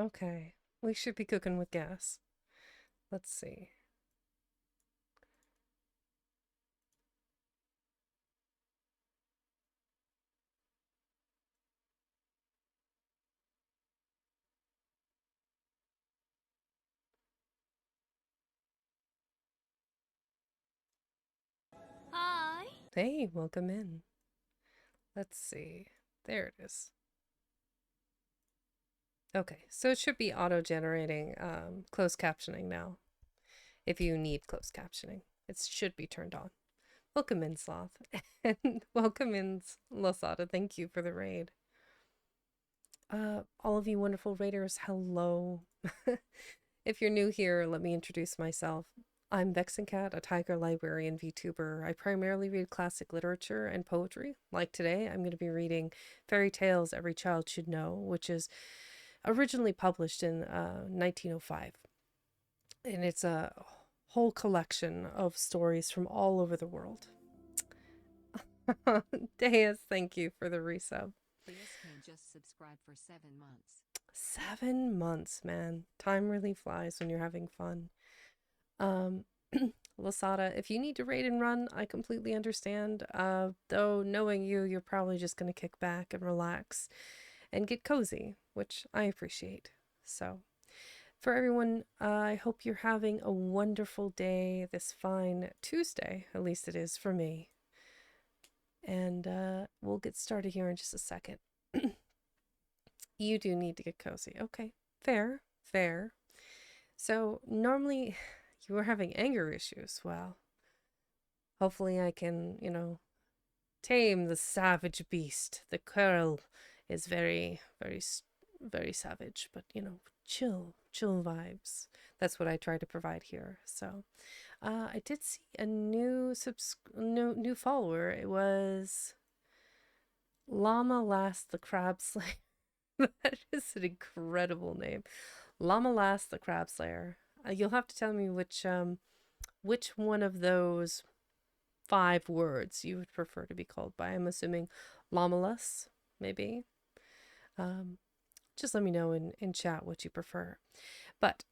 Okay, we should be cooking with gas. Let's see. Hi. Hey, welcome in. Let's see. There it is. Okay, so it should be auto-generating closed captioning now. If you need closed captioning, it should be turned on. Welcome in, Sloth. And welcome in, Losada. Thank you for the raid. All of you wonderful raiders, hello. If you're new here, let me introduce myself. I'm Vexencat, a tiger librarian VTuber. I primarily read classic literature and poetry. Like today, I'm going to be reading Fairy Tales Every Child Should Know, which is originally published in 1905. And it's a whole collection of stories from all over the world. Deus, thank you for the resub. Can just subscribe for 7 months. 7 months, man. Time really flies when you're having fun. Lasada, if you need to raid and run, I completely understand. Though knowing you, you're probably just going to kick back and relax and get cozy, which I appreciate. So, for everyone, I hope you're having a wonderful day this fine Tuesday. At least it is for me. And we'll get started here in just a second. You do need to get cozy. Okay, fair, fair. So, normally you were having anger issues. Well, hopefully I can, tame the savage beast. The curl is very, very, very savage, but, chill vibes. That's what I try to provide here. So, I did see a new new follower. It was Llama Last the Crab Slayer. That is an incredible name. Llama Last the Crab Slayer. You'll have to tell me which one of those 5 words you would prefer to be called by. I'm assuming Llamalus, maybe. Just let me know in chat what you prefer. But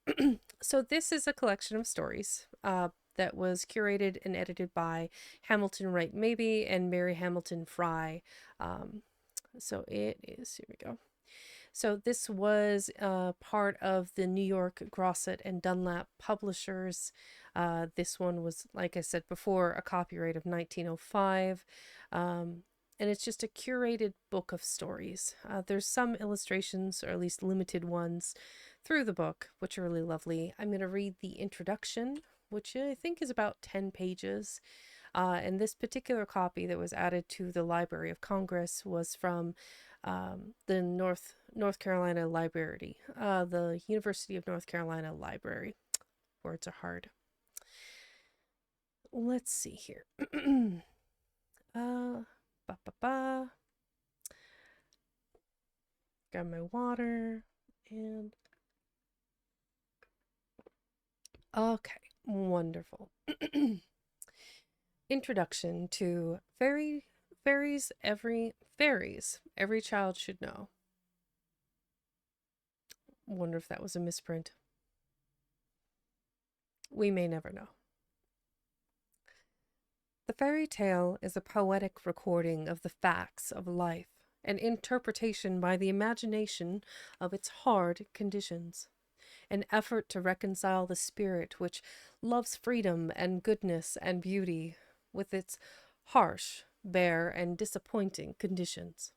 so this is a collection of stories that was curated and edited by Hamilton Wright Maybe and Mary Hamilton Fry. So it is, here we go. So this was part of the New York Grosset and Dunlap publishers. This one was, like I said before, a copyright of 1905. And it's just a curated book of stories. There's some illustrations, or at least limited ones, through the book, which are really lovely. I'm going to read the introduction, which I think is about 10 pages. And this particular copy that was added to the Library of Congress was from the North Carolina Library, the University of North Carolina Library. Words are hard. Let's see here. Ba ba ba. Grab my water and okay, wonderful. Introduction to fairies every child should know. Wonder if that was a misprint. We may never know. The fairy tale is a poetic recording of the facts of life, an interpretation by the imagination of its hard conditions, an effort to reconcile the spirit which loves freedom and goodness and beauty with its harsh, bare, and disappointing conditions.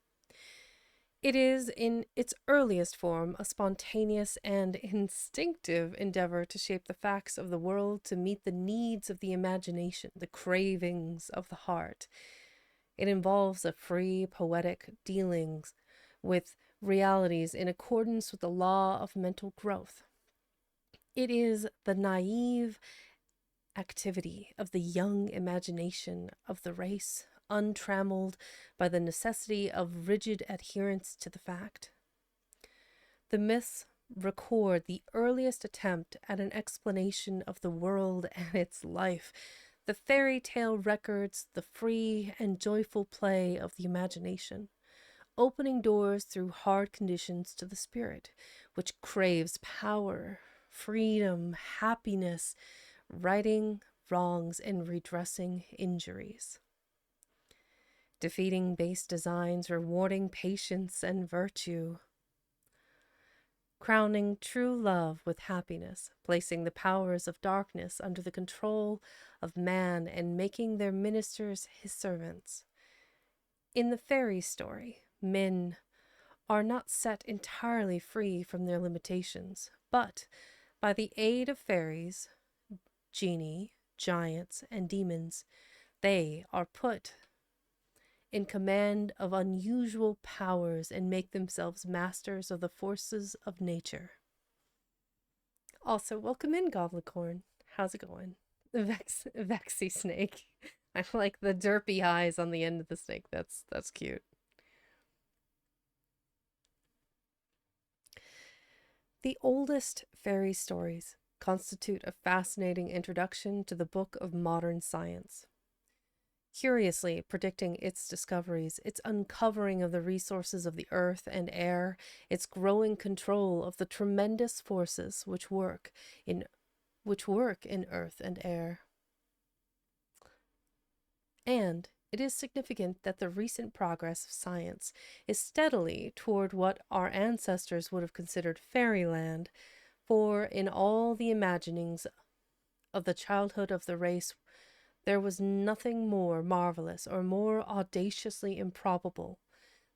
It is, in its earliest form, a spontaneous and instinctive endeavor to shape the facts of the world to meet the needs of the imagination, the cravings of the heart. It involves a free, poetic dealings with realities in accordance with the law of mental growth. It is the naive activity of the young imagination of the race untrammeled by the necessity of rigid adherence to the fact. The myths record the earliest attempt at an explanation of the world and its life. The fairy tale records the free and joyful play of the imagination, opening doors through hard conditions to the spirit, which craves power, freedom, happiness, righting wrongs, and redressing injuries. Defeating base designs, rewarding patience and virtue, crowning true love with happiness, placing the powers of darkness under the control of man, and making their ministers his servants. In the fairy story, men are not set entirely free from their limitations, but by the aid of fairies, genii, giants, and demons, they are put in command of unusual powers and make themselves masters of the forces of nature. Also, welcome in, Goblicorn. How's it going? Vexy snake. I like the derpy eyes on the end of the snake. That's cute. The oldest fairy stories constitute a fascinating introduction to the book of modern science. Curiously predicting its discoveries, its uncovering of the resources of the earth and air, its growing control of the tremendous forces which work in earth and air. And it is significant that the recent progress of science is steadily toward what our ancestors would have considered fairyland, for in all the imaginings of the childhood of the race there was nothing more marvelous or more audaciously improbable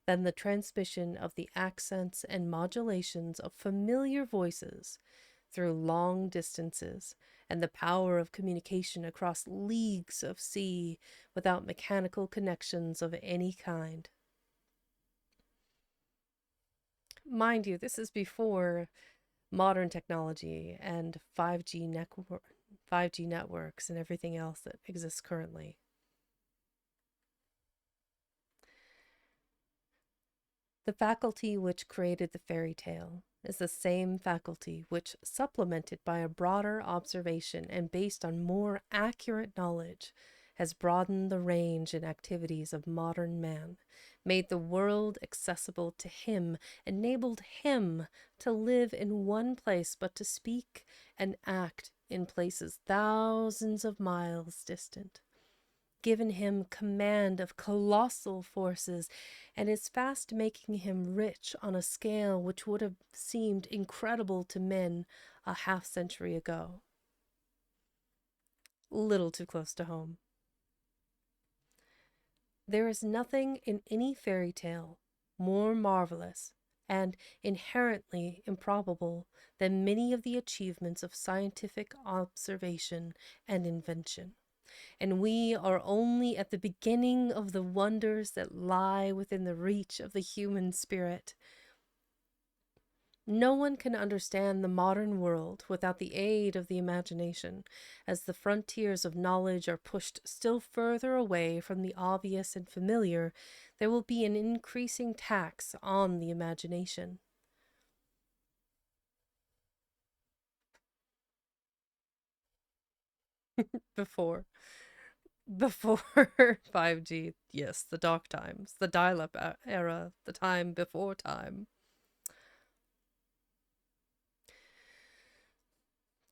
than the transmission of the accents and modulations of familiar voices through long distances, and the power of communication across leagues of sea without mechanical connections of any kind. Mind you, this is before modern technology and 5G networks and everything else that exists currently. The faculty which created the fairy tale is the same faculty which, supplemented by a broader observation and based on more accurate knowledge, has broadened the range and activities of modern man, made the world accessible to him, enabled him to live in one place but to speak and act in places thousands of miles distant, given him command of colossal forces, and is fast making him rich on a scale which would have seemed incredible to men a half-century ago. Little too close to home. There is nothing in any fairy tale more marvelous and inherently improbable than many of the achievements of scientific observation and invention, and we are only at the beginning of the wonders that lie within the reach of the human spirit. No one can understand the modern world without the aid of the imagination. As the frontiers of knowledge are pushed still further away from the obvious and familiar, there will be an increasing tax on the imagination. Before 5G, yes, the dark times, the dial-up era, the time before time.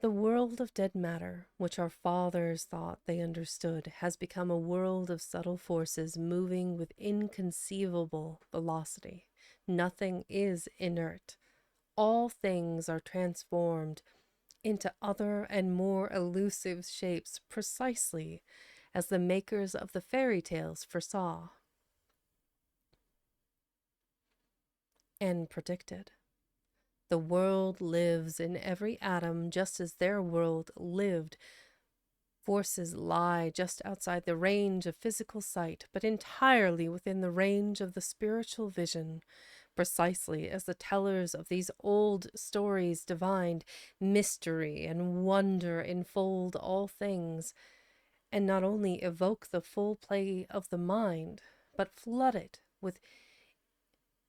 The world of dead matter, which our fathers thought they understood, has become a world of subtle forces moving with inconceivable velocity. Nothing is inert. All things are transformed into other and more elusive shapes precisely as the makers of the fairy tales foresaw and predicted. The world lives in every atom just as their world lived. Forces lie just outside the range of physical sight, but entirely within the range of the spiritual vision, precisely as the tellers of these old stories divined. Mystery and wonder enfold all things, and not only evoke the full play of the mind, but flood it with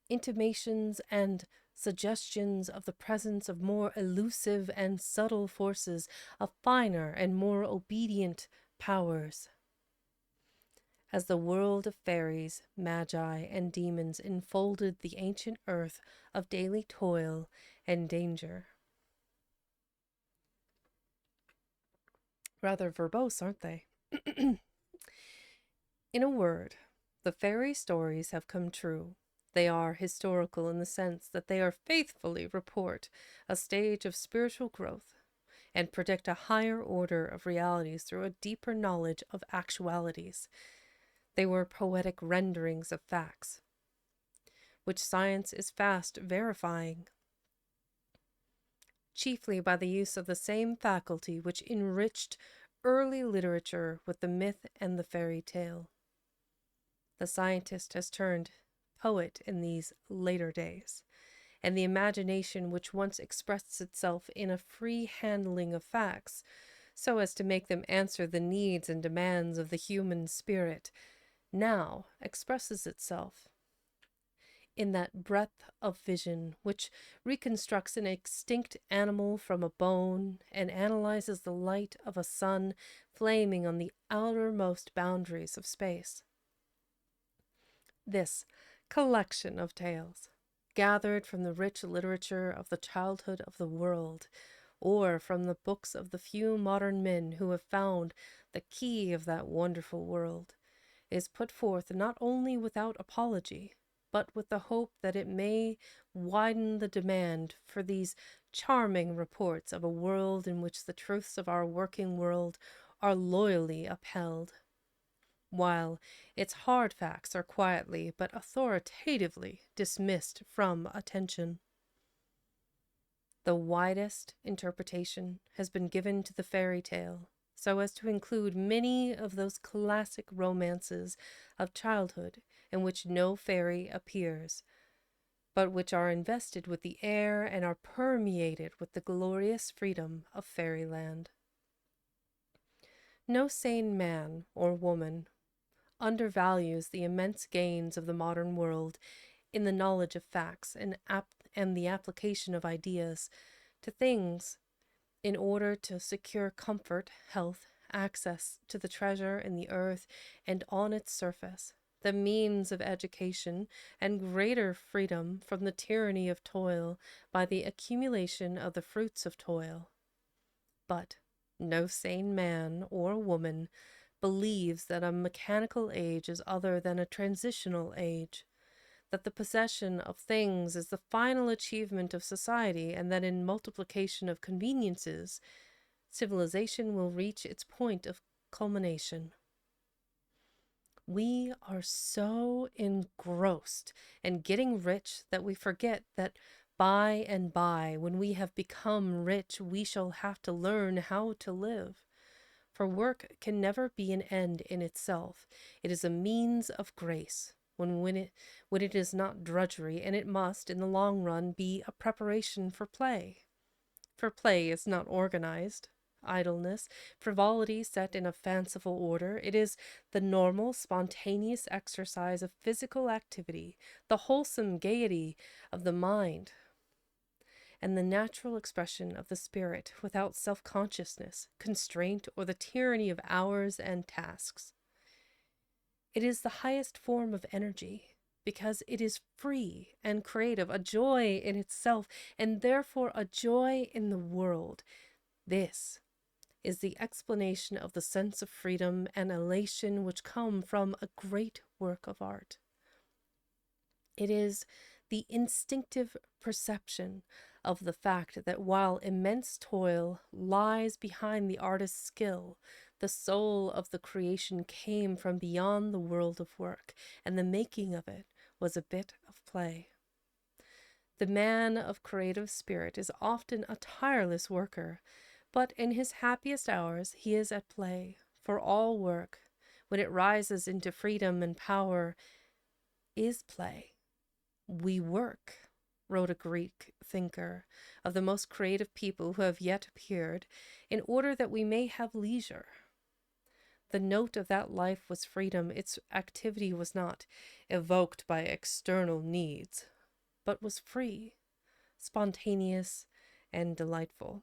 intimations and suggestions of the presence of more elusive and subtle forces, of finer and more obedient powers. As the world of fairies, magi, and demons enfolded the ancient earth of daily toil and danger. Rather verbose, aren't they? In a word, the fairy stories have come true. They are historical in the sense that they are faithfully report a stage of spiritual growth and predict a higher order of realities through a deeper knowledge of actualities. They were poetic renderings of facts, which science is fast verifying, chiefly by the use of the same faculty which enriched early literature with the myth and the fairy tale. The scientist has turned poet in these later days, and the imagination which once expressed itself in a free handling of facts, so as to make them answer the needs and demands of the human spirit, now expresses itself in that breadth of vision which reconstructs an extinct animal from a bone and analyzes the light of a sun flaming on the outermost boundaries of space. This collection of tales, gathered from the rich literature of the childhood of the world, or from the books of the few modern men who have found the key of that wonderful world, is put forth not only without apology, but with the hope that it may widen the demand for these charming reports of a world in which the truths of our working world are loyally upheld, while its hard facts are quietly but authoritatively dismissed from attention. The widest interpretation has been given to the fairy tale, so as to include many of those classic romances of childhood in which no fairy appears, but which are invested with the air and are permeated with the glorious freedom of fairyland. No sane man or woman undervalues the immense gains of the modern world in the knowledge of facts and the application of ideas to things in order to secure comfort, health, access to the treasure in the earth and on its surface, the means of education, and greater freedom from the tyranny of toil by the accumulation of the fruits of toil. But no sane man or woman believes that a mechanical age is other than a transitional age, that the possession of things is the final achievement of society, and that in multiplication of conveniences, civilization will reach its point of culmination. We are so engrossed in getting rich that we forget that by and by, when we have become rich, we shall have to learn how to live. For work can never be an end in itself. It is a means of grace when it is not drudgery, and it must, in the long run, be a preparation for play. For play is not organized idleness, frivolity set in a fanciful order. It is the normal, spontaneous exercise of physical activity, the wholesome gaiety of the mind, and the natural expression of the spirit without self-consciousness, constraint, or the tyranny of hours and tasks. It is the highest form of energy because it is free and creative, a joy in itself, and therefore a joy in the world. This is the explanation of the sense of freedom and elation which come from a great work of art. It is the instinctive perception of the fact that while immense toil lies behind the artist's skill, the soul of the creation came from beyond the world of work, and the making of it was a bit of play. The man of creative spirit is often a tireless worker, but in his happiest hours he is at play, for all work, when it rises into freedom and power, is play. We work, wrote a Greek thinker of the most creative people who have yet appeared, in order that we may have leisure. The note of that life was freedom. Its activity was not evoked by external needs, but was free, spontaneous, and delightful.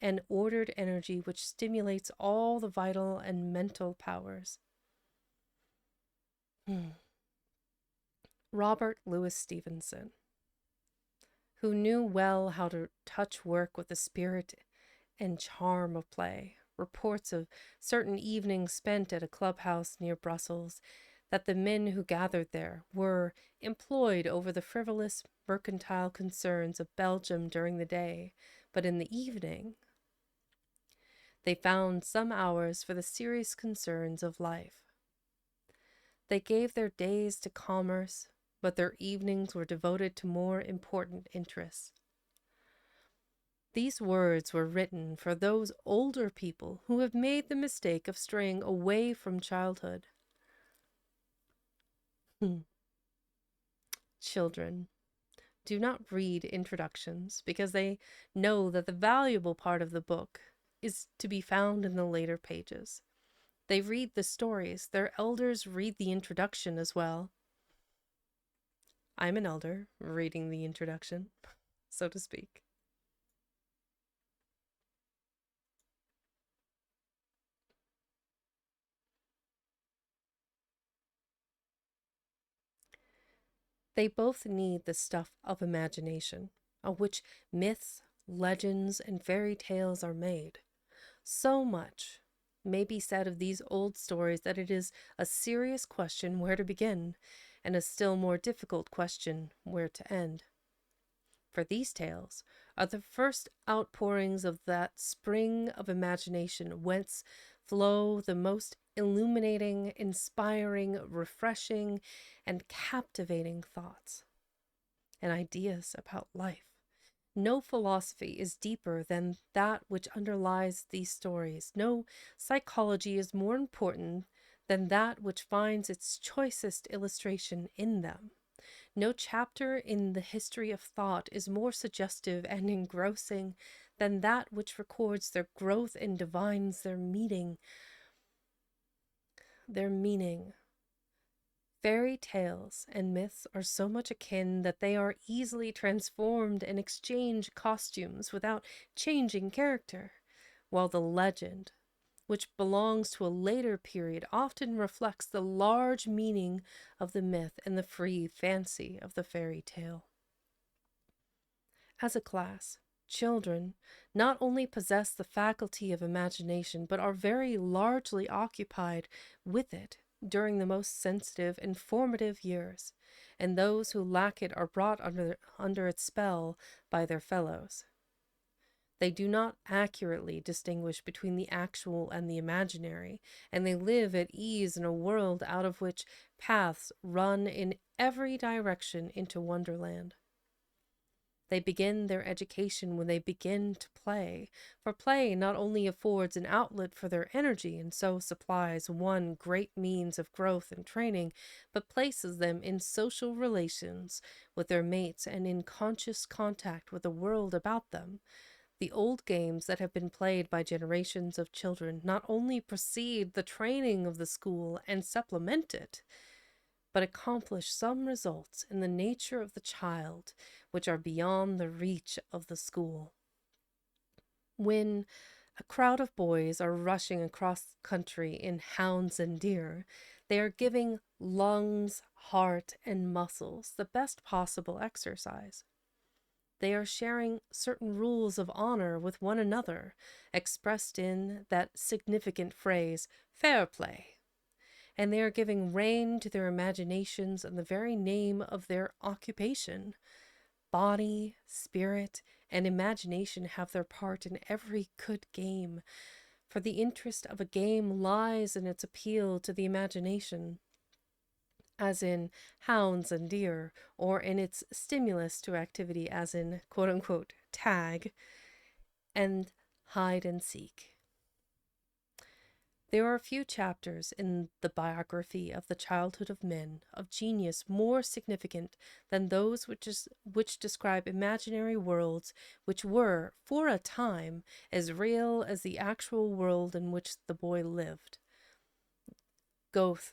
An ordered energy which stimulates all the vital and mental powers. Robert Louis Stevenson, who knew well how to touch work with the spirit and charm of play, reports of certain evenings spent at a clubhouse near Brussels, that the men who gathered there were employed over the frivolous mercantile concerns of Belgium during the day, but in the evening they found some hours for the serious concerns of life. They gave their days to commerce, but their evenings were devoted to more important interests. These words were written for those older people who have made the mistake of straying away from childhood. Children do not read introductions because they know that the valuable part of the book is to be found in the later pages. They read the stories. Their elders read the introduction as well. I'm an elder reading the introduction, so to speak. They both need the stuff of imagination, of which myths, legends, and fairy tales are made. So much may be said of these old stories that it is a serious question where to begin, and a still more difficult question where to end. For these tales are the first outpourings of that spring of imagination whence flow the most illuminating, inspiring, refreshing, and captivating thoughts and ideas about life. No philosophy is deeper than that which underlies these stories. No psychology is more important than that which finds its choicest illustration in them. No chapter in the history of thought is more suggestive and engrossing than that which records their growth and divines their meaning. Fairy tales and myths are so much akin that they are easily transformed and exchange costumes without changing character, while the legend, which belongs to a later period, often reflects the large meaning of the myth and the free fancy of the fairy tale. As a class, children not only possess the faculty of imagination, but are very largely occupied with it during the most sensitive and formative years, and those who lack it are brought under its spell by their fellows. They do not accurately distinguish between the actual and the imaginary, and they live at ease in a world out of which paths run in every direction into Wonderland. They begin their education when they begin to play, for play not only affords an outlet for their energy and so supplies one great means of growth and training, but places them in social relations with their mates and in conscious contact with the world about them. The old games that have been played by generations of children not only precede the training of the school and supplement it, but accomplish some results in the nature of the child which are beyond the reach of the school. When a crowd of boys are rushing across country in hounds and deer, they are giving lungs, heart, and muscles the best possible exercise. They are sharing certain rules of honor with one another, expressed in that significant phrase, fair play, and they are giving rein to their imaginations in the very name of their occupation. Body, spirit, and imagination have their part in every good game, for the interest of a game lies in its appeal to the imagination, as in hounds and deer, or in its stimulus to activity, as in quote unquote tag and hide and seek. There are few chapters in the biography of the childhood of men of genius more significant than those which describe imaginary worlds which were, for a time, as real as the actual world in which the boy lived. Goethe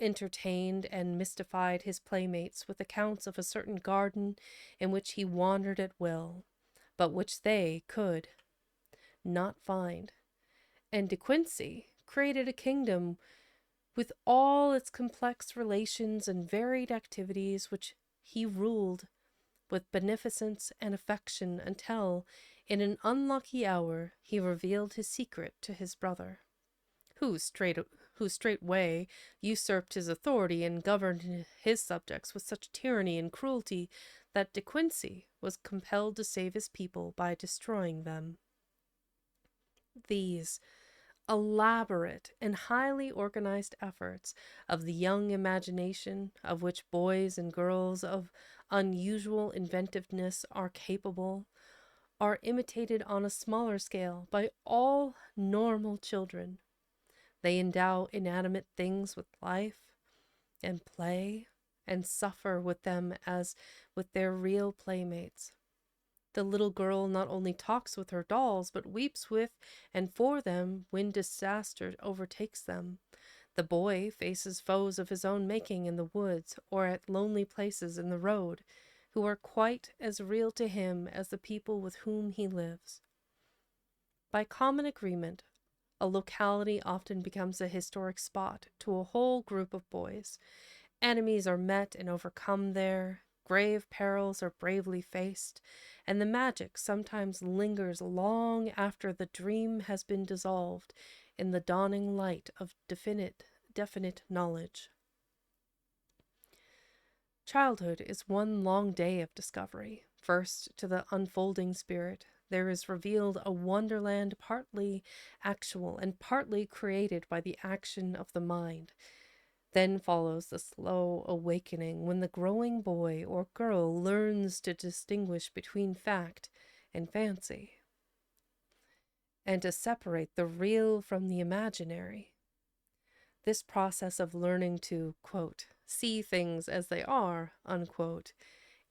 entertained and mystified his playmates with accounts of a certain garden in which he wandered at will, but which they could not find. And De Quincey created a kingdom with all its complex relations and varied activities, which he ruled with beneficence and affection until, in an unlucky hour, he revealed his secret to his brother, who straightway usurped his authority and governed his subjects with such tyranny and cruelty that De Quincey was compelled to save his people by destroying them. These elaborate and highly organized efforts of the young imagination, of which boys and girls of unusual inventiveness are capable, are imitated on a smaller scale by all normal children. They endow inanimate things with life and play and suffer with them as with their real playmates. The little girl not only talks with her dolls, but weeps with and for them when disaster overtakes them. The boy faces foes of his own making in the woods or at lonely places in the road, who are quite as real to him as the people with whom he lives. By common agreement, a locality often becomes a historic spot to a whole group of boys. Enemies are met and overcome there, grave perils are bravely faced, and the magic sometimes lingers long after the dream has been dissolved in the dawning light of definite knowledge. Childhood is one long day of discovery. First, to the unfolding spirit, there is revealed a wonderland partly actual and partly created by the action of the mind. Then follows the slow awakening when the growing boy or girl learns to distinguish between fact and fancy, and to separate the real from the imaginary. This process of learning to, quote, see things as they are, unquote,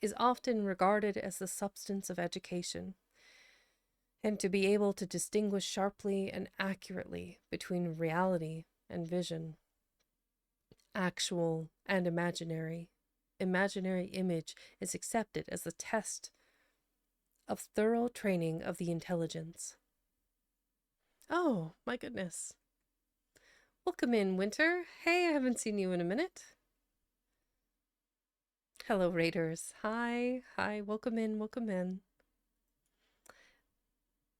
is often regarded as the substance of education, and to be able to distinguish sharply and accurately between reality and vision, actual and imaginary. Imaginary image is accepted as the test of thorough training of the intelligence. Oh, my goodness. Welcome in, Winter. Hey, I haven't seen you in a minute. Hello, Raiders. Hi, welcome in, welcome in.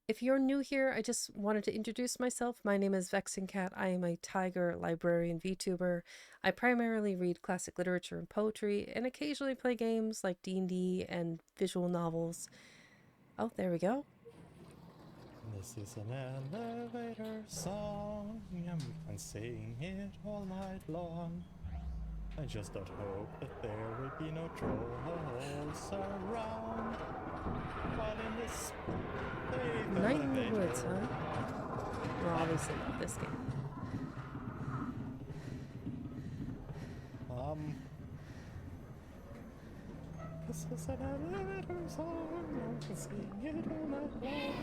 If you're new here, I just wanted to introduce myself. My name is Vexing Cat. I am a tiger librarian VTuber. I primarily read classic literature and poetry, and occasionally play games like D&D and visual novels. Oh, there we go. This is an elevator song, and we can sing it all night long. I just don't hope that there will be no trolls around. But in this safe Night in the elevator, Woods, huh? Well, obviously not this game. This is an elevator song, and we can sing it all night long.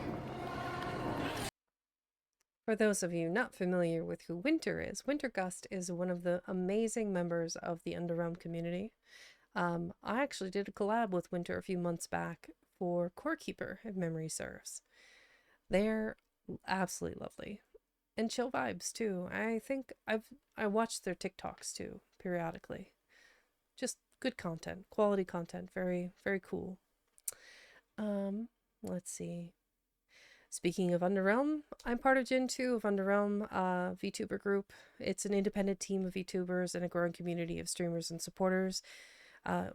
For those of you not familiar with who Winter is, Wintergust is one of the amazing members of the Underrealm community. I actually did a collab with Winter a few months back for Core Keeper, if memory serves. They're absolutely lovely. And chill vibes too. I think I watched their TikToks too, periodically. Just good content, quality content, very, very cool. Let's see. Speaking of Underrealm, I'm part of Gen 2 of Underrealm VTuber group. It's an independent team of VTubers and a growing community of streamers and supporters.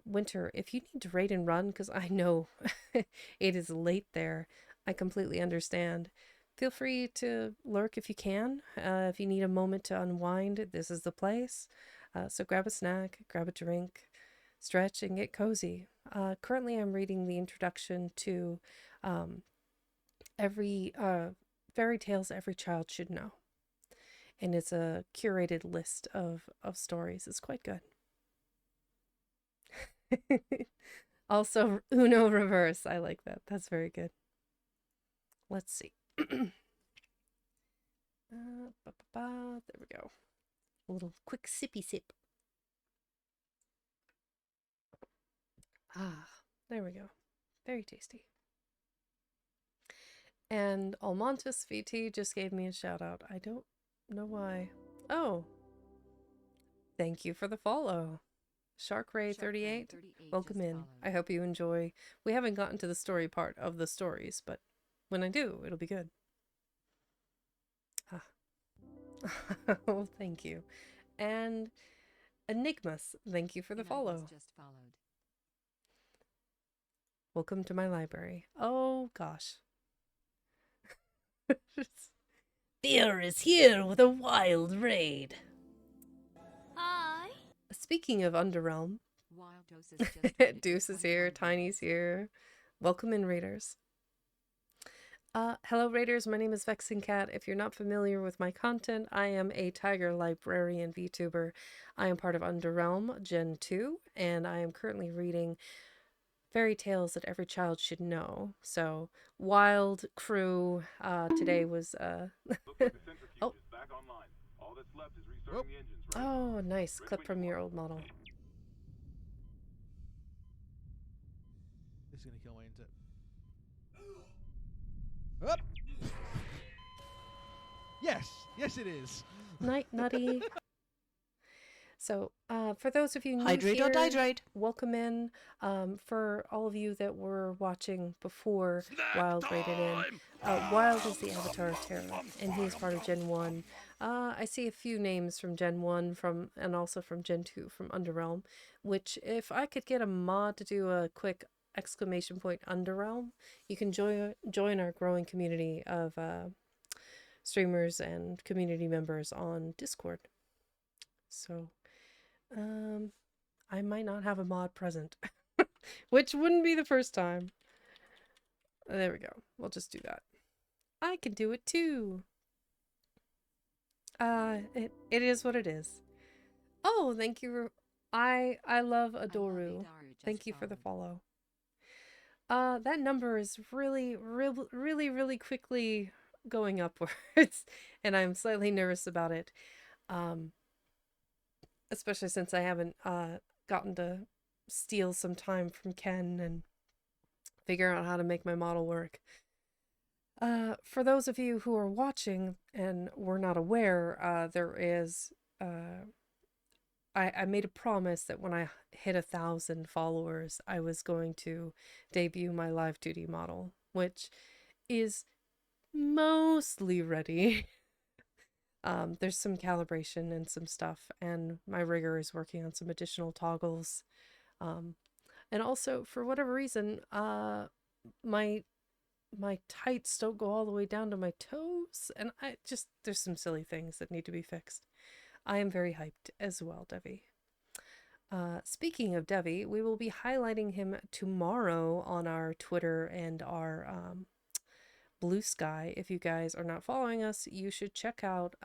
Winter, if you need to raid and run, because I know it is late there, I completely understand. Feel free to lurk if you can. If you need a moment to unwind, this is the place. So grab a snack, grab a drink, stretch, and get cozy. Currently, I'm reading the introduction to every fairy tales every child should know, and it's a curated list of stories. It's quite good. Also, Uno reverse. I like that. That's very good. Let's see. There we go. A little quick sippy sip. Ah, there we go. Very tasty. And Almontis VT just gave me a shout out. I don't know why. Oh, thank you for the follow. Sharkray38, welcome in. I hope you enjoy. We haven't gotten to the story part of the stories, but when I do, it'll be good. Ah. Oh, thank you. And Enigmas, thank you for the follow. Just followed. Welcome to my library. Oh, gosh. Fear is here with a wild raid. Hi. Speaking of Underrealm, Wild Doses just rated Deuce is here, 21 Tiny's viewers. here. Welcome in, Raiders. Hello, Raiders. My name is Vexing Cat. If you're not familiar with my content, I am a Tiger Librarian VTuber. I am part of Underrealm Gen 2, and I am currently reading fairy tales that every child should know. So, Wild Crew, today was, Looks like the centrifuge Oh. is back online. All that's left is restarting the engines, right? Oh, nice. Ready Clip when from you your are. old model. This is gonna kill my intent. Up. Yes, it is. Night, Nutty. So, for those of you new Hydrate here, or dihydrate. welcome in. For all of you that were watching before Wild rated in, Wild is the Avatar of Terror, and he is part of Gen 1. I see a few names from Gen 1 and also from Gen 2 from Underrealm, which if I could get a mod to do a quick exclamation point Underrealm, you can join our growing community of streamers and community members on Discord. So, I might not have a mod present, which wouldn't be the first time. There we go. We'll just do that. I can do it too. It is what it is. Oh, thank you. I love Adoru. Thank you for the follow. That number is really quickly going upwards, and I'm slightly nervous about it. Especially since I haven't gotten to steal some time from Ken and figure out how to make my model work. For those of you who are watching and were not aware, there is I made a promise that when I hit 1,000 followers, I was going to debut my live 2D model, which is mostly ready. There's some calibration and some stuff, and my rigger is working on some additional toggles. And also, for whatever reason, my tights don't go all the way down to my toes, and there's some silly things that need to be fixed. I am very hyped as well, Devi. Speaking of Devi, we will be highlighting him tomorrow on our Twitter and our Blue Sky. If you guys are not following us, you should check out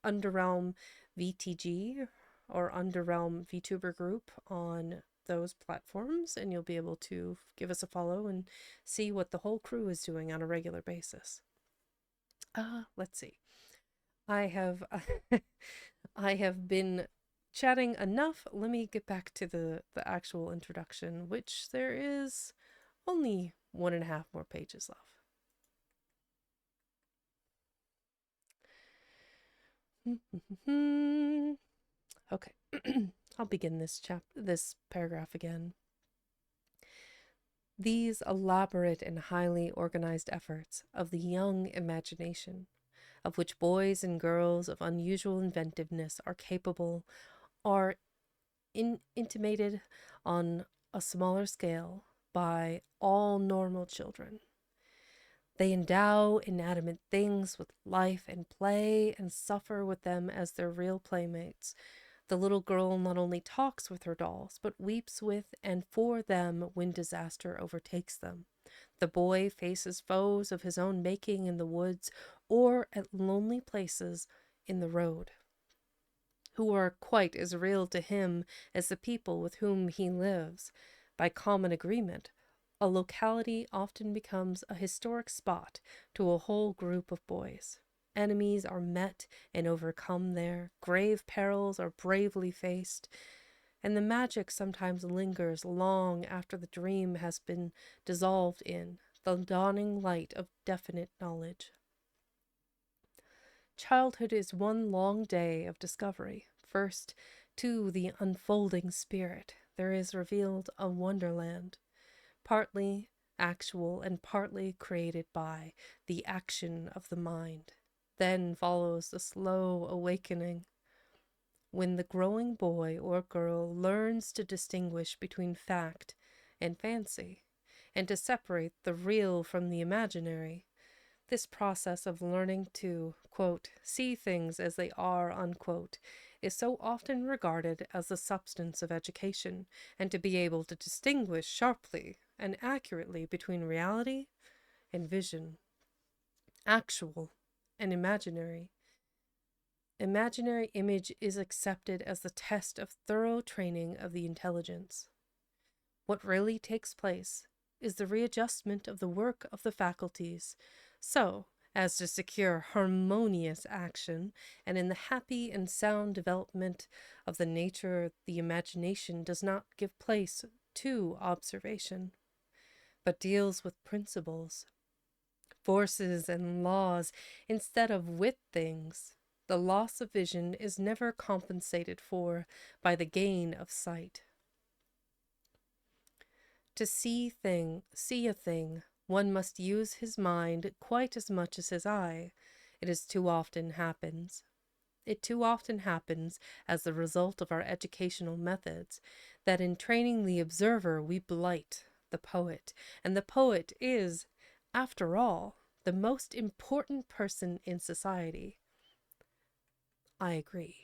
Underrealm VTG or Underrealm VTuber group on those platforms, and you'll be able to give us a follow and see what the whole crew is doing on a regular basis. Let's see. I have I have been chatting enough. Let me get back to the actual introduction, which there is only 1.5 more pages left. Okay, I'll begin this paragraph again. These elaborate and highly organized efforts of the young imagination, of which boys and girls of unusual inventiveness are capable, are intimated on a smaller scale by all normal children. They endow inanimate things with life and play and suffer with them as their real playmates. The little girl not only talks with her dolls, but weeps with and for them when disaster overtakes them. The boy faces foes of his own making in the woods or at lonely places in the road, who are quite as real to him as the people with whom he lives. By common agreement, a locality often becomes a historic spot to a whole group of boys. Enemies are met and overcome there, grave perils are bravely faced, and the magic sometimes lingers long after the dream has been dissolved in the dawning light of definite knowledge. Childhood is one long day of discovery. First, to the unfolding spirit, there is revealed a wonderland, partly actual and partly created by the action of the mind. Then follows the slow awakening, when the growing boy or girl learns to distinguish between fact and fancy, and to separate the real from the imaginary. This process of learning to, quote, see things as they are, unquote, is so often regarded as the substance of education, and to be able to distinguish sharply and accurately between reality and vision, actual and imaginary. Imaginary image is accepted as the test of thorough training of the intelligence. What really takes place is the readjustment of the work of the faculties, so as to secure harmonious action, and in the happy and sound development of the nature the imagination does not give place to observation, but deals with principles, forces, and laws instead of with things. The loss of vision is never compensated for by the gain of sight. To see a thing, one must use his mind quite as much as his eye. It too often happens, as the result of our educational methods, that in training the observer we blight the poet, and the poet is, after all, the most important person in society. I agree.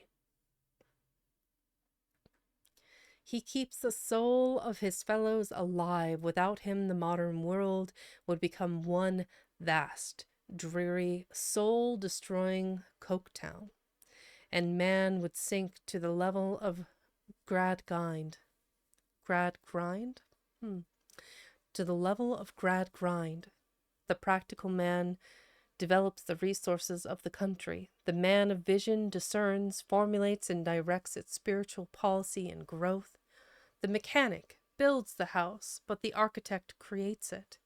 He keeps the soul of his fellows alive. Without him, the modern world would become one vast, dreary, soul-destroying Coketown, and man would sink to the level of Gradgrind. Gradgrind? To the level of Gradgrind. The practical man develops the resources of the country. The man of vision discerns, formulates, and directs its spiritual policy and growth. The mechanic builds the house, but the architect creates it.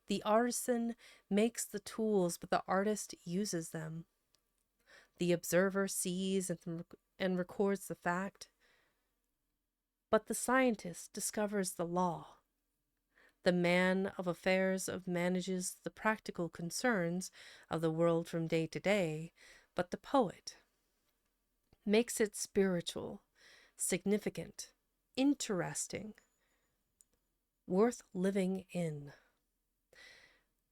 The artisan makes the tools, but the artist uses them. The observer sees and records the fact, but the scientist discovers the law. The man of affairs manages the practical concerns of the world from day to day, but the poet makes it spiritual, significant, interesting, worth living in.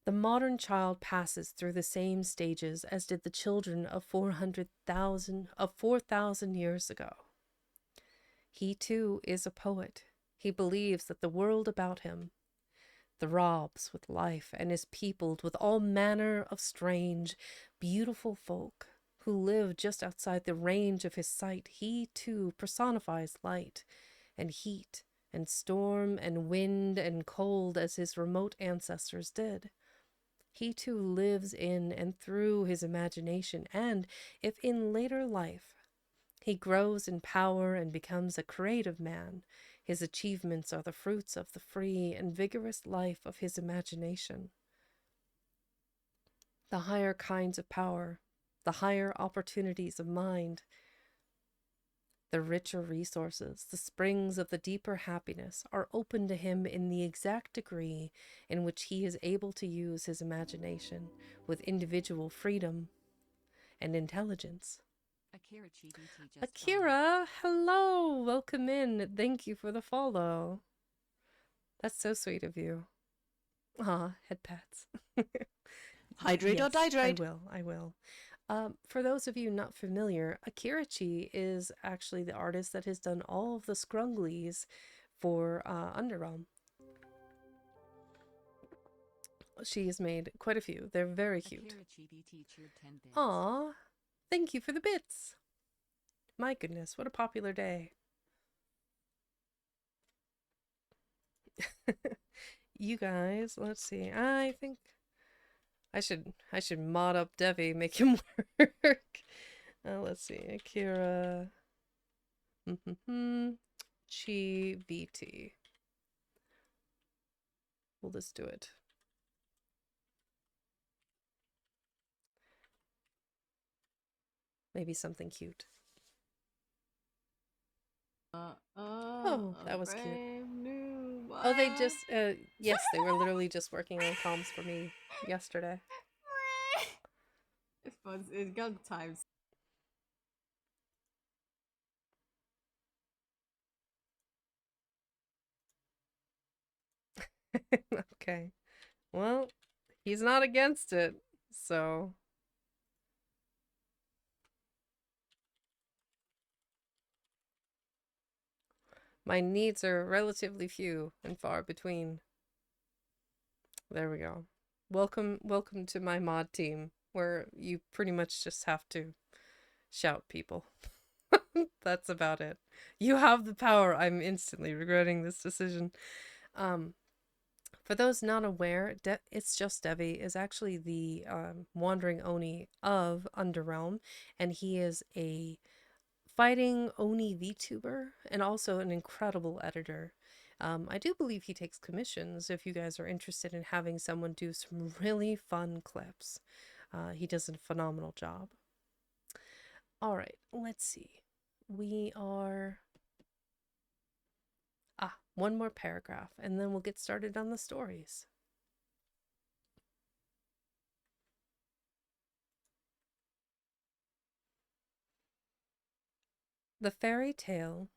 The modern child passes through the same stages as did the children of 4,000 years ago. He too is a poet. He believes that the world about him throbs with life and is peopled with all manner of strange, beautiful folk who live just outside the range of his sight. He too personifies light and heat and storm and wind and cold as his remote ancestors did. He too lives in and through his imagination, and if in later life he grows in power and becomes a creative man, his achievements are the fruits of the free and vigorous life of his imagination. The higher kinds of power, the higher opportunities of mind, the richer resources, the springs of the deeper happiness are open to him in the exact degree in which he is able to use his imagination with individual freedom and intelligence. Akira, hello, welcome in. Thank you for the follow. That's so sweet of you. Head pats. Hydrate or dihydrate? I will. For those of you not familiar, Akirachi is actually the artist that has done all of the scrunglies for Underrealm. She has made quite a few. They're very cute. Aw, thank you for the bits. My goodness, what a popular day. You guys, let's see. I think I should mod up Devi, make him work. Let's see, Akira. Chi VT. We'll just do it. Maybe something cute. Oh, that was cute. Oh, they just, yes, they were literally just working on comms for me yesterday. It's fun. It's good times. Okay. Well, he's not against it, so. My needs are relatively few and far between. There we go. Welcome to my mod team, where you pretty much just have to shout people. That's about it. You have the power. I'm instantly regretting this decision. For those not aware, It's Just Devi is actually the wandering Oni of Underrealm, and he is a fighting Oni VTuber and also an incredible editor. I do believe he takes commissions if you guys are interested in having someone do some really fun clips. He does a phenomenal job. All right, let's see. We are... one more paragraph, and then we'll get started on the stories. The fairy tale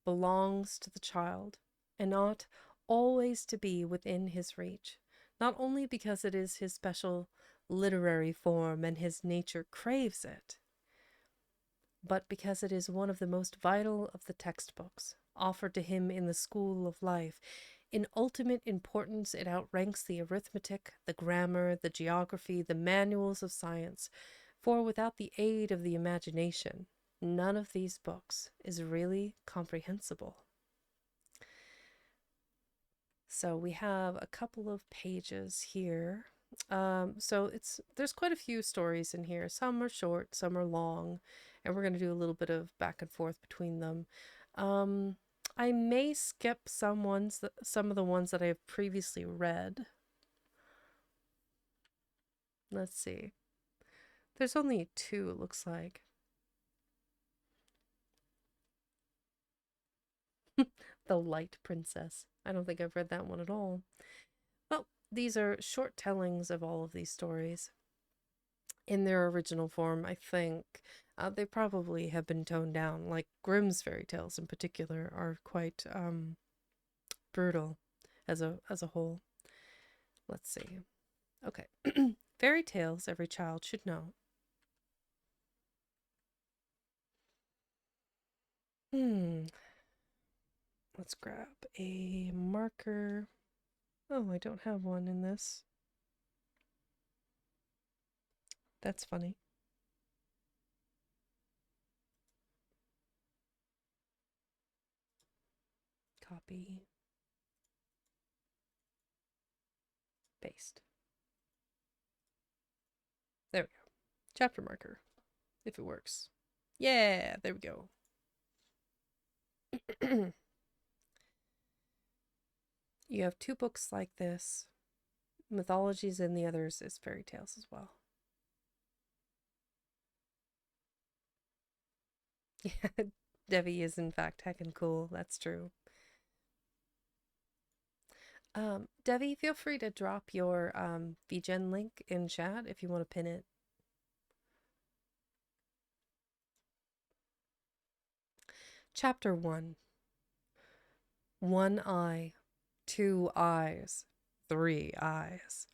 belongs to the child, and ought always to be within his reach, not only because it is his special literary form and his nature craves it, but because it is one of the most vital of the textbooks offered to him in the school of life. In ultimate importance, it outranks the arithmetic, the grammar, the geography, the manuals of science, for without the aid of the imagination, none of these books is really comprehensible. So we have a couple of pages here. So there's quite a few stories in here. Some are short, some are long, and we're going to do a little bit of back and forth between them. I may skip some of the ones that I have previously read. Let's see. There's only 2, it looks like. The Light Princess. I don't think I've read that one at all. Well, these are short tellings of all of these stories. In their original form, I think they probably have been toned down. Like Grimm's fairy tales in particular are quite brutal as a whole. Let's see. Okay. Fairy tales every child should know. Let's grab a marker. Oh, I don't have one in this. That's funny. Copy. Paste. There we go. Chapter marker. If it works. Yeah, there we go. You have 2 books like this. Mythologies, and the others is fairy tales as well. Yeah, Devi is in fact heckin' cool. That's true. Devi, feel free to drop your VGen link in chat if you want to pin it. Chapter 1. 1 eye, 2 eyes, 3 eyes.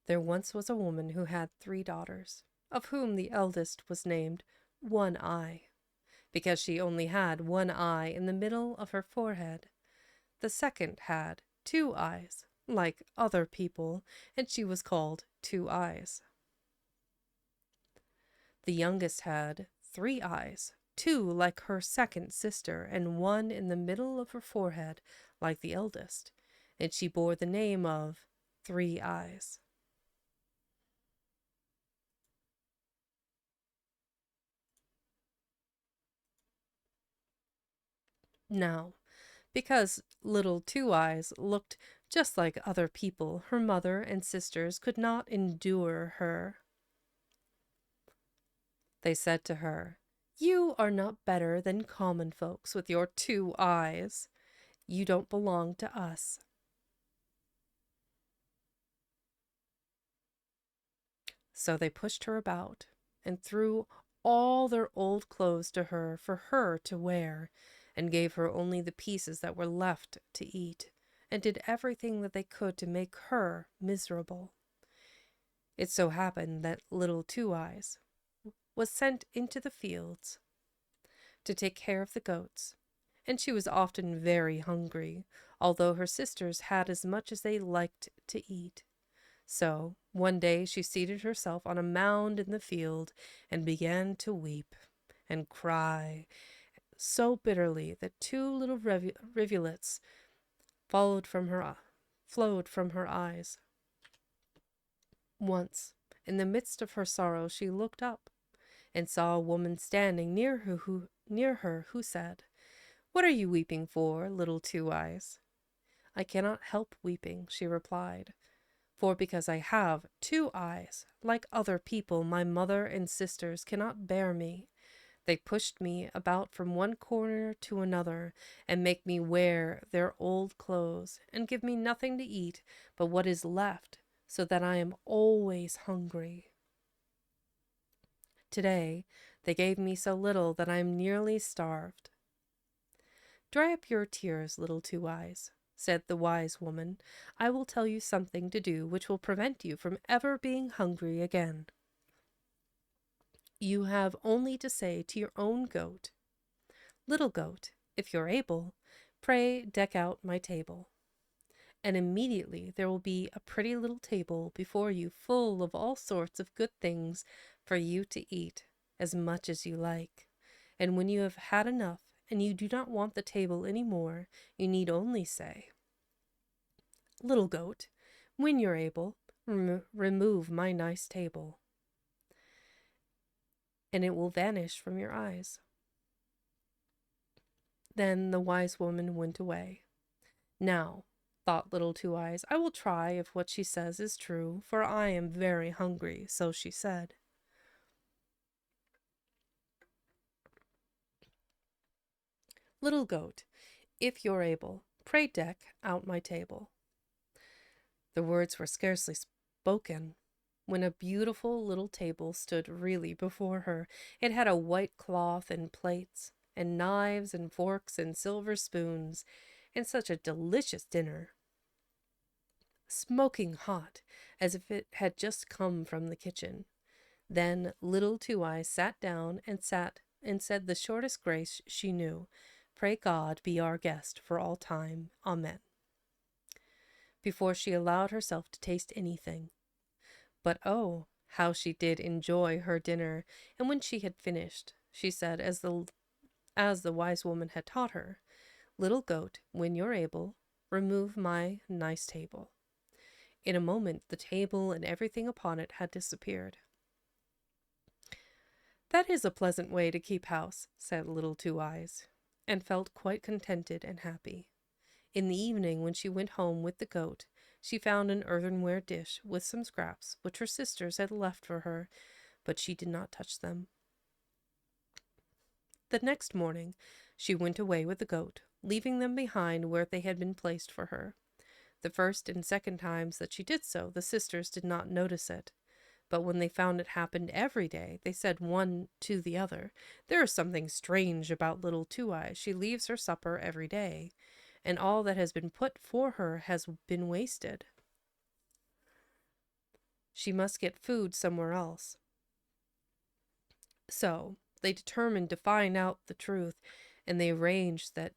There once was a woman who had 3 daughters, of whom the eldest was named One Eye, because she only had 1 eye in the middle of her forehead. The second had 2 eyes, like other people, and she was called Two Eyes. The youngest had 3 eyes, 2 like her second sister, and 1 in the middle of her forehead, like the eldest, and she bore the name of 3 eyes. Now, because little Two Eyes looked just like other people, her mother and sisters could not endure her. They said to her, "You are not better than common folks with your 2 eyes. You don't belong to us." So they pushed her about and threw all their old clothes to her for her to wear, and gave her only the pieces that were left to eat, and did everything that they could to make her miserable. It so happened that little Two Eyes was sent into the fields to take care of the goats, and she was often very hungry, although her sisters had as much as they liked to eat. So one day she seated herself on a mound in the field and began to weep and cry so bitterly that 2 little rivulets flowed from her eyes. Once, in the midst of her sorrow, she looked up and saw a woman standing near her who said, "What are you weeping for, little Two Eyes?" "I cannot help weeping," she replied, "for because I have 2 eyes, like other people, my mother and sisters cannot bear me. They pushed me about from one corner to another, and make me wear their old clothes, and give me nothing to eat but what is left, so that I am always hungry. Today they gave me so little that I am nearly starved." "Dry up your tears, little Two Eyes," said the wise woman. "I will tell you something to do which will prevent you from ever being hungry again. You have only to say to your own goat, 'Little goat, if you're able, pray deck out my table.' And immediately there will be a pretty little table before you full of all sorts of good things for you to eat as much as you like. And when you have had enough and you do not want the table any more, you need only say, 'Little goat, when you're able, remove my nice table,' and it will vanish from your eyes." Then the wise woman went away. "Now," thought little Two Eyes, "I will try if what she says is true, for I am very hungry." So she said, "Little goat, if you're able, pray deck out my table." The words were scarcely spoken when a beautiful little table stood really before her. It had a white cloth and plates, and knives and forks and silver spoons, and such a delicious dinner, smoking hot, as if it had just come from the kitchen. Then little Two Eyes sat down and said the shortest grace she knew, "Pray God be our guest for all time. Amen," before she allowed herself to taste anything. But oh, how she did enjoy her dinner, and when she had finished, she said, as the wise woman had taught her, "Little goat, when you're able, remove my nice table." In a moment the table and everything upon it had disappeared. "That is a pleasant way to keep house," said little Two Eyes, and felt quite contented and happy. In the evening, when she went home with the goat, she found an earthenware dish with some scraps which her sisters had left for her, but she did not touch them. The next morning she went away with the goat, leaving them behind where they had been placed for her. The first and second times that she did so, the sisters did not notice it. But when they found it happened every day, they said one to the other, "There is something strange about little Two Eyes. She leaves her supper every day, and all that has been put for her has been wasted. She must get food somewhere else." So they determined to find out the truth, and they arranged that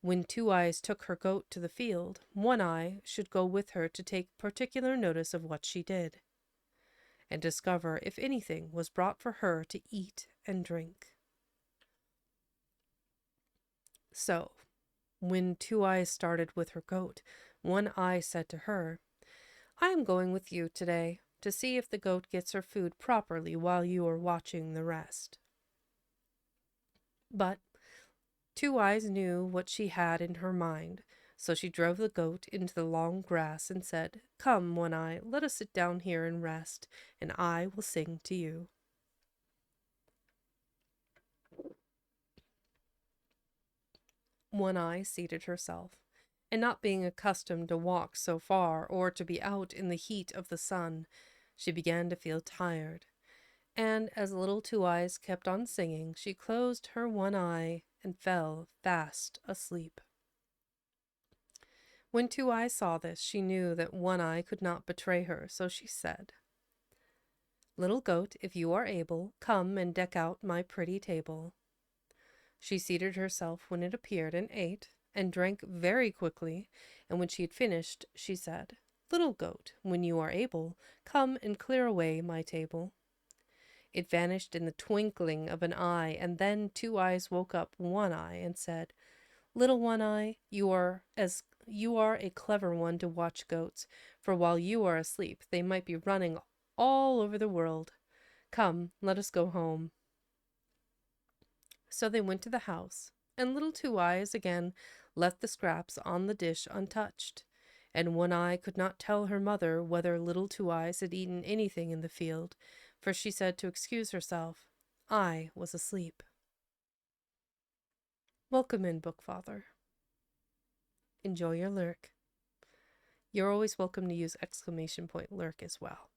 when Two Eyes took her goat to the field, One Eye should go with her to take particular notice of what she did, and discover if anything was brought for her to eat and drink. So when Two Eyes started with her goat, One Eye said to her, I am going with you today to see if the goat gets her food properly while you are watching the rest. But Two Eyes knew what she had in her mind, so she drove the goat into the long grass and said, "Come, One Eye, let us sit down here and rest, and I will sing to you." One Eye seated herself, and not being accustomed to walk so far or to be out in the heat of the sun, she began to feel tired. And as little Two Eyes kept on singing, she closed her one eye and fell fast asleep. When Two Eyes saw this, she knew that One Eye could not betray her, so she said, "Little goat, if you are able, come and deck out my pretty table." She seated herself when it appeared and ate, and drank very quickly, and when she had finished, she said, "Little goat, when you are able, come and clear away my table." It vanished in the twinkling of an eye, and then Two Eyes woke up One Eye and said, "Little One Eye, you are a clever one to watch goats, for while you are asleep they might be running all over the world. Come, let us go home." So they went to the house, and little Two Eyes again left the scraps on the dish untouched, and One Eye could not tell her mother whether little Two Eyes had eaten anything in the field, for she said to excuse herself, "I was asleep." Welcome in, Bookfather. Enjoy your lurk. You're always welcome to use !lurk as well.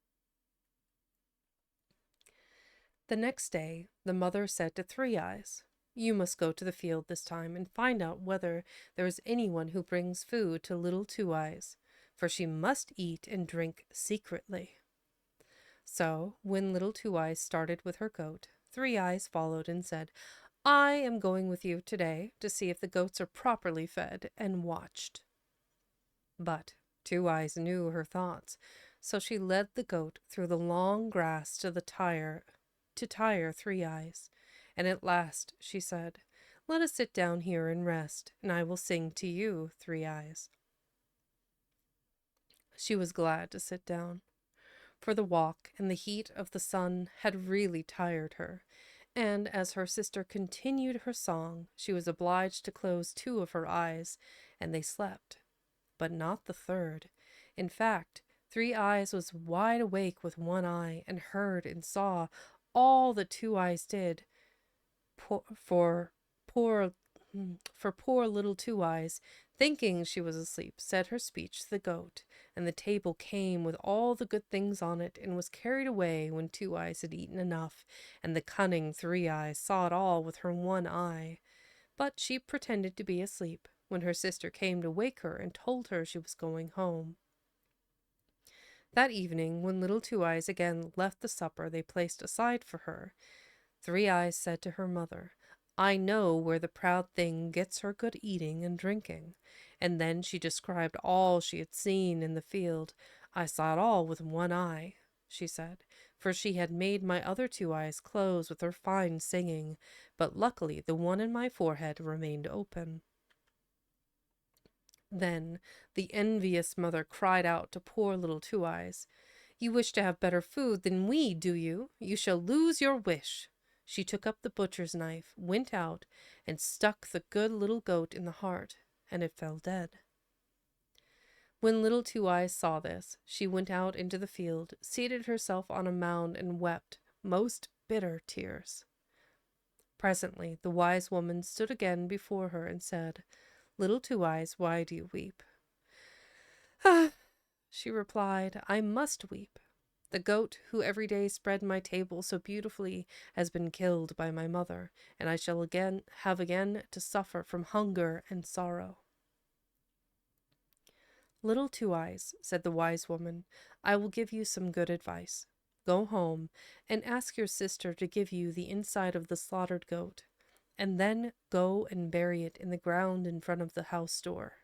The next day, the mother said to Three Eyes, "You must go to the field this time and find out whether there is anyone who brings food to little Two Eyes, for she must eat and drink secretly." So, when little Two Eyes started with her goat, Three Eyes followed and said, "I am going with you today to see if the goats are properly fed and watched." But Two Eyes knew her thoughts, so she led the goat through the long grass to tire Three Eyes, and at last she said, "Let us sit down here and rest, and I will sing to you, Three Eyes." She was glad to sit down, for the walk and the heat of the sun had really tired her, and as her sister continued her song, she was obliged to close two of her eyes, and they slept, but not the third. In fact, Three Eyes was wide awake with one eye, and heard and saw all that Two Eyes did. For poor little Two Eyes, thinking she was asleep, said her speech to the goat, and the table came with all the good things on it, and was carried away when Two Eyes had eaten enough, and the cunning Three Eyes saw it all with her one eye. But she pretended to be asleep when her sister came to wake her and told her she was going home. That evening, when little Two Eyes again left the supper they placed aside for her, Three Eyes said to her mother, "I know where the proud thing gets her good eating and drinking." And then she described all she had seen in the field. "I saw it all with one eye," she said, "for she had made my other two eyes close with her fine singing, but luckily the one in my forehead remained open." Then the envious mother cried out to poor little Two Eyes, "You wish to have better food than we, do you? You shall lose your wish." She took up the butcher's knife, went out, and stuck the good little goat in the heart, and it fell dead. When little Two Eyes saw this, she went out into the field, seated herself on a mound, and wept most bitter tears. Presently the wise woman stood again before her and said, "Little Two Eyes, why do you weep?" "Ah," she replied, "I must weep. The goat who every day spread my table so beautifully has been killed by my mother, and I shall have again to suffer from hunger and sorrow." "Little Two Eyes," said the wise woman, "I will give you some good advice. Go home and ask your sister to give you the inside of the slaughtered goat, and then go and bury it in the ground in front of the house door."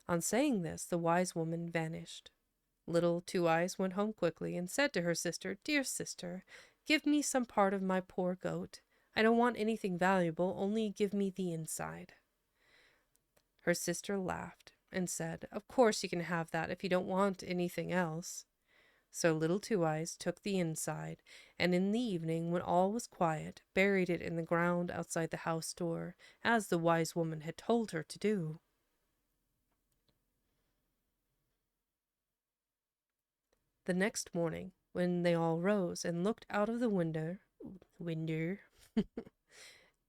On saying this, the wise woman vanished. Little Two Eyes went home quickly and said to her sister, "Dear sister, give me some part of my poor goat. I don't want anything valuable, only give me the inside." Her sister laughed and said, "Of course you can have that if you don't want anything else." So little Two Eyes took the inside, and in the evening, when all was quiet, buried it in the ground outside the house door, as the wise woman had told her to do. The next morning, when they all rose and looked out of the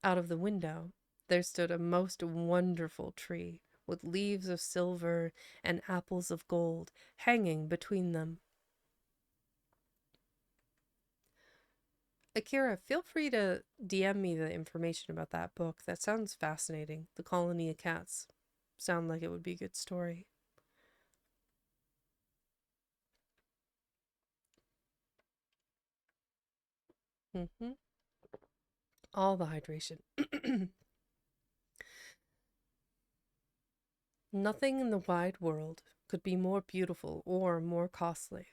out of the window, there stood a most wonderful tree, with leaves of silver and apples of gold hanging between them. Akira, feel free to DM me the information about that book. That sounds fascinating. The Colony of Cats sound like it would be a good story. All the hydration. Nothing in the wide world could be more beautiful or more costly.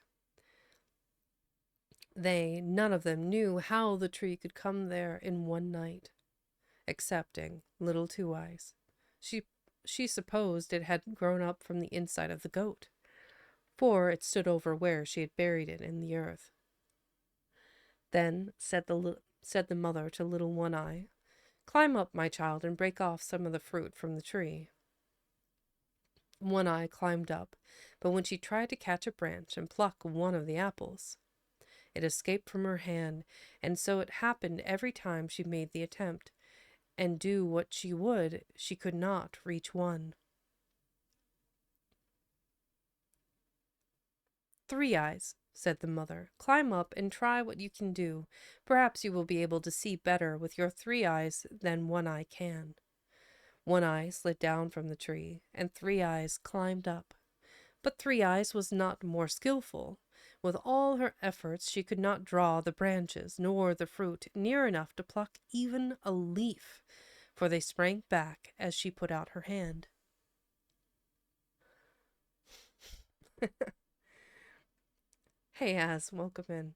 They, none of them, knew how the tree could come there in one night, excepting little Two Eyes. She supposed it had grown up from the inside of the goat, for it stood over where she had buried it in the earth. Then said the mother to little One Eye, "Climb up, my child, and break off some of the fruit from the tree." One Eye climbed up, but when she tried to catch a branch and pluck one of the apples, it escaped from her hand, and so it happened every time she made the attempt, and do what she would, she could not reach one. "Three Eyes," said the mother, "climb up and try what you can do. Perhaps you will be able to see better with your 3 eyes than One Eye can." One Eye slid down from the tree, and Three Eyes climbed up. But Three Eyes was not more skillful. With all her efforts she could not draw the branches nor the fruit near enough to pluck even a leaf, for they sprang back as she put out her hand. Hey, Az, welcome in.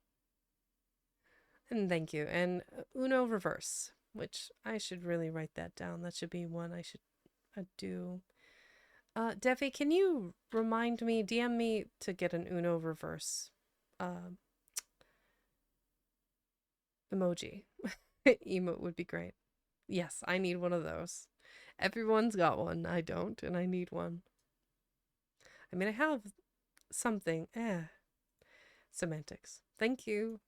And thank you. And Uno Reverse, which I should really write that down. That should be one I should do. Devi, can you remind me, DM me to get an Uno Reverse emoji. Emote would be great. Yes, I need one of those. Everyone's got one. I don't, and I need one. I mean, I have something. Semantics. Thank you.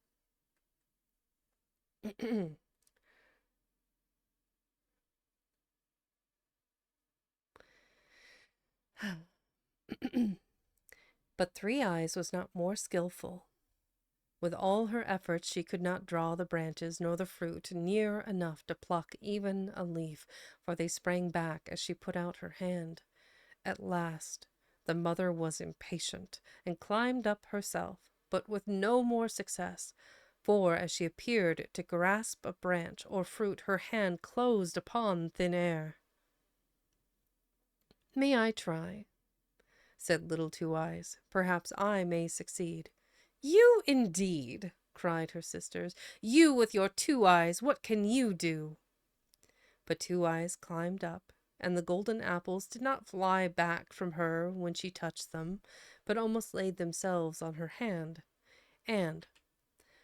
But Three Eyes was not more skillful. With all her efforts she could not draw the branches nor the fruit near enough to pluck even a leaf, for they sprang back as she put out her hand. At last the mother was impatient, and climbed up herself, but with no more success, for as she appeared to grasp a branch or fruit, her hand closed upon thin air. "May I try?" said little Two Eyes. "Perhaps I may succeed." "You indeed!" cried her sisters. "You with your 2 eyes, what can you do?" But Two Eyes climbed up, and the golden apples did not fly back from her when she touched them, but almost laid themselves on her hand, and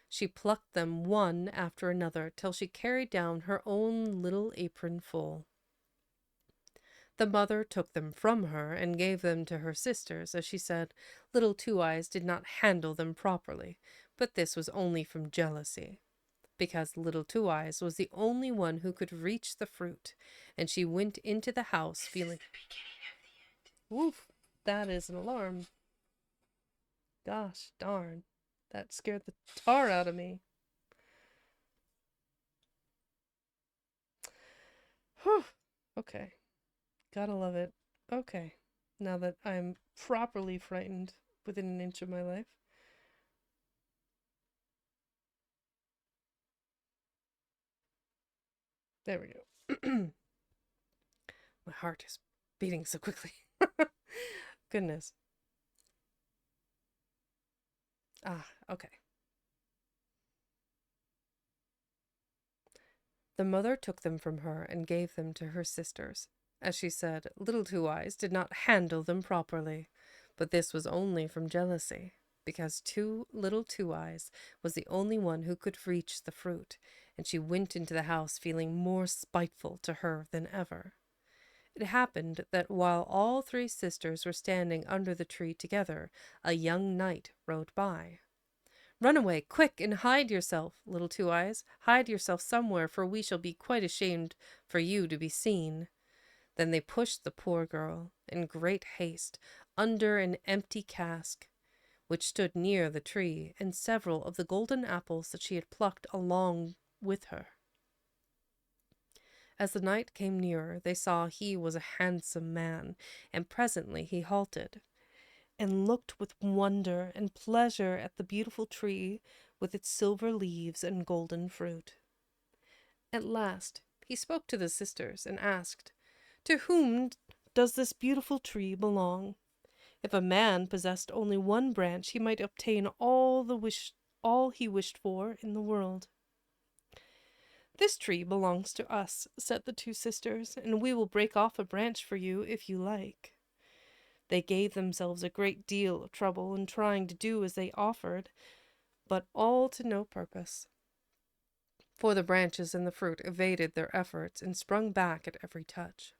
she plucked them one after another till she carried down her own little apron full. The mother took them from her and gave them to her sisters, as she said little Two Eyes did not handle them properly, but this was only from jealousy, because little Two Eyes was the only one who could reach the fruit, and she went into the house feeling... Woof, that is an alarm. Gosh darn, that scared the tar out of me. Whew. Okay. Gotta love it. Okay. Now that I'm properly frightened within an inch of my life. There we go. My heart is beating so quickly. Goodness. Okay. The mother took them from her and gave them to her sisters, As she said, Little Two Eyes did not handle them properly, but this was only from jealousy, because Little Two Eyes was the only one who could reach the fruit, and she went into the house feeling more spiteful to her than ever. It happened that while all three sisters were standing under the tree together, a young knight rode by. "Run away, quick, and hide yourself, Little Two Eyes. Hide yourself somewhere, for we shall be quite ashamed for you to be seen." Then they pushed the poor girl, in great haste, under an empty cask, which stood near the tree, and several of the golden apples that she had plucked along with her. As the knight came nearer, they saw he was a handsome man, and presently he halted, and looked with wonder and pleasure at the beautiful tree with its silver leaves and golden fruit. At last he spoke to the sisters and asked, "To whom does this beautiful tree belong? If a man possessed only one branch, he might obtain all he wished for in the world." "This tree belongs to us," said the two sisters, "and we will break off a branch for you if you like." They gave themselves a great deal of trouble in trying to do as they offered, but all to no purpose, for the branches and the fruit evaded their efforts and sprung back at every touch.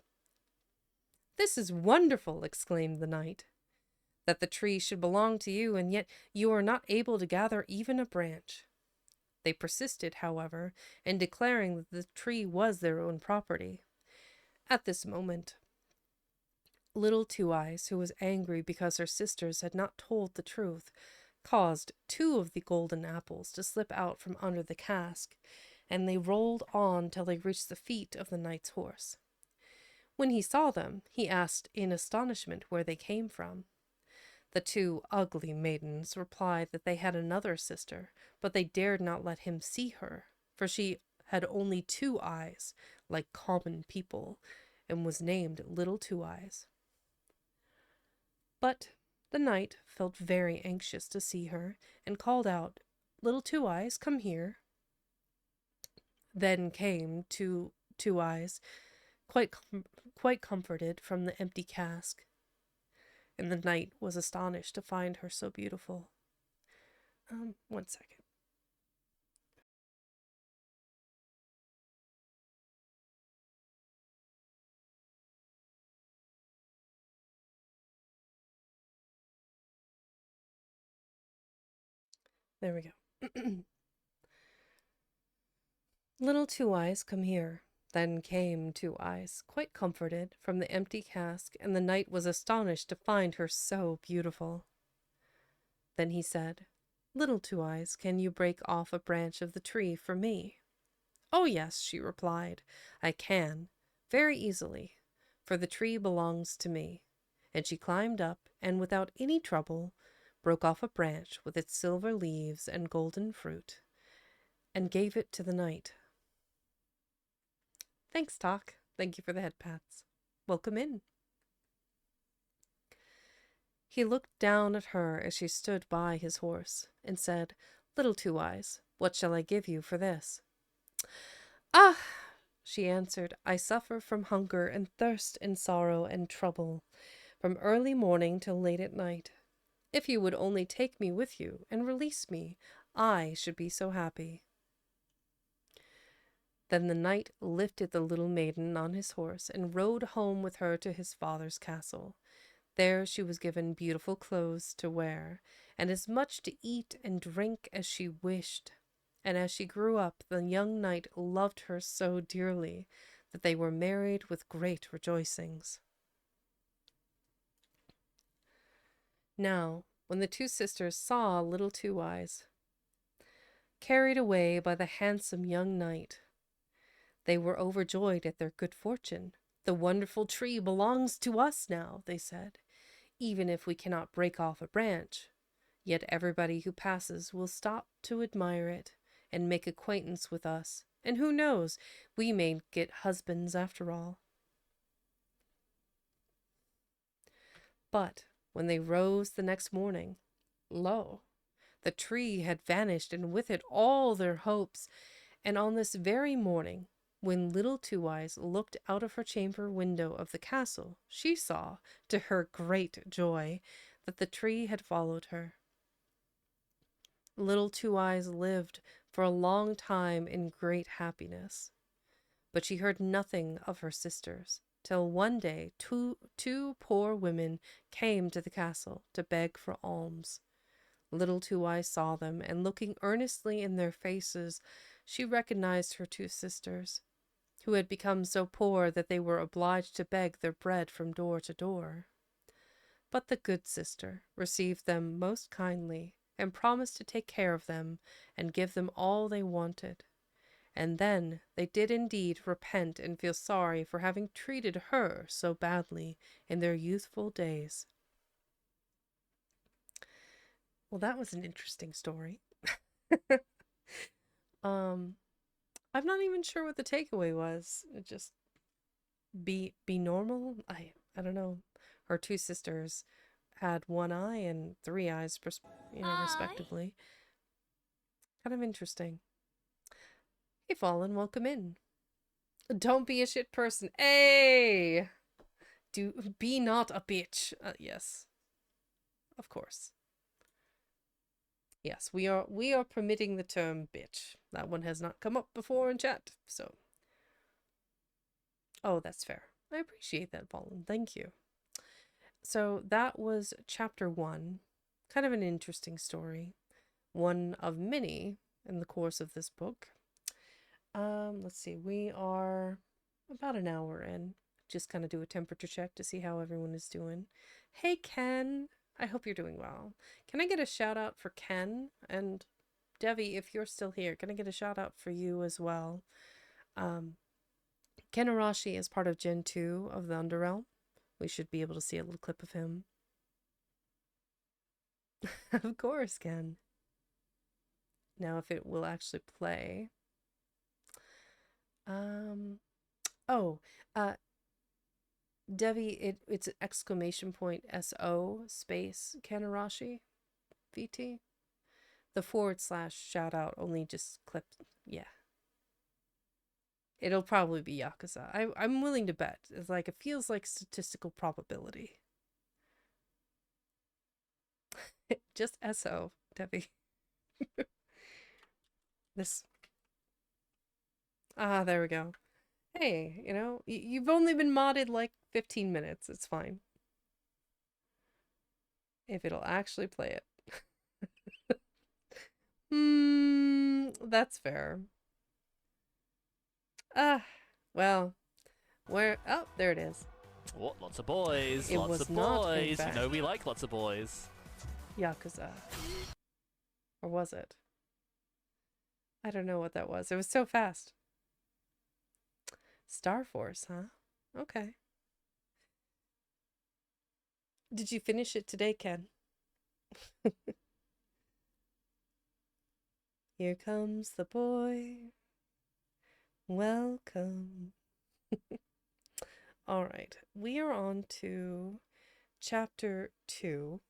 "This is wonderful," exclaimed the knight, "that the tree should belong to you, and yet you are not able to gather even a branch." They persisted, however, in declaring that the tree was their own property. At this moment, Little Two Eyes, who was angry because her sisters had not told the truth, caused 2 of the golden apples to slip out from under the cask, and they rolled on till they reached the feet of the knight's horse. When he saw them, he asked in astonishment where they came from. The 2 ugly maidens replied that they had another sister, but they dared not let him see her, for she had only 2 eyes, like common people, and was named Little Two Eyes. But the knight felt very anxious to see her, and called out, "Little Two Eyes, come here." Then came Two Eyes, quite comforted from the empty cask, and the knight was astonished to find her so beautiful. 1 second. There we go. Little Two Eyes, come here. Then came Two Eyes, quite comforted, from the empty cask, and the knight was astonished to find her so beautiful. Then he said, "Little Two Eyes, can you break off a branch of the tree for me?" "Oh, yes," she replied, "I can, very easily, for the tree belongs to me." And she climbed up, and without any trouble, broke off a branch with its silver leaves and golden fruit, and gave it to the knight. "Thanks, Talk. Thank you for the head pats. Welcome in." He looked down at her as she stood by his horse, and said, "Little Two Eyes, what shall I give you for this?" "Ah," she answered, "I suffer from hunger and thirst and sorrow and trouble, from early morning till late at night. If you would only take me with you and release me, I should be so happy." Then the knight lifted the little maiden on his horse and rode home with her to his father's castle. There she was given beautiful clothes to wear, and as much to eat and drink as she wished. And as she grew up, the young knight loved her so dearly that they were married with great rejoicings. Now, when the 2 sisters saw Little Two Eyes carried away by the handsome young knight, they were overjoyed at their good fortune. "The wonderful tree belongs to us now," they said. "Even if we cannot break off a branch, yet everybody who passes will stop to admire it and make acquaintance with us, and who knows, we may get husbands after all." But when they rose the next morning, lo, the tree had vanished, and with it all their hopes, and on this very morning When little Two Eyes looked out of her chamber window of the castle, she saw, to her great joy, that the tree had followed her. Little Two Eyes lived for a long time in great happiness, but she heard nothing of her sisters, till one day two poor women came to the castle to beg for alms. Little Two Eyes saw them, and looking earnestly in their faces, she recognized her two sisters, who had become so poor that they were obliged to beg their bread from door to door. But the good sister received them most kindly, and promised to take care of them and give them all they wanted. And then they did indeed repent and feel sorry for having treated her so badly in their youthful days. Well, that was an interesting story. I'm not even sure what the takeaway was. It just be normal. I don't know. Her two sisters had one eye and three eyes, respectively. Kind of interesting. Hey, Fallen, welcome in. Don't be a shit person. Hey! Be not a bitch. Yes. Of course. Yes, we are permitting the term bitch. That one has not come up before in chat, so. Oh, that's fair. I appreciate that, Fallen. Thank you. So that was chapter 1. Kind of an interesting story. One of many in the course of this book. Let's see. We are about an hour in. Just kind of do a temperature check to see how everyone is doing. Hey, Ken. I hope you're doing well. Can I get a shout out for Ken? And Devi, if you're still here, can I get a shout out for you as well? Ken Arashi is part of Gen 2 of the Underrealm. We should be able to see a little clip of him. Of course, Ken. Now, if it will actually play. Devi, it's exclamation point SO space Kanarashi VT. The / shout out only just clipped. Yeah. It'll probably be Yakuza. I'm willing to bet. It's like, it feels like statistical probability. Just SO, Devi. This. Ah, there we go. Hey, you've only been modded like 15 minutes. It's fine. If it'll actually play it. That's fair. Well, where? Oh, there it is. What? Lots of boys. It lots was of not, in boys. You fact, know we like lots of boys. Yakuza. Or was it? I don't know what that was. It was so fast. Star Force, huh? Okay. Did you finish it today, Ken? Here comes the boy. Welcome. All right. We are on to chapter 2.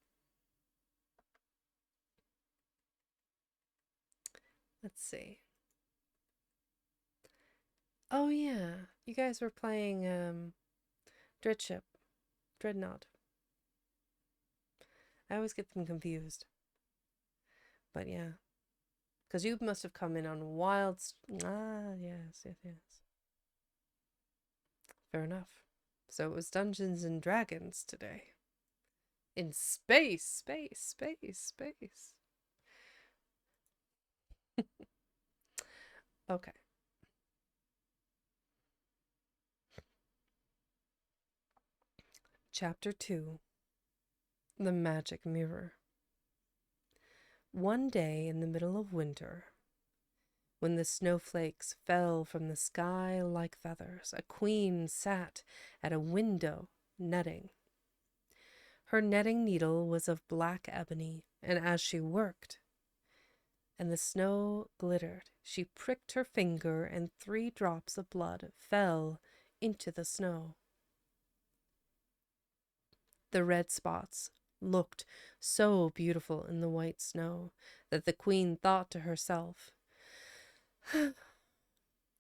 Let's see. Oh, yeah. You guys were playing Dreadnought. I always get them confused. But yeah. Because you must have come in on wild... yes. Fair enough. So it was Dungeons and Dragons today. In space. Okay. Chapter 2. The Magic Mirror. One day in the middle of winter, when the snowflakes fell from the sky like feathers, a queen sat at a window netting. Her netting needle was of black ebony, and as she worked, and the snow glittered, she pricked her finger, and 3 drops of blood fell into the snow. The red spots looked so beautiful in the white snow that the queen thought to herself,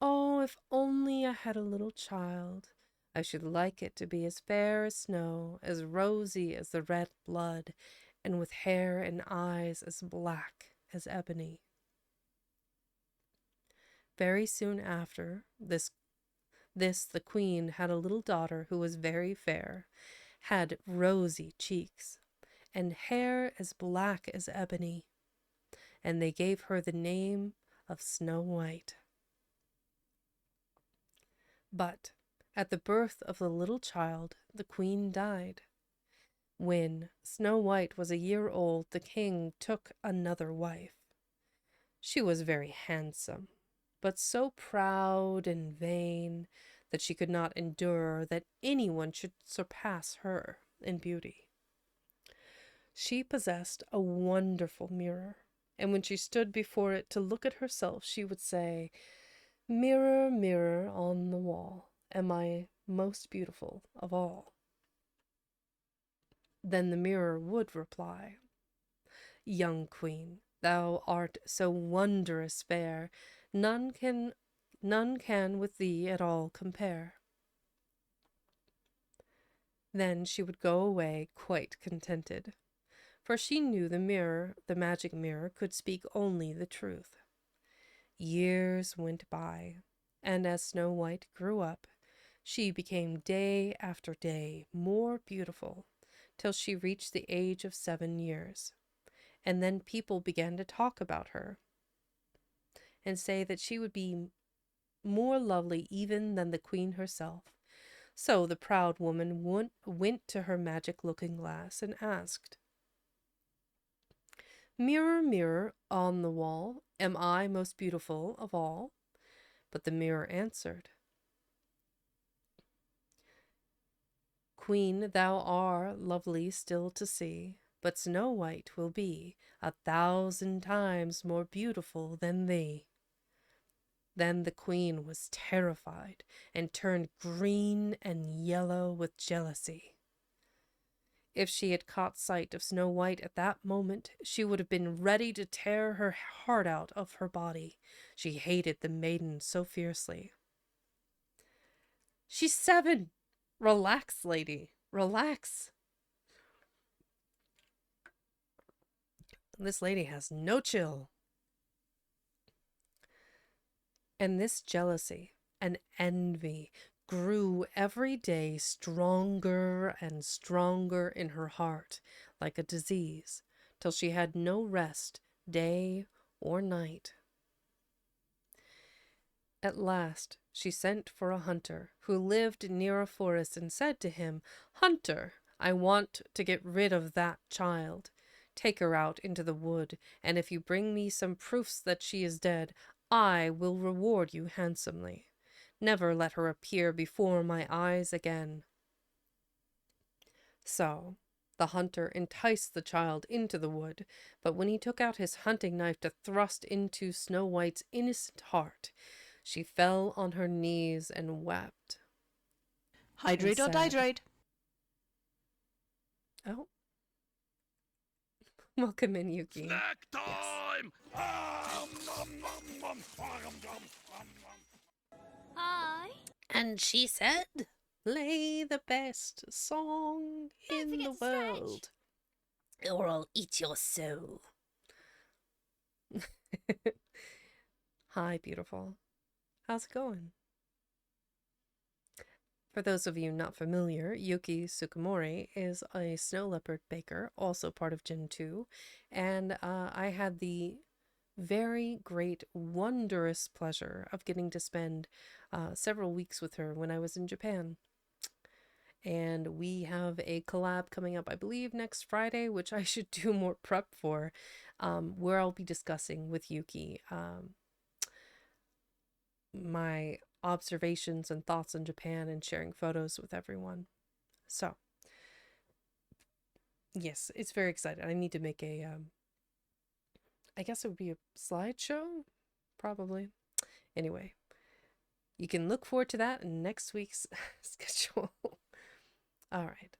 Oh, if only I had a little child. I should like it to be as fair as snow, as rosy as the red blood, and with hair and eyes as black as ebony. Very soon after this the queen had a little daughter who was very fair, had rosy cheeks, and hair as black as ebony, and they gave her the name of Snow White. But at the birth of the little child, the queen died. When Snow White was a year old, the king took another wife. She was very handsome, but so proud and vain that she could not endure that anyone should surpass her in beauty. She possessed a wonderful mirror, and when she stood before it to look at herself, she would say, "Mirror, mirror on the wall, am I most beautiful of all?" Then the mirror would reply, "Young queen, thou art so wondrous fair, none can with thee at all compare." Then she would go away quite contented, for she knew the magic mirror, could speak only the truth. Years went by, and as Snow White grew up, she became day after day more beautiful, till she reached the age of 7 years. And then people began to talk about her and say that she would be more lovely even than the queen herself. So the proud woman went to her magic looking glass and asked, "Mirror, mirror on the wall, am I most beautiful of all?" But the mirror answered, "Queen, thou art lovely still to see, but Snow White will be 1,000 times more beautiful than thee." Then the queen was terrified and turned green and yellow with jealousy. If she had caught sight of Snow White at that moment, she would have been ready to tear her heart out of her body. She hated the maiden so fiercely. "She's 7. Relax, lady, relax." This lady has no chill. And this jealousy and envy grew every day stronger and stronger in her heart, like a disease, till she had no rest day or night. At last she sent for a hunter who lived near a forest and said to him, "Hunter, I want to get rid of that child. Take her out into the wood, and if you bring me some proofs that she is dead, I will reward you handsomely. Never let her appear before my eyes again." So the hunter enticed the child into the wood, but when he took out his hunting knife to thrust into Snow White's innocent heart, she fell on her knees and wept. Hydrate or said, dihydrate? "Oh, welcome in, Yuki." Snack Yes. time! Hi. And she said, "Play the best song Don't in forget the to stretch." world, or I'll eat your soul." Hi, beautiful. How's it going? For those of you not familiar, Yuki Tsukumori is a snow leopard baker, also part of Gen 2, and I had the very great, wondrous pleasure of getting to spend several weeks with her when I was in Japan. And we have a collab coming up, I believe, next Friday, which I should do more prep for, where I'll be discussing with Yuki my observations and thoughts on Japan and sharing photos with everyone. So, yes, it's very exciting. I need to make a, I guess it would be a slideshow, probably. Anyway, you can look forward to that in next week's schedule. All right.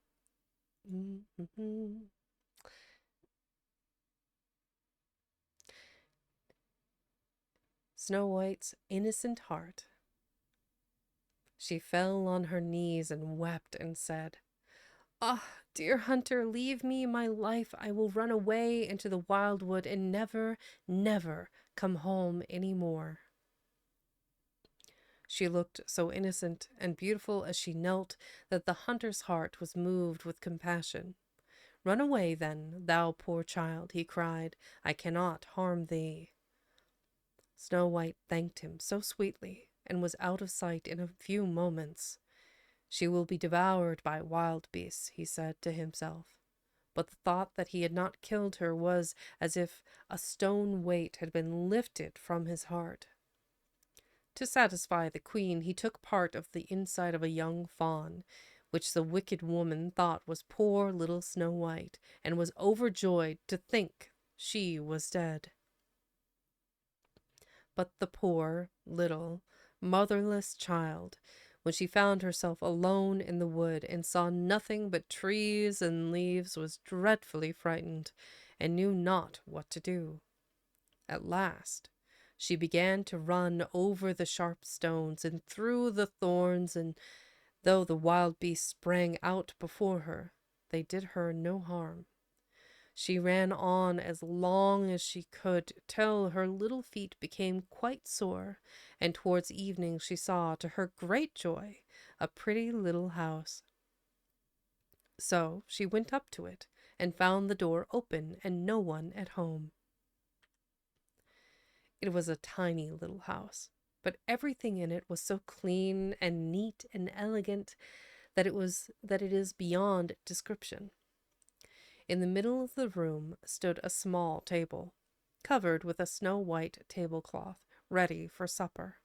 Snow White's innocent heart She fell on her knees and wept and said, "Ah, dear hunter, leave me my life. I will run away into the wildwood and never, never come home any more." She looked so innocent and beautiful as she knelt that the hunter's heart was moved with compassion. "Run away, then, thou poor child," he cried. "I cannot harm thee." Snow White thanked him so sweetly and was out of sight in a few moments. "She will be devoured by wild beasts," he said to himself. But the thought that he had not killed her was as if a stone weight had been lifted from his heart. To satisfy the queen, he took part of the inside of a young fawn, which the wicked woman thought was poor little Snow White, and was overjoyed to think she was dead. But the poor, little, motherless child, when she found herself alone in the wood and saw nothing but trees and leaves, was dreadfully frightened, and knew not what to do. At last, she began to run over the sharp stones and through the thorns, and though the wild beasts sprang out before her, they did her no harm. She ran on as long as she could, till her little feet became quite sore, and towards evening she saw, to her great joy, a pretty little house. So she went up to it, and found the door open and no one at home. It was a tiny little house, but everything in it was so clean and neat and elegant that it is beyond description. In the middle of the room stood a small table, covered with a snow-white tablecloth, ready for supper.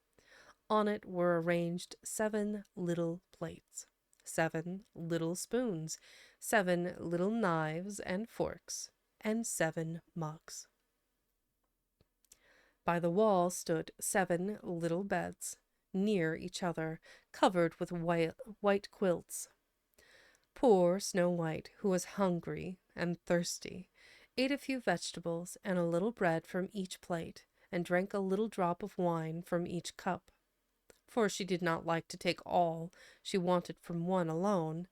On it were arranged 7 little plates, 7 little spoons, 7 little knives and forks, and 7 mugs. By the wall stood 7 little beds, near each other, covered with white quilts. Poor Snow White, who was hungry and thirsty, ate a few vegetables and a little bread from each plate, and drank a little drop of wine from each cup, for she did not like to take all she wanted from one alone.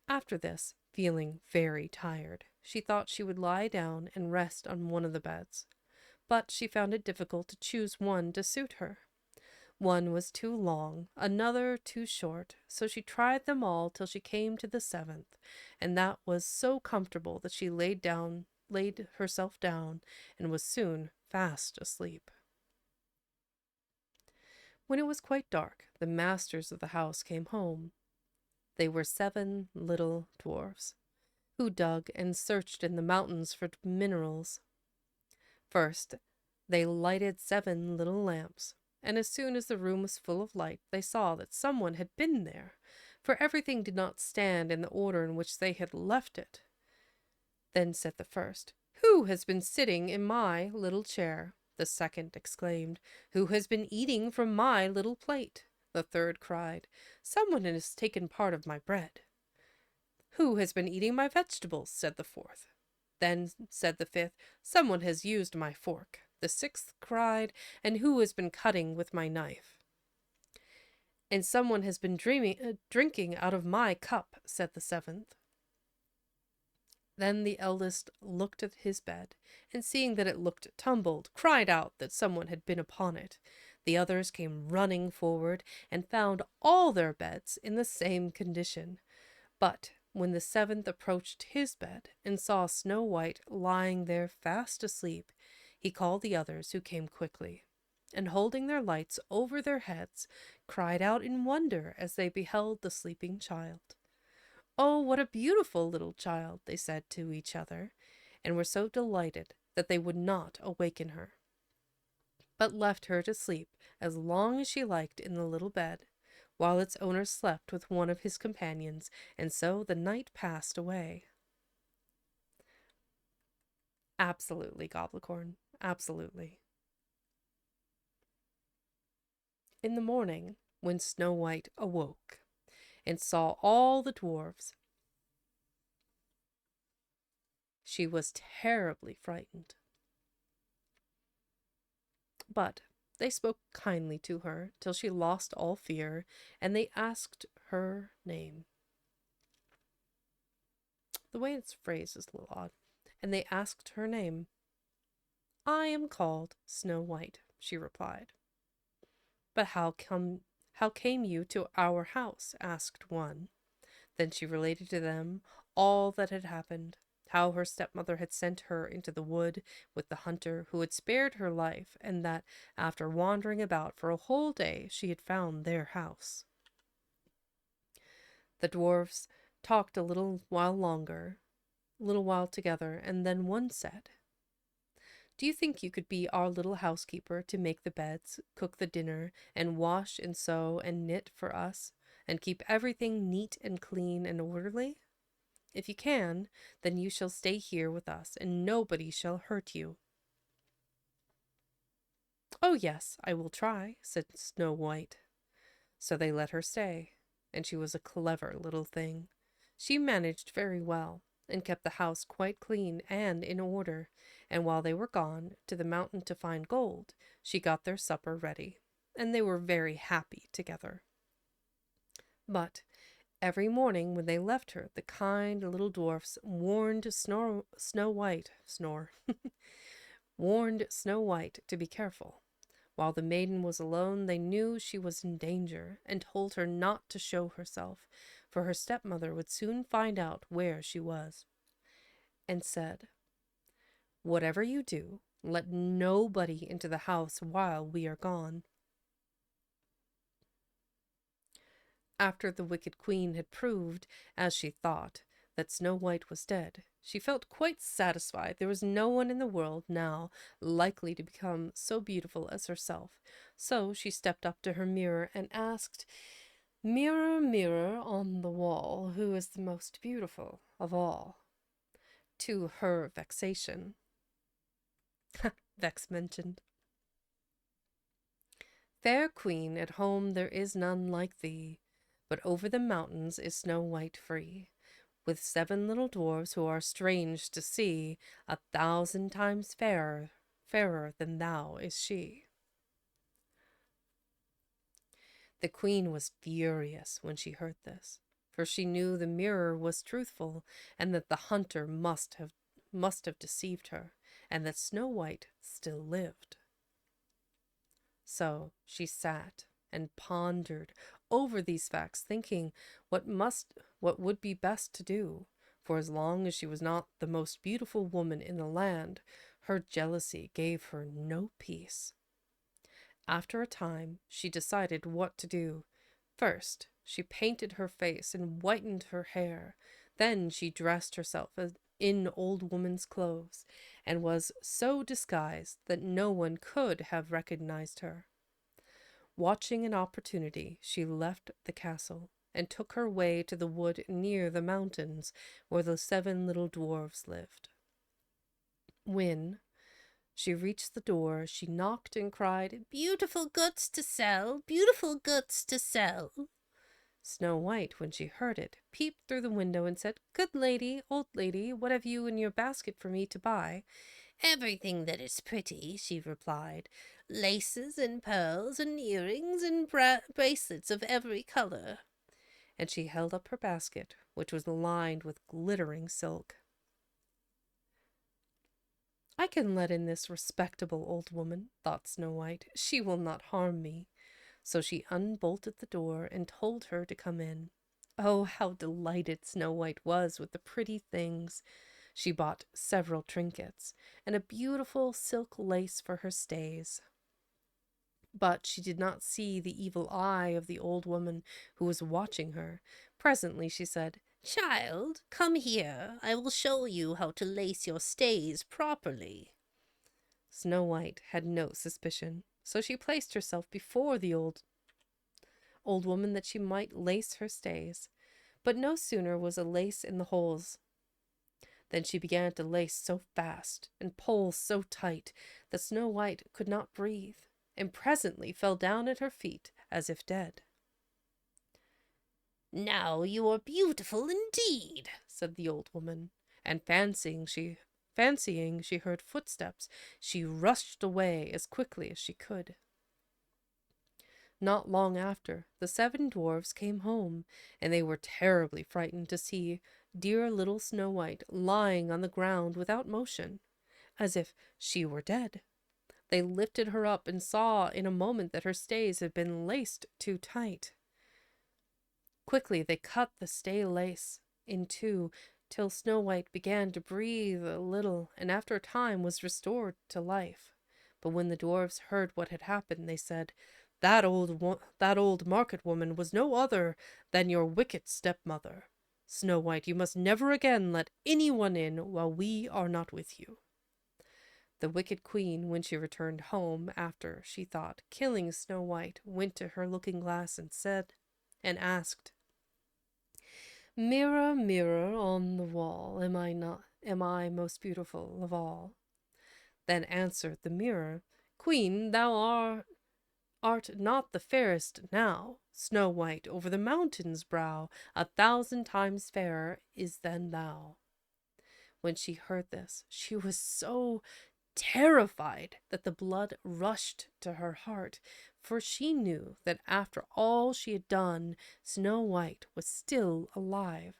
After this, feeling very tired, she thought she would lie down and rest on one of the beds, but she found it difficult to choose one to suit her. One was too long, another too short, so she tried them all till she came to the 7th, and that was so comfortable that she laid herself down, and was soon fast asleep. When it was quite dark, the masters of the house came home. They were 7 little dwarfs, who dug and searched in the mountains for minerals. First, they lighted 7 little lamps, and as soon as the room was full of light, they saw that someone had been there, for everything did not stand in the order in which they had left it. Then said the first, "Who has been sitting in my little chair?" The second exclaimed, "Who has been eating from my little plate?" The third cried, "Someone has taken part of my bread." "Who has been eating my vegetables?" said the fourth. Then said the fifth, "Someone has used my fork." The sixth cried, "And who has been cutting with my knife?" "And someone has been drinking out of my cup," said the seventh. Then the eldest looked at his bed, and seeing that it looked tumbled, cried out that someone had been upon it. The others came running forward, and found all their beds in the same condition. But when the seventh approached his bed, and saw Snow White lying there fast asleep, he called the others, who came quickly, and holding their lights over their heads, cried out in wonder as they beheld the sleeping child. "Oh, what a beautiful little child!" they said to each other, and were so delighted that they would not awaken her, but left her to sleep as long as she liked in the little bed, while its owner slept with one of his companions, and so the night passed away. Absolutely, Goblicorn. Absolutely. In the morning, when Snow White awoke and saw all the dwarfs, she was terribly frightened. But They spoke kindly to her till she lost all fear, and they asked her name. The way it's phrased is a little odd. And they asked her name. I am called Snow White, she replied. But how came you to our house? Asked one. Then she related to them all that had happened, how her stepmother had sent her into the wood with the hunter who had spared her life, and that after wandering about for a whole day she had found their house. The dwarfs talked a little while together, and then one said, Do you think you could be our little housekeeper to make the beds, cook the dinner, and wash and sew and knit for us, and keep everything neat and clean and orderly? If you can, then you shall stay here with us, and nobody shall hurt you. Oh, yes, I will try, said Snow White. So they let her stay, and she was a clever little thing. She managed very well, and kept the house quite clean and in order, and while they were gone to the mountain to find gold, she got their supper ready, and they were very happy together. But every morning when they left her, the kind little dwarfs warned Snow White warned Snow White to be careful. While the maiden was alone, they knew she was in danger, and told her not to show herself, for her stepmother would soon find out where she was, and said, Whatever you do, let nobody into the house while we are gone. After the wicked queen had proved, as she thought, that Snow White was dead, she felt quite satisfied there was no one in the world now likely to become so beautiful as herself. So she stepped up to her mirror and asked, Mirror, mirror on the wall, who is the most beautiful of all? To her vexation. Vex mentioned. Fair queen, at home there is none like thee, but over the mountains is Snow White free, with 7 little dwarfs who are strange to see, 1,000 times fairer than thou is she. The queen was furious when she heard this, for she knew the mirror was truthful, and that the hunter must have deceived her, and that Snow White still lived. So she sat and pondered over these facts, thinking what would be best to do, for as long as she was not the most beautiful woman in the land, her jealousy gave her no peace. After a time, she decided what to do. First, she painted her face and whitened her hair. Then she dressed herself in old woman's clothes, and was so disguised that no one could have recognized her. Watching an opportunity, she left the castle and took her way to the wood near the mountains where the 7 little dwarfs lived. When she reached the door, she knocked and cried, Beautiful goods to sell, beautiful goods to sell. Snow White, when she heard it, peeped through the window and said, Good lady, old lady, what have you in your basket for me to buy? Everything that is pretty, she replied, laces and pearls and earrings and bracelets of every color. And she held up her basket, which was lined with glittering silk. I can let in this respectable old woman, thought Snow White. She will not harm me. So she unbolted the door and told her to come in. Oh, how delighted Snow White was with the pretty things. She bought several trinkets and a beautiful silk lace for her stays. But she did not see the evil eye of the old woman who was watching her. Presently she said, Child, come here. I will show you how to lace your stays properly. Snow White had no suspicion, so she placed herself before the old woman that she might lace her stays. But no sooner was a lace in the holes than she began to lace so fast and pull so tight that Snow White could not breathe, and presently fell down at her feet as if dead. Now you are beautiful indeed, said the old woman, and fancying she heard footsteps, she rushed away as quickly as she could. Not long after, the 7 dwarfs came home, and they were terribly frightened to see dear little Snow White lying on the ground without motion, as if she were dead. They lifted her up and saw in a moment that her stays had been laced too tight. Quickly they cut the stay lace in two till Snow White began to breathe a little, and after a time was restored to life. But when the dwarfs heard what had happened, they said, that old market woman was no other than your wicked stepmother. Snow White, you must never again let anyone in while we are not with you. The wicked queen, when she returned home after, she thought, killing Snow White, went to her looking-glass and asked, Mirror, mirror on the wall, am I most beautiful of all? Then answered the mirror, Queen, thou art not the fairest now. Snow White over the mountain's brow, 1,000 times fairer is than thou. When she heard this, she was so terrified that the blood rushed to her heart, for she knew that after all she had done, Snow White was still alive.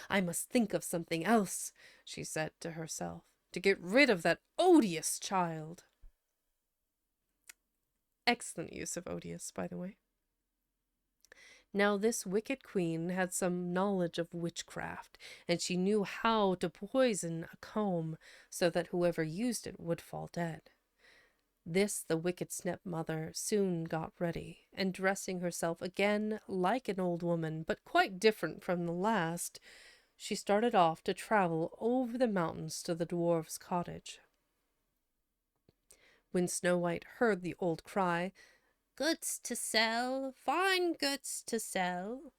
I must think of something else, she said to herself, to get rid of that odious child. Excellent use of odious, by the way. Now this wicked queen had some knowledge of witchcraft, and she knew how to poison a comb so that whoever used it would fall dead. This the wicked stepmother soon got ready, and dressing herself again like an old woman, but quite different from the last, she started off to travel over the mountains to the dwarf's cottage. When Snow White heard the old cry, Goods to sell, fine goods to sell,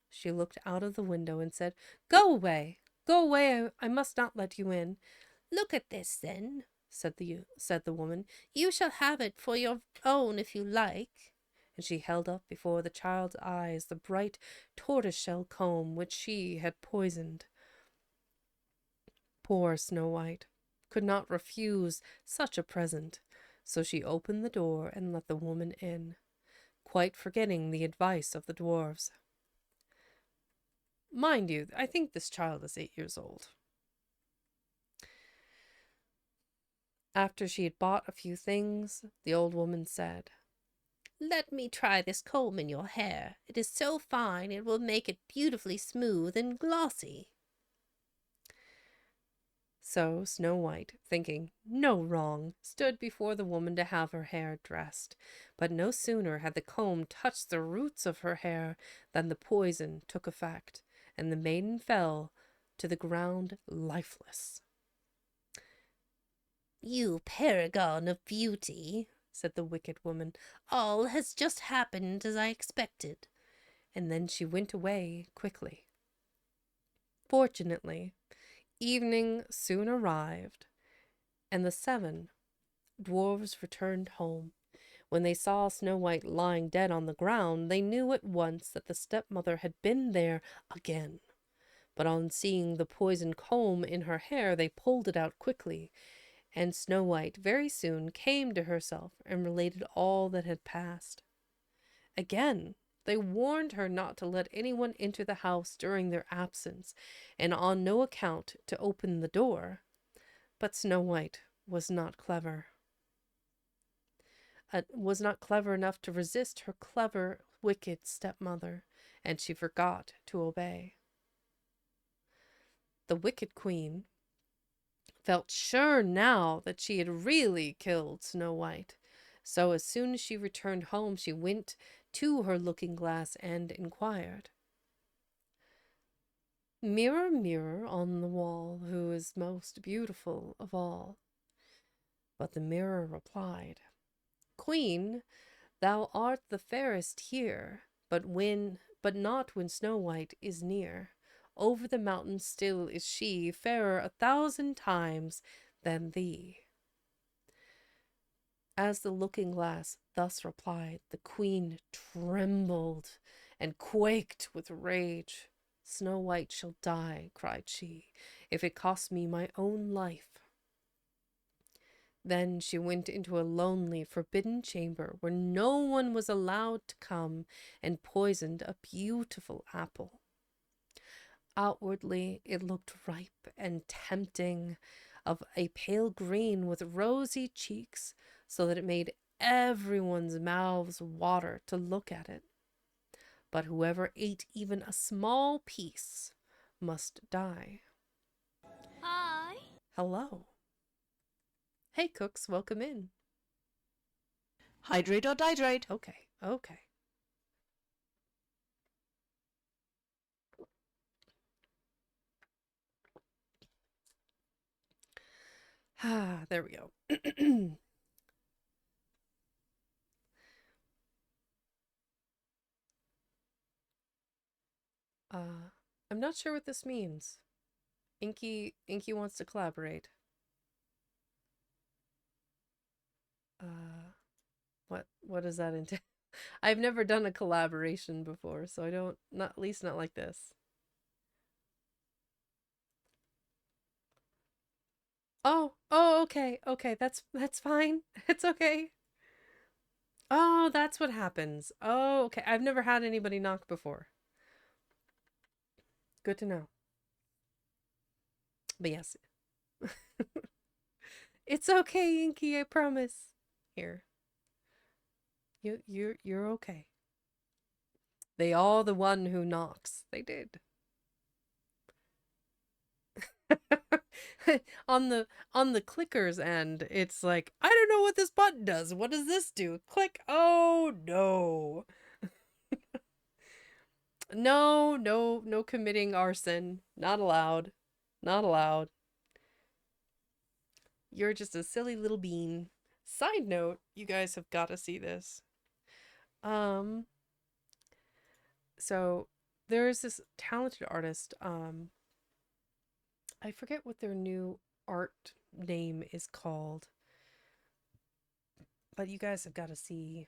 she looked out of the window and said, Go away, I must not let you in. Look at this, then, said the woman. You shall have it for your own if you like. And she held up before the child's eyes the bright tortoise-shell comb which she had poisoned. Poor Snow White could not refuse such a present, so she opened the door and let the woman in, quite forgetting the advice of the dwarves. Mind you, I think this child is 8 years old. After she had bought a few things, the old woman said, Let me try this comb in your hair. It is so fine it will make it beautifully smooth and glossy. So Snow White, thinking no wrong, stood before the woman to have her hair dressed. But no sooner had the comb touched the roots of her hair than the poison took effect, and the maiden fell to the ground lifeless. You paragon of beauty, said the wicked woman, all has just happened as I expected. And then she went away quickly. Fortunately, evening soon arrived, and the 7 dwarfs returned home. When they saw Snow White lying dead on the ground, they knew at once that the stepmother had been there again. But on seeing the poisoned comb in her hair, they pulled it out quickly, and Snow White very soon came to herself and related all that had passed. Again, they warned her not to let anyone enter the house during their absence, and on no account to open the door. But Snow White was not clever. Was not clever enough to resist her clever, wicked stepmother, and she forgot to obey. The wicked queen felt sure now that she had really killed Snow White. So as soon as she returned home, she went to her looking-glass and inquired, Mirror, mirror on the wall, who is most beautiful of all? But the mirror replied, Queen, thou art the fairest here, but not when Snow White is near. Over the mountain still is she, fairer 1,000 times than thee. As the looking-glass thus replied, the queen trembled and quaked with rage. Snow White shall die, cried she, if it costs me my own life. Then she went into a lonely, forbidden chamber where no one was allowed to come and poisoned a beautiful apple. Outwardly, it looked ripe and tempting, of a pale green with rosy cheeks, so that it made everyone's mouths water to look at it. But whoever ate even a small piece must die. Hi. Hello. Hey, cooks, welcome in. Hydrate or dihydrate? Okay, okay. Ah, there we go. I'm not sure what this means. Inky wants to collaborate. What does that entail? I've never done a collaboration before, so I don't, not at least not like this. Oh, okay, that's fine. It's okay. Oh, that's what happens. Oh, okay. I've never had anybody knock before. Good to know. But yes. It's okay, Inky, I promise. Here. You're okay. They are the one who knocks. They did. on the clicker's end, it's like, I don't know what this button does. What does this do? Click. Oh no. No committing arson. Not allowed. Not allowed. You're just a silly little bean. Side note, you guys have got to see this. So there's this talented artist, I forget what their new art name is called, but you guys have got to see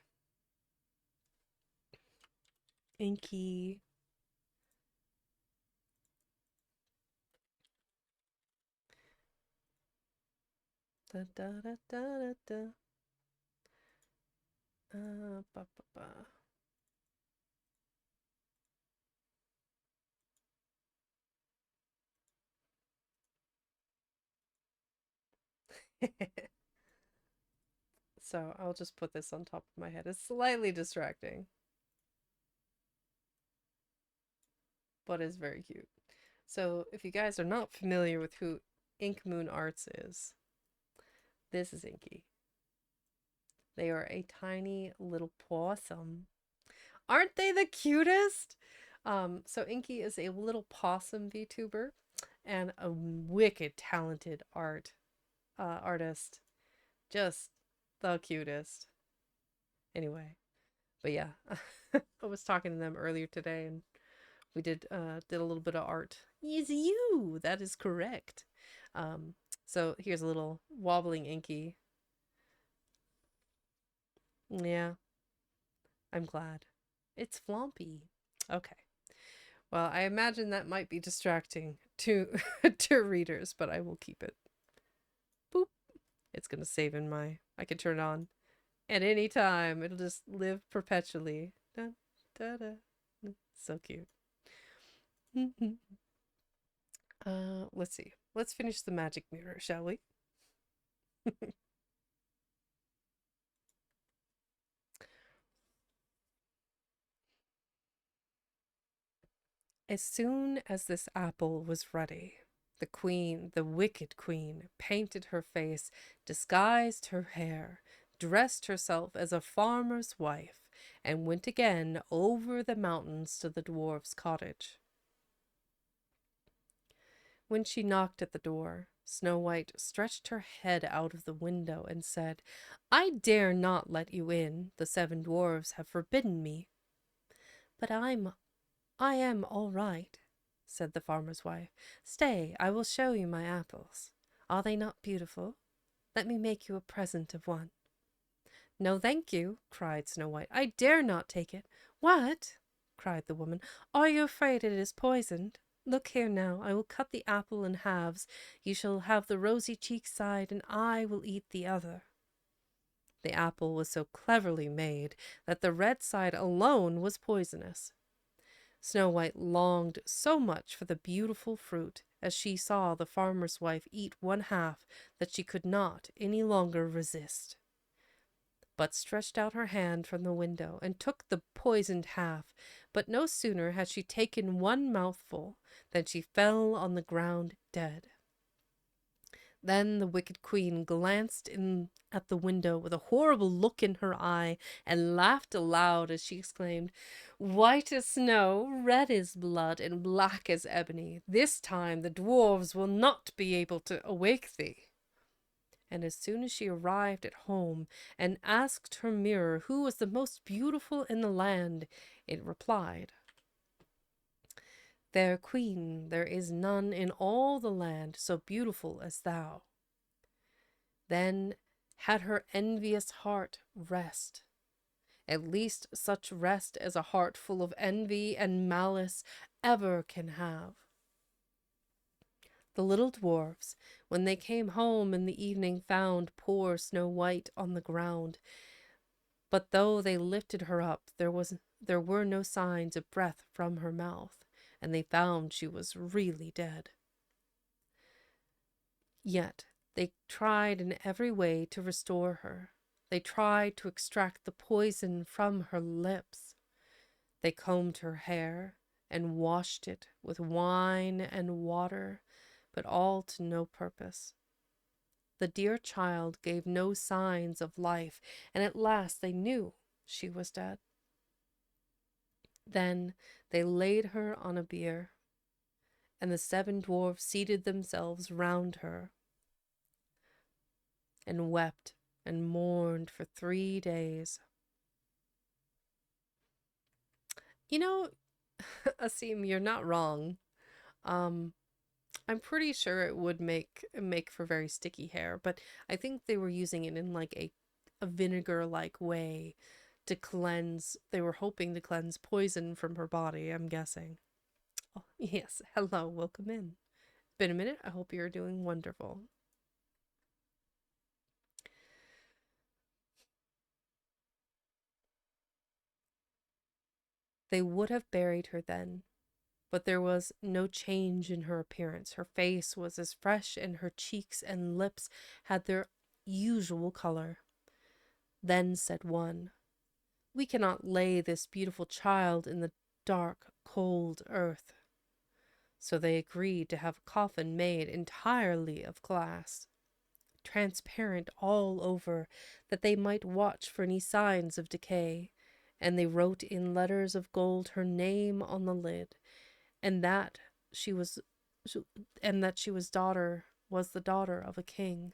Inky. Da da da da da da. Ba, ba, ba. So I'll just put this on top of my head. It's slightly distracting, but it's very cute. So if you guys are not familiar with who Ink Moon Arts is, this is Inky. They are a tiny little possum. Aren't they the cutest? So Inky is a little possum VTuber and a wicked talented artist. Just the cutest. Anyway, but yeah, I was talking to them earlier today, and we did a little bit of art. Yes, you. That is correct. So here's a little wobbling Inky. Yeah, I'm glad. It's Flompy. Okay. Well, I imagine that might be distracting to to readers, but I will keep it. Boop. It's gonna save in my. I can turn it on at any time. It'll just live perpetually. Da, da, da. So cute. Let's see. Let's finish the magic mirror, shall we? As soon as this apple was ready, the queen, the wicked queen, painted her face, disguised her hair, dressed herself as a farmer's wife, and went again over the mountains to the dwarf's cottage. When she knocked at the door, Snow White stretched her head out of the window and said, "I dare not let you in. The 7 dwarfs have forbidden me." "But I am all right," said the farmer's wife. "Stay, I will show you my apples. Are they not beautiful? Let me make you a present of one." "No, thank you," cried Snow White. "I dare not take it." "What?" cried the woman. "Are you afraid it is poisoned?" Look here now, I will cut the apple in halves. You shall have the rosy cheek side, and I will eat the other. The apple was so cleverly made that the red side alone was poisonous. Snow White longed so much for the beautiful fruit as she saw the farmer's wife eat one half that she could not any longer resist, but stretched out her hand from the window and took the poisoned half. But no sooner had she taken one mouthful than she fell on the ground dead. Then the wicked queen glanced in at the window with a horrible look in her eye and laughed aloud as she exclaimed, "White as snow, red as blood, and black as ebony. This time the dwarves will not be able to awake thee." And as soon as she arrived at home and asked her mirror who was the most beautiful in the land, it replied, "Fair queen, there is none in all the land so beautiful as thou." Then had her envious heart rest, at least such rest as a heart full of envy and malice ever can have. The little dwarfs, when they came home in the evening, found poor Snow White on the ground, but though they lifted her up, there were no signs of breath from her mouth, and they found she was really dead. Yet they tried in every way to restore her. They tried to extract the poison from her lips. They combed her hair and washed it with wine and water, but all to no purpose. The dear child gave no signs of life, and at last they knew she was dead. Then they laid her on a bier, and the 7 dwarfs seated themselves round her and wept and mourned for 3 days. You know, Asim, you're not wrong. I'm pretty sure it would make for very sticky hair, but I think they were using it in like a vinegar-like way to cleanse. They were hoping to cleanse poison from her body, I'm guessing. Oh, yes, hello, welcome in. Been a minute. I hope you're doing wonderful. They would have buried her then, but there was no change in her appearance. Her face was as fresh, and her cheeks and lips had their usual color. Then said one, "We cannot lay this beautiful child in the dark, cold earth." So they agreed to have a coffin made entirely of glass, transparent all over, that they might watch for any signs of decay, and they wrote in letters of gold her name on the lid, and that she was the daughter of a king.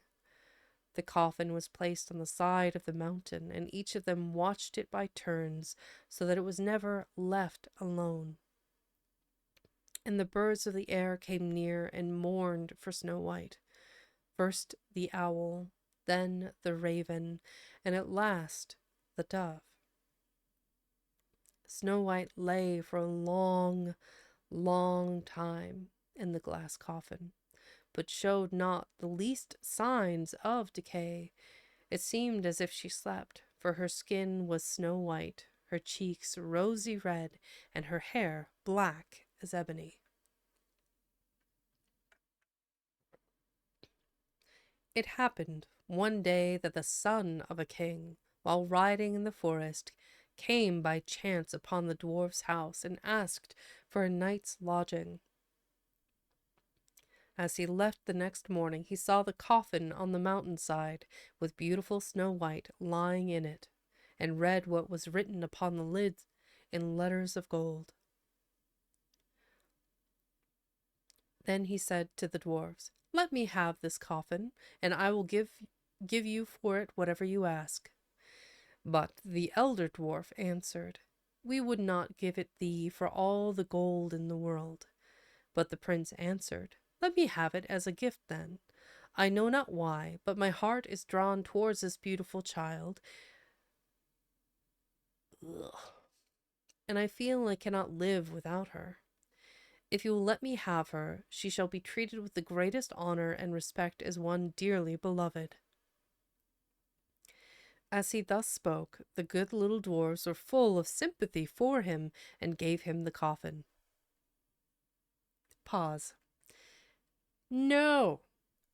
The coffin was placed on the side of the mountain, and each of them watched it by turns, so that it was never left alone. And the birds of the air came near and mourned for Snow White. First the owl, then the raven, and at last the dove. Snow White lay for a long, long time in the glass coffin, but showed not the least signs of decay. It seemed as if she slept, for her skin was snow white, her cheeks rosy red, and her hair black as ebony. It happened one day that the son of a king, while riding in the forest, came by chance upon the dwarf's house and asked for a night's lodging. As he left the next morning, he saw the coffin on the mountainside, with beautiful Snow White lying in it, and read what was written upon the lid in letters of gold. Then he said to the dwarfs, "Let me have this coffin, and I will give you for it whatever you ask." But the elder dwarf answered, "We would not give it thee for all the gold in the world." But the prince answered, "Let me have it as a gift then. I know not why, but my heart is drawn towards this beautiful child, and I feel I cannot live without her. If you will let me have her, she shall be treated with the greatest honor and respect as one dearly beloved." As he thus spoke, the good little dwarfs were full of sympathy for him and gave him the coffin. Pause. No.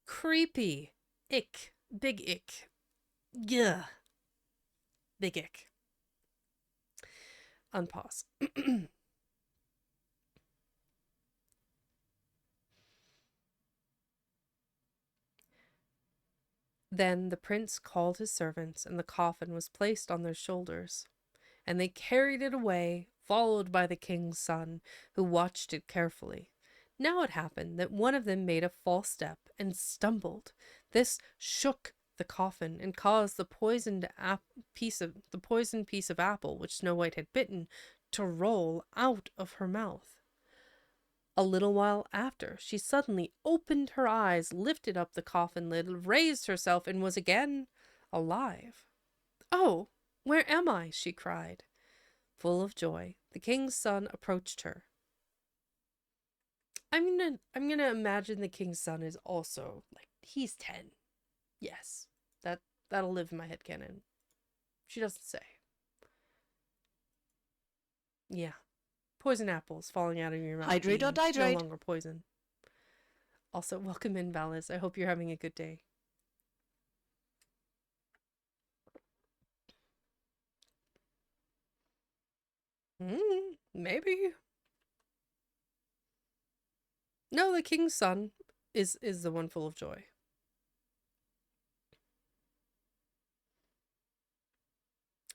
Creepy. Ick. Big ick. Gah. Big ick. Unpause. Then the prince called his servants, and the coffin was placed on their shoulders, and they carried it away, followed by the king's son, who watched it carefully. Now it happened that one of them made a false step and stumbled. This shook the coffin and caused the poisoned piece of apple which Snow White had bitten to roll out of her mouth. A little while after, she suddenly opened her eyes, lifted up the coffin lid, raised herself, and was again alive. "Oh, where am I?" she cried. Full of joy, the king's son approached her. I'm gonna imagine the king's son is also like he's 10. Yes, that'll live in my headcanon. She doesn't say. Yeah. Poison apples falling out of your mouth. Hydrate or being dihydrate. No longer poison. Also, welcome in, Valis. I hope you're having a good day. Maybe. No, the king's son is the one full of joy.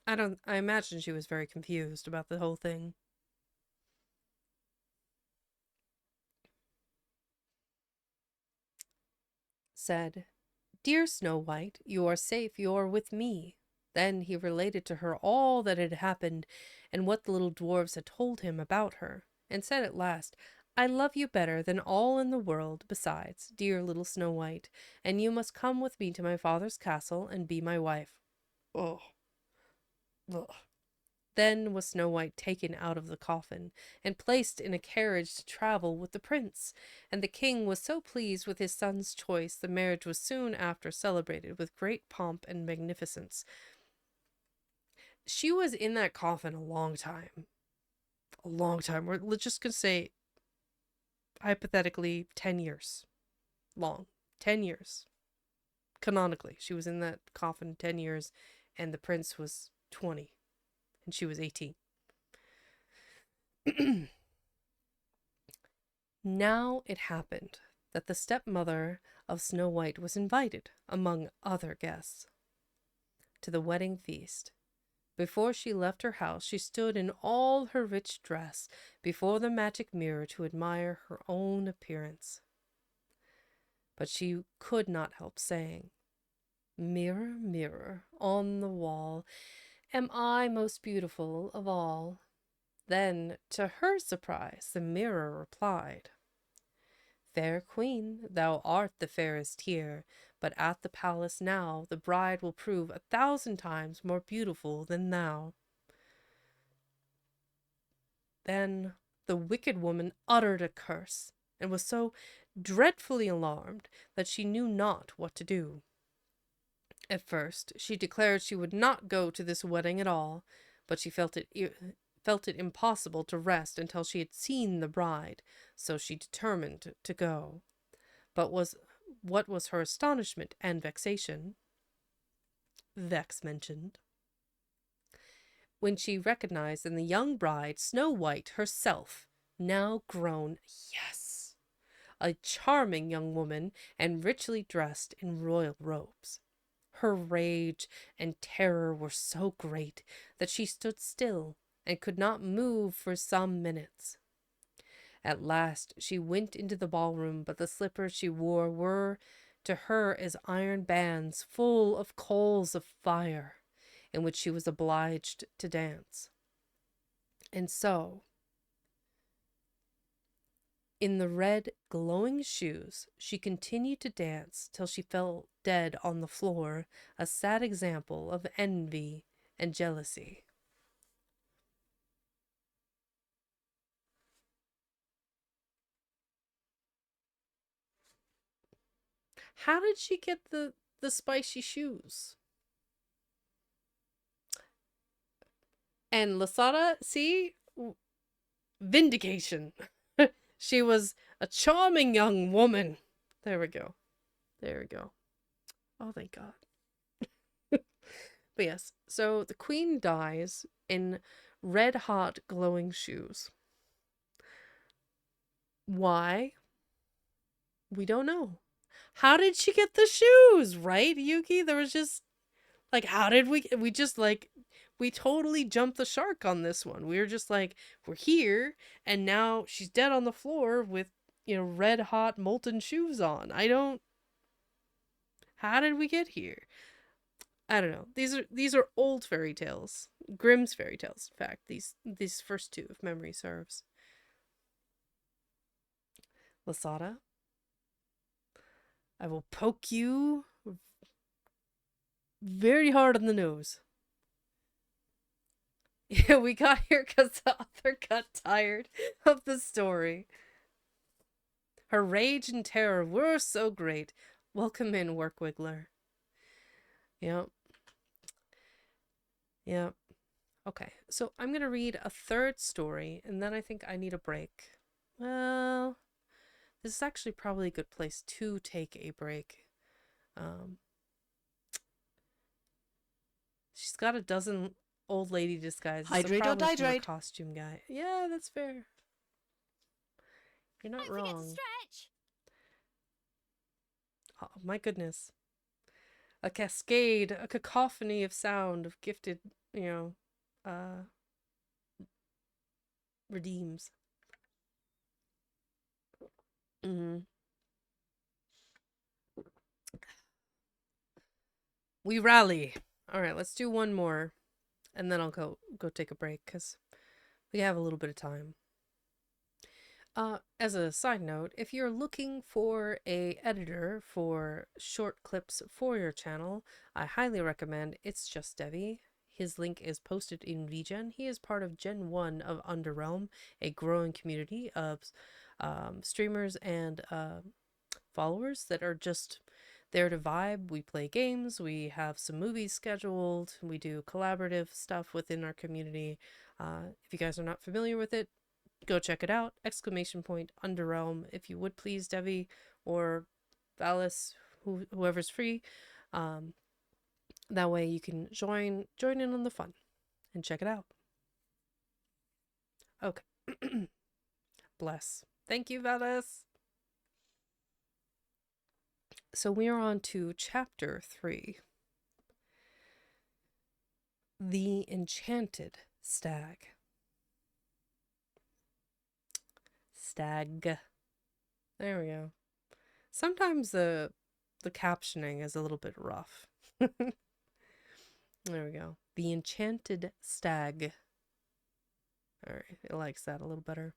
I imagine she was very confused about the whole thing. Said, "Dear Snow White, you are safe, you are with me." Then he related to her all that had happened and what the little dwarfs had told him about her, and said at last, "I love you better than all in the world besides, dear little Snow White, and you must come with me to my father's castle and be my wife." Oh. Ugh. Then was Snow White taken out of the coffin and placed in a carriage to travel with the prince, and the king was so pleased with his son's choice the marriage was soon after celebrated with great pomp and magnificence. She was in that coffin a long time. A long time. We're just gonna say, hypothetically, 10 years. Long. 10 years. Canonically, she was in that coffin 10 years, and the prince was 20. And she was 18. Now it happened that the stepmother of Snow White was invited, among other guests, to the wedding feast. Before she left her house, she stood in all her rich dress before the magic mirror to admire her own appearance. But she could not help saying, "Mirror, mirror on the wall, am I most beautiful of all?" Then, to her surprise, the mirror replied, "Fair queen, thou art the fairest here, but at the palace now the bride will prove 1,000 times more beautiful than thou." Then the wicked woman uttered a curse, and was so dreadfully alarmed that she knew not what to do. At first, she declared she would not go to this wedding at all, but she felt it impossible to rest until she had seen the bride, so she determined to go. But what was her astonishment and vexation, Vex mentioned, when she recognized in the young bride Snow White herself, now grown, yes, a charming young woman and richly dressed in royal robes. Her rage and terror were so great that she stood still and could not move for some minutes. At last she went into the ballroom, but the slippers she wore were to her as iron bands full of coals of fire, in which she was obliged to dance. And so, in the red, glowing shoes, she continued to dance till she fell dead on the floor, a sad example of envy and jealousy. How did she get the spicy shoes? And Lasada, see? Vindication. She was a charming young woman. There we go. There we go. Oh, thank God. But yes, so the queen dies in red hot glowing shoes. Why? We don't know. How did she get the shoes, right, Yuki? There was just like, how did we just like we totally jumped the shark on this one. We were just like, we're here and now she's dead on the floor with, red hot molten shoes on. How did we get here? I don't know. These are old fairy tales. Grimm's fairy tales, in fact. These first two, if memory serves. Lasada, I will poke you very hard on the nose. Yeah, we got here because the author got tired of the story. Her rage and terror were so great. Welcome in, Work Wiggler. Yep. Yep. Okay, so I'm going to read a third story, and then I think I need a break. Well, this is actually probably a good place to take a break. She's got a dozen old lady disguises, Hydrate so or probably from a dihydrate? costume guy. Yeah, that's fair. You're not Don't forget to wrong. stretch. Oh, my goodness. A cascade, a cacophony of sound of gifted, redeems. We rally. All right, let's do one more, and then I'll go take a break because we have a little bit of time. As a side note, if you're looking for a editor for short clips for your channel, I highly recommend It's Just Devi. His link is posted in VGen. He is part of Gen 1 of Underrealm, a growing community of streamers and followers that are just there to vibe. We play games, we have some movies scheduled, we do collaborative stuff within our community. If you guys are not familiar with it, go check it out. !Underrealm, if you would please, Devi or Valis, whoever's free. That way you can join in on the fun and check it out. Okay. Bless. Thank you, Valis. So we are on to chapter 3. The Enchanted Stag. Stag. There we go. Sometimes the captioning is a little bit rough. There we go. The Enchanted Stag. Alright, it likes that a little better.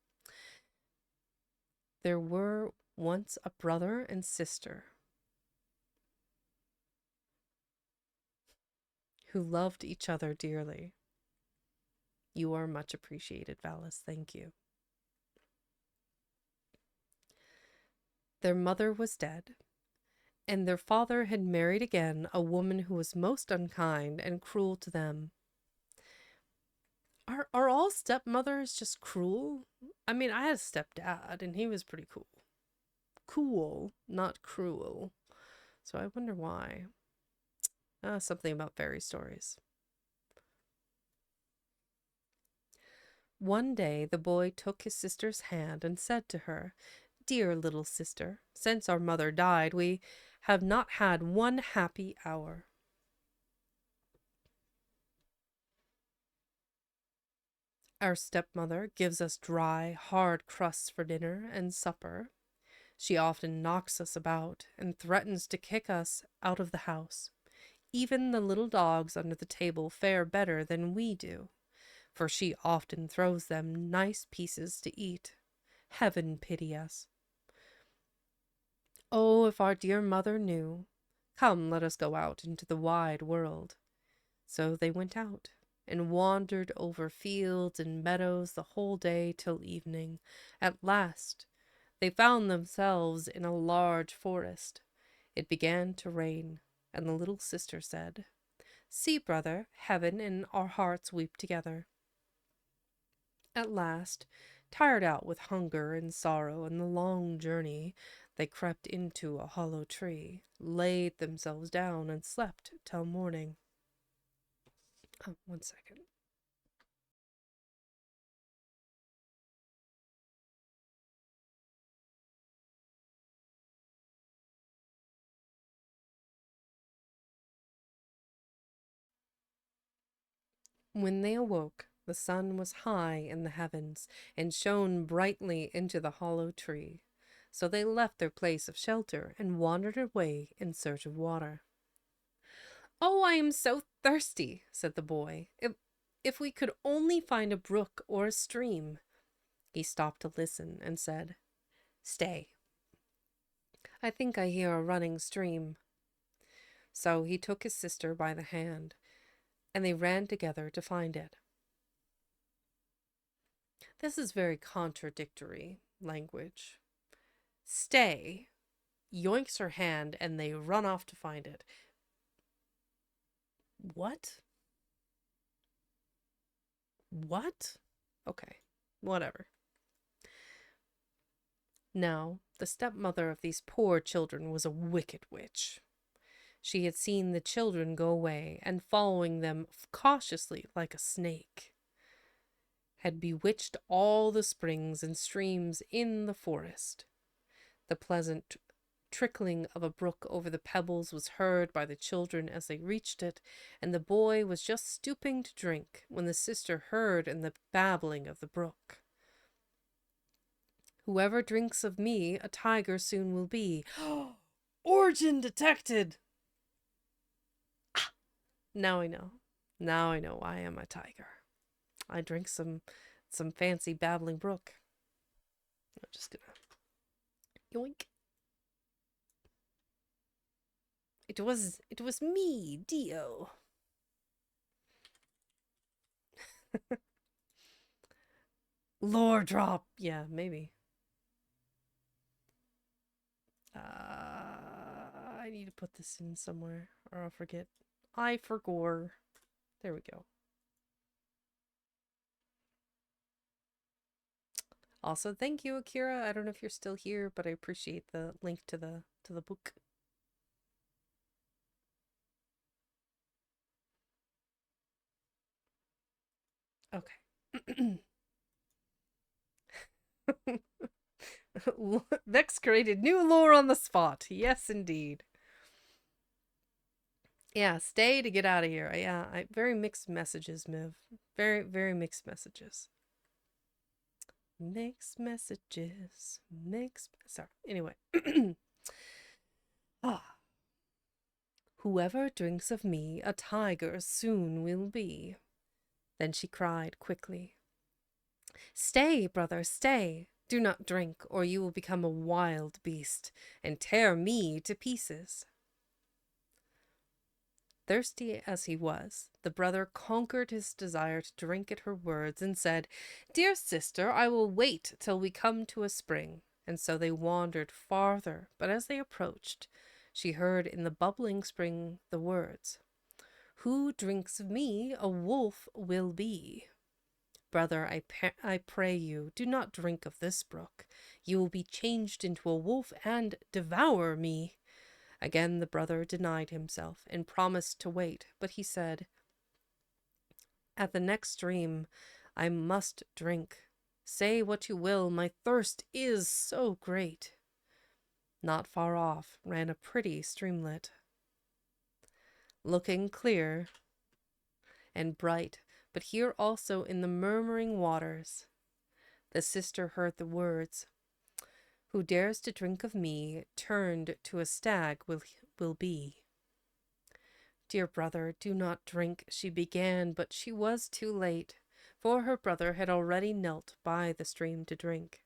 There were once a brother and sister who loved each other dearly. You are much appreciated, Valis. Thank you. Their mother was dead, and their father had married again a woman who was most unkind and cruel to them. Are all stepmothers just cruel? I mean, I had a stepdad, and he was pretty cool. Cool, not cruel. So I wonder why. Something about fairy stories. One day the boy took his sister's hand and said to her, "Dear little sister, since our mother died, we have not had one happy hour." Our stepmother gives us dry, hard crusts for dinner and supper. She often knocks us about and threatens to kick us out of the house. Even the little dogs under the table fare better than we do, for she often throws them nice pieces to eat. Heaven pity us. Oh, if our dear mother knew. Come, let us go out into the wide world. So they went out and wandered over fields and meadows the whole day till evening. At last they found themselves in a large forest. It began to rain, and the little sister said, "See, brother, heaven and our hearts weep together." At last, tired out with hunger and sorrow and the long journey, they crept into a hollow tree, laid themselves down, and slept till morning. Oh, 1 second. When they awoke, the sun was high in the heavens and shone brightly into the hollow tree. So they left their place of shelter and wandered away in search of water. "Oh, I am so thirsty," said the boy. If we could only find a brook or a stream." He stopped to listen and said, "Stay. I think I hear a running stream." So he took his sister by the hand, and they ran together to find it. This is very contradictory language. Stay, yoinks her hand, and they run off to find it. What? What? Okay, whatever. Now, the stepmother of these poor children was a wicked witch. She had seen the children go away, and following them cautiously like a snake, had bewitched all the springs and streams in the forest. The pleasant trickling of a brook over the pebbles was heard by the children as they reached it, and the boy was just stooping to drink when the sister heard in the babbling of the brook, "Whoever drinks of me, a tiger soon will be." Origin detected! Ah, now I know. Now I know why I am a tiger. I drink some fancy babbling brook. I'm just gonna yoink. It was me, Dio. Lore drop. Yeah, maybe. I need to put this in somewhere or I'll forget. I forgore. There we go. Also, thank you, Akira. I don't know if you're still here, but I appreciate the link to the book. Okay. Vex created new lore on the spot. Yes, indeed. Yeah, stay to get out of here. Yeah, very mixed messages, Miv. Very, very mixed messages. Mixed messages. Sorry. Anyway. Ah. "Whoever drinks of me, a tiger soon will be." Then she cried quickly, "Stay, brother, stay. Do not drink, or you will become a wild beast and tear me to pieces." Thirsty as he was, the brother conquered his desire to drink at her words and said, "Dear sister, I will wait till we come to a spring." And so they wandered farther, but as they approached, she heard in the bubbling spring the words, "Who drinks of me, a wolf will be." "Brother, I pray you, do not drink of this brook. You will be changed into a wolf and devour me." Again the brother denied himself and promised to wait, but he said, "At the next stream I must drink. Say what you will, my thirst is so great." Not far off ran a pretty streamlet, looking clear and bright, but here also in the murmuring waters the sister heard the words, "Who dares to drink of me, turned to a stag will be." "Dear brother, do not drink," she began, but she was too late, for her brother had already knelt by the stream to drink.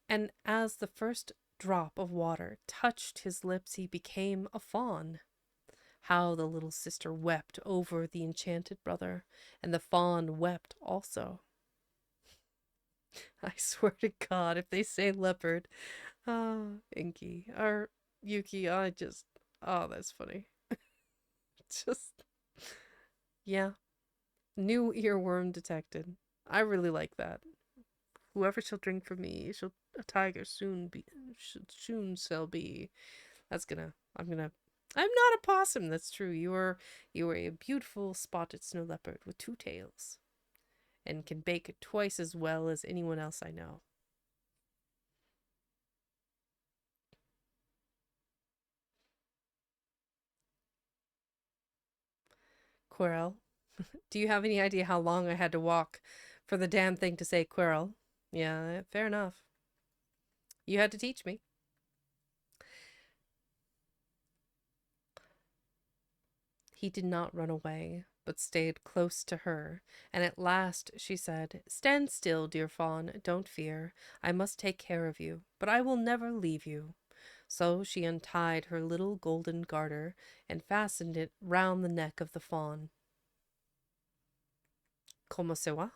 And as the first drop of water touched his lips, he became a fawn. How the little sister wept over the enchanted brother, and the fawn wept also. I swear to God, if they say leopard, Inky, or Yuki, oh, that's funny. Just, yeah. New earworm detected. I really like that. Whoever shall drink from me, shall a tiger soon shall be. I'm not a possum, that's true. You are a beautiful spotted snow leopard with 2 tails, and can bake twice as well as anyone else I know. Quirrell, do you have any idea how long I had to walk for the damn thing to say Quirrell? Yeah, fair enough. You had to teach me. He did not run away, but stayed close to her, and at last she said, "Stand still, dear fawn, don't fear. I must take care of you, but I will never leave you." So she untied her little golden garter and fastened it round the neck of the fawn. Como se va?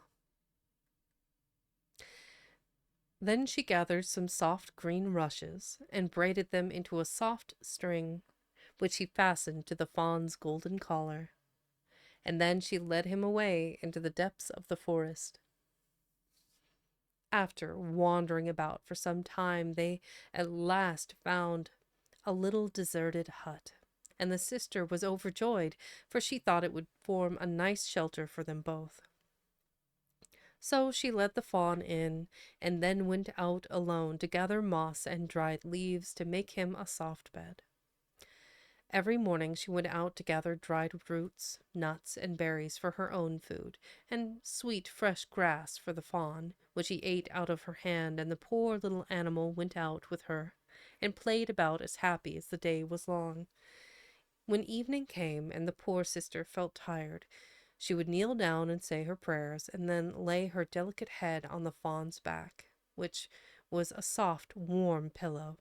Then she gathered some soft green rushes and braided them into a soft string, which she fastened to the fawn's golden collar. And then she led him away into the depths of the forest. After wandering about for some time, they at last found a little deserted hut, and the sister was overjoyed, for she thought it would form a nice shelter for them both. So she led the fawn in, and then went out alone to gather moss and dried leaves to make him a soft bed. Every morning she went out to gather dried roots, nuts, and berries for her own food, and sweet fresh grass for the fawn, which he ate out of her hand, and the poor little animal went out with her, and played about as happy as the day was long. When evening came, and the poor sister felt tired, she would kneel down and say her prayers, and then lay her delicate head on the fawn's back, which was a soft, warm pillow,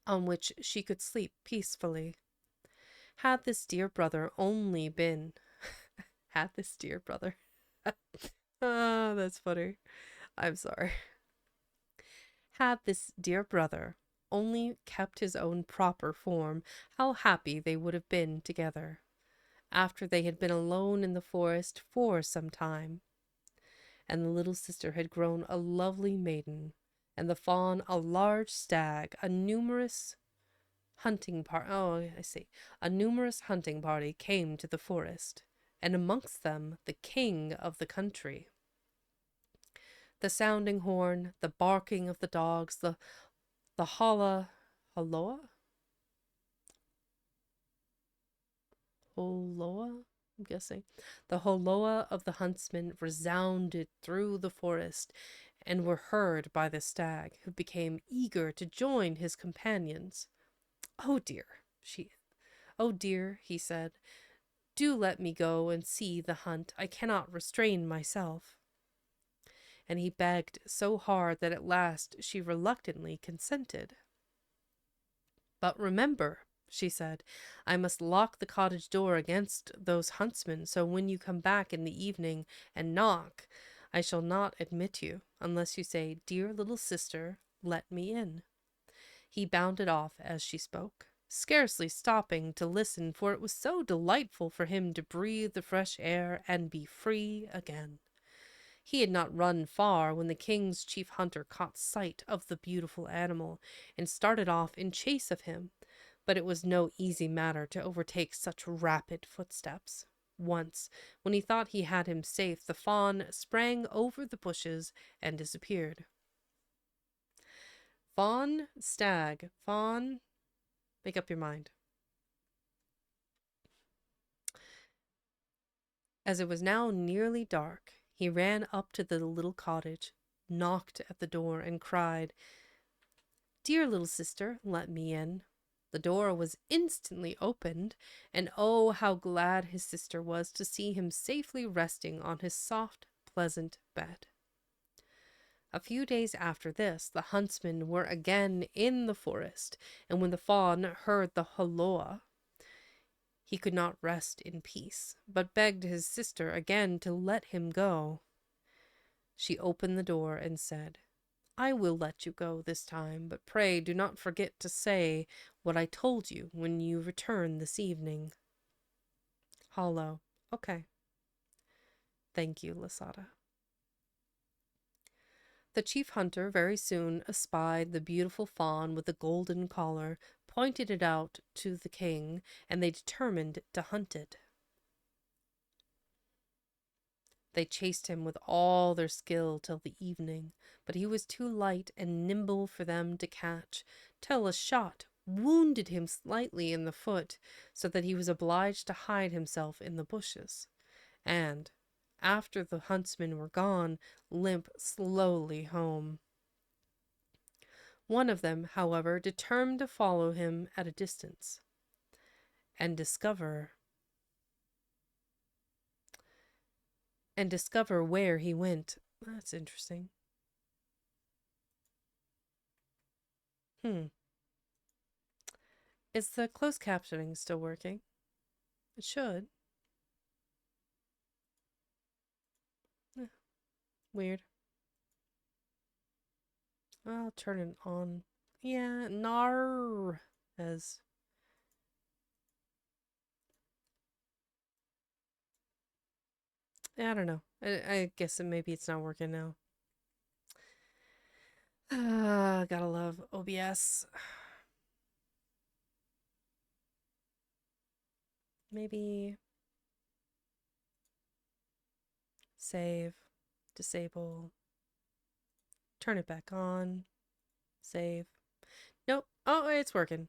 on which she could sleep peacefully. Had this dear brother only been... Had this dear brother... Ah, that's funny. I'm sorry. Had this dear brother only kept his own proper form, how happy they would have been together, after they had been alone in the forest for some time. And the little sister had grown a lovely maiden, and the fawn a large stag. A numerous hunting party came to the forest, and amongst them the king of the country. The sounding horn, the barking of the dogs, the holloa, I'm guessing. The holloa of the huntsman resounded through the forest, and were heard by the stag, who became eager to join his companions. Oh dear, he said, do let me go and see the hunt. I cannot restrain myself. And he begged so hard that at last she reluctantly consented. But remember, she said, I must lock the cottage door against those huntsmen, so when you come back in the evening and knock, I shall not admit you, unless you say, "Dear little sister, let me in." He bounded off as she spoke, scarcely stopping to listen, for it was so delightful for him to breathe the fresh air and be free again. He had not run far when the king's chief hunter caught sight of the beautiful animal and started off in chase of him, but it was no easy matter to overtake such rapid footsteps. Once, when he thought he had him safe, the fawn sprang over the bushes and disappeared. Fawn, stag, fawn, make up your mind. As it was now nearly dark, he ran up to the little cottage, knocked at the door, and cried, "Dear little sister, let me in." The door was instantly opened, and oh, how glad his sister was to see him safely resting on his soft, pleasant bed. A few days after this, the huntsmen were again in the forest, and when the fawn heard the holloa, he could not rest in peace, but begged his sister again to let him go. She opened the door and said, I will let you go this time, but pray do not forget to say what I told you when you return this evening. Hollow. Okay. Thank you, Lasada. The chief hunter very soon espied the beautiful fawn with the golden collar, pointed it out to the king, and they determined to hunt it. They chased him with all their skill till the evening, but he was too light and nimble for them to catch, till a shot wounded him slightly in the foot, so that he was obliged to hide himself in the bushes, and, after the huntsmen were gone, limp slowly home. One of them, however, determined to follow him at a distance, and discover where he went. That's interesting. Is the closed captioning still working? It should. Weird. I'll turn it on. Yeah, nar as I don't know. I guess maybe it's not working now. Gotta love OBS. Maybe save, disable, turn it back on, save. Nope. Oh, it's working.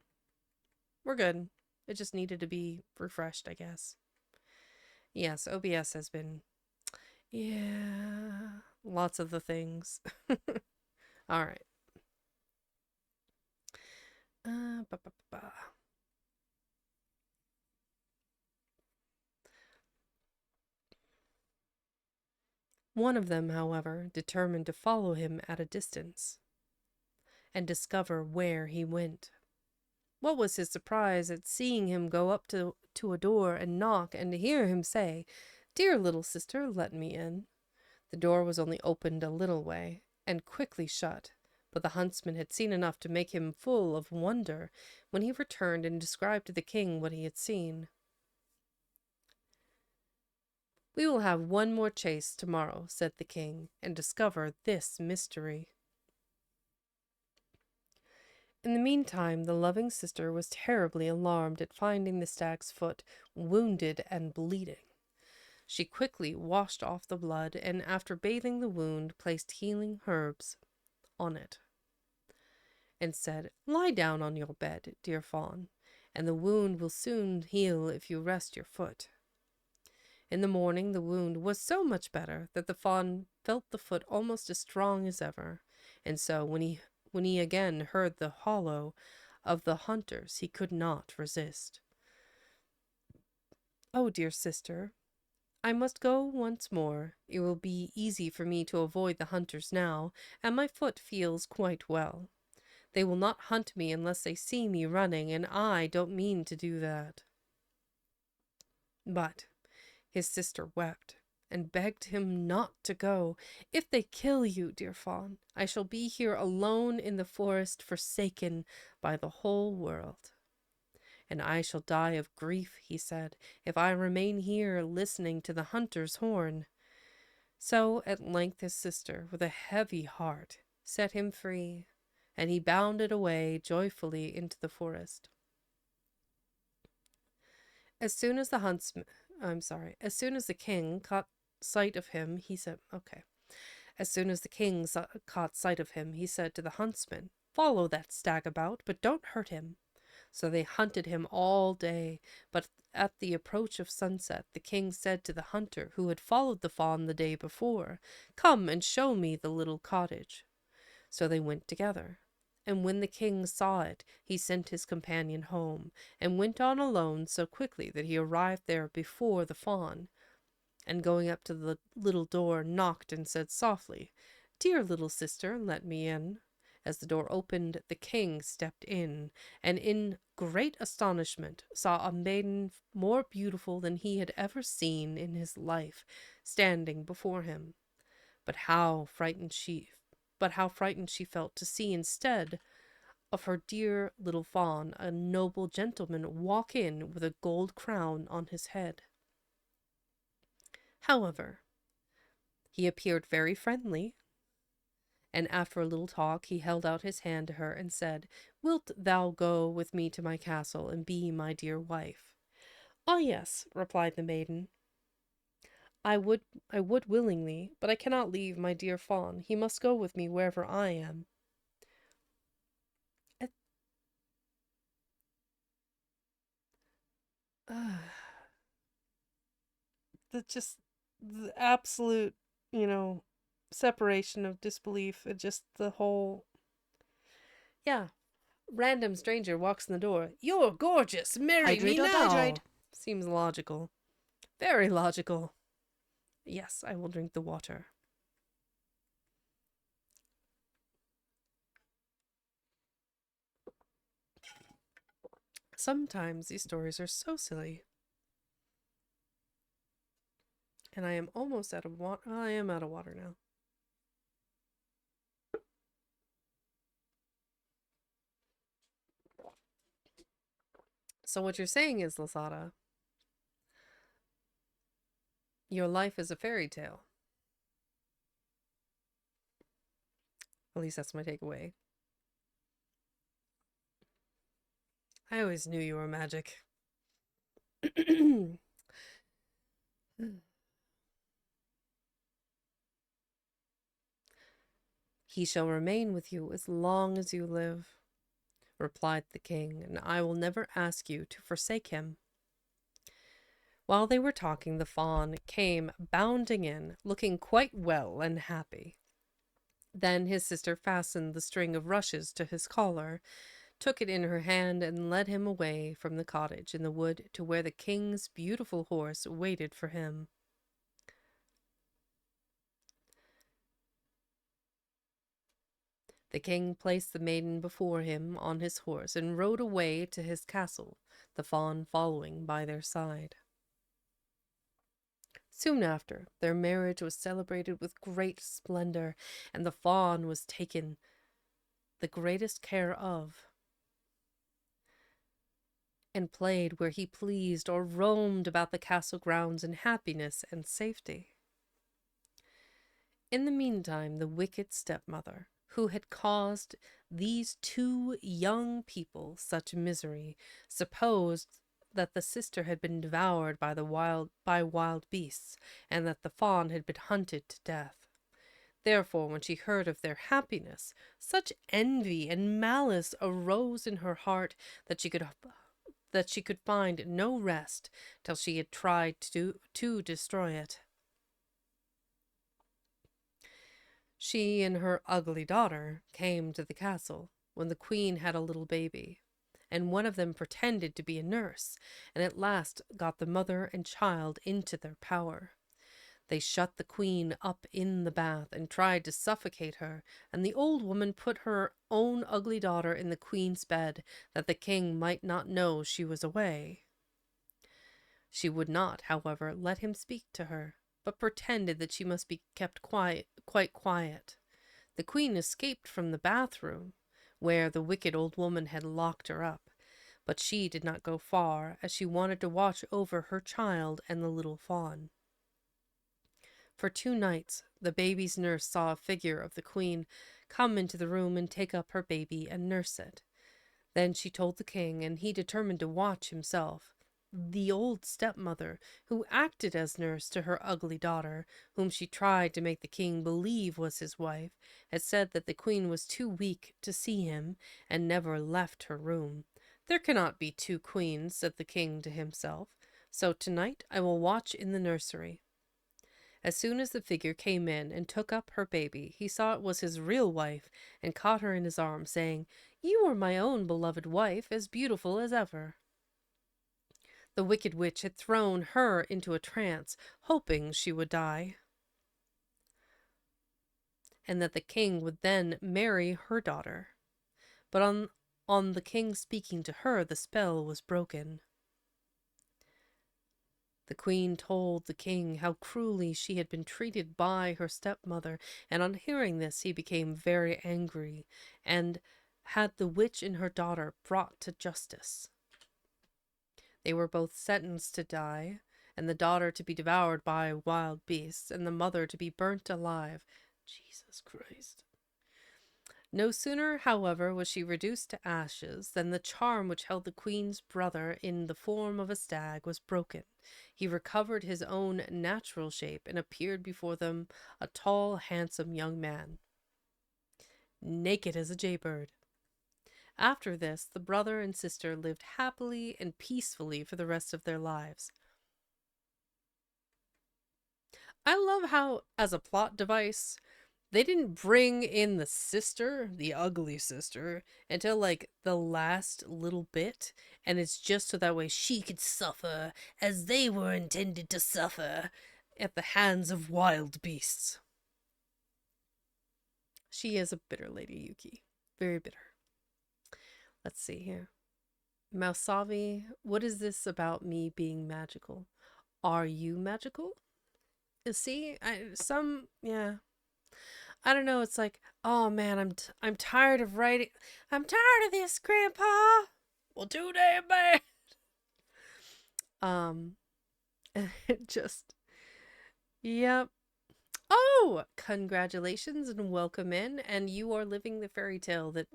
We're good. It just needed to be refreshed, I guess. Yes, OBS has been, yeah, lots of the things. All right. Ba, ba, ba. One of them, however, determined to follow him at a distance and discover where he went. What was his surprise at seeing him go up to a door and knock, and to hear him say, "Dear little sister, let me in." The door was only opened a little way, and quickly shut, but the huntsman had seen enough to make him full of wonder when he returned and described to the king what he had seen. "We will have one more chase tomorrow," said the king, "and discover this mystery." In the meantime, the loving sister was terribly alarmed at finding the stag's foot wounded and bleeding. She quickly washed off the blood, and after bathing the wound, placed healing herbs on it, and said, "Lie down on your bed, dear fawn, and the wound will soon heal if you rest your foot." In the morning the wound was so much better that the fawn felt the foot almost as strong as ever, and so when he again heard the hollow of the hunters, he could not resist. "Oh, dear sister, I must go once more. It will be easy for me to avoid the hunters now, and my foot feels quite well. They will not hunt me unless they see me running, and I don't mean to do that." But his sister wept and begged him not to go. "If they kill you, dear fawn, I shall be here alone in the forest, forsaken by the whole world. And I shall die of grief," he said, "if I remain here listening to the hunter's horn." So at length his sister, with a heavy heart, set him free, and he bounded away joyfully into the forest. As soon as the king caught sight of him, he said, caught sight of him, he said to the huntsman, "Follow that stag about, but don't hurt him." So they hunted him all day, but at the approach of sunset, the king said to the hunter who had followed the fawn the day before, "Come and show me the little cottage." So they went together. And when the king saw it, he sent his companion home, and went on alone so quickly that he arrived there before the fawn, and going up to the little door, knocked and said softly, "Dear little sister, let me in." As the door opened, the king stepped in, and in great astonishment saw a maiden more beautiful than he had ever seen in his life standing before him. But how frightened she but how frightened she felt to see instead of her dear little fawn a noble gentleman walk in with a gold crown on his head. However, he appeared very friendly, and after a little talk he held out his hand to her and said, "Wilt thou go with me to my castle and be my dear wife?" "Ah, yes," replied the maiden. I would willingly, but I cannot leave my dear fawn. He must go with me wherever I am." It, the absolute, separation of disbelief. It just the whole, yeah. Random stranger walks in the door. "You're gorgeous. Marry me Hydrate or now." dihydrate? Seems logical. Very logical. Yes, I will drink the water. Sometimes these stories are so silly. And I am almost out of water. I am out of water now. So what you're saying is, Lasada, your life is a fairy tale. At least that's my takeaway. I always knew you were magic. "He shall remain with you as long as you live," replied the king, "and I will never ask you to forsake him." While they were talking, the fawn came bounding in, looking quite well and happy. Then his sister fastened the string of rushes to his collar, took it in her hand, and led him away from the cottage in the wood to where the king's beautiful horse waited for him. The king placed the maiden before him on his horse and rode away to his castle, the fawn following by their side. Soon after, their marriage was celebrated with great splendor, and the fawn was taken the greatest care of, and played where he pleased or roamed about the castle grounds in happiness and safety. In the meantime, the wicked stepmother, who had caused these two young people such misery, supposed that the sister had been devoured by wild beasts, and that the fawn had been hunted to death. Therefore, when she heard of their happiness, such envy and malice arose in her heart that she could find no rest till she had tried to destroy it. She and her ugly daughter came to the castle when the queen had a little baby, and one of them pretended to be a nurse, and at last got the mother and child into their power. They shut the queen up in the bath and tried to suffocate her, and the old woman put her own ugly daughter in the queen's bed, that the king might not know she was away. She would not, however, let him speak to her, but pretended that she must be kept quite quiet. The queen escaped from the bathroom, where the wicked old woman had locked her up, but she did not go far, as she wanted to watch over her child and the little fawn. For 2 nights, the baby's nurse saw a figure of the queen come into the room and take up her baby and nurse it. Then she told the king, and he determined to watch himself. The old stepmother, who acted as nurse to her ugly daughter, whom she tried to make the king believe was his wife, had said that the queen was too weak to see him, and never left her room. "There cannot be 2 queens," said the king to himself, "so tonight I will watch in the nursery." As soon as the figure came in and took up her baby, he saw it was his real wife, and caught her in his arms, saying, "You are my own beloved wife, as beautiful as ever." The wicked witch had thrown her into a trance, hoping she would die, and that the king would then marry her daughter. But on the king speaking to her, the spell was broken. The queen told the king how cruelly she had been treated by her stepmother, and on hearing this he became very angry and had the witch and her daughter brought to justice. They were both sentenced to die, and the daughter to be devoured by wild beasts, and the mother to be burnt alive. Jesus Christ. No sooner, however, was she reduced to ashes than the charm which held the queen's brother in the form of a stag was broken. He recovered his own natural shape and appeared before them a tall, handsome young man, naked as a jaybird. After this, the brother and sister lived happily and peacefully for the rest of their lives. I love how, as a plot device, they didn't bring in the sister, the ugly sister, until like the last little bit, and it's just so that way she could suffer as they were intended to suffer at the hands of wild beasts. She is a bitter lady, Yuki. Very bitter. Let's see here. Mausavi, what is this about me being magical? Are you magical? See, yeah. I don't know, it's like, oh man, I'm tired of writing. I'm tired of this, Grandpa. Well, too damn bad. Just, yep. Oh, congratulations and welcome in, and you are living the fairy tale that,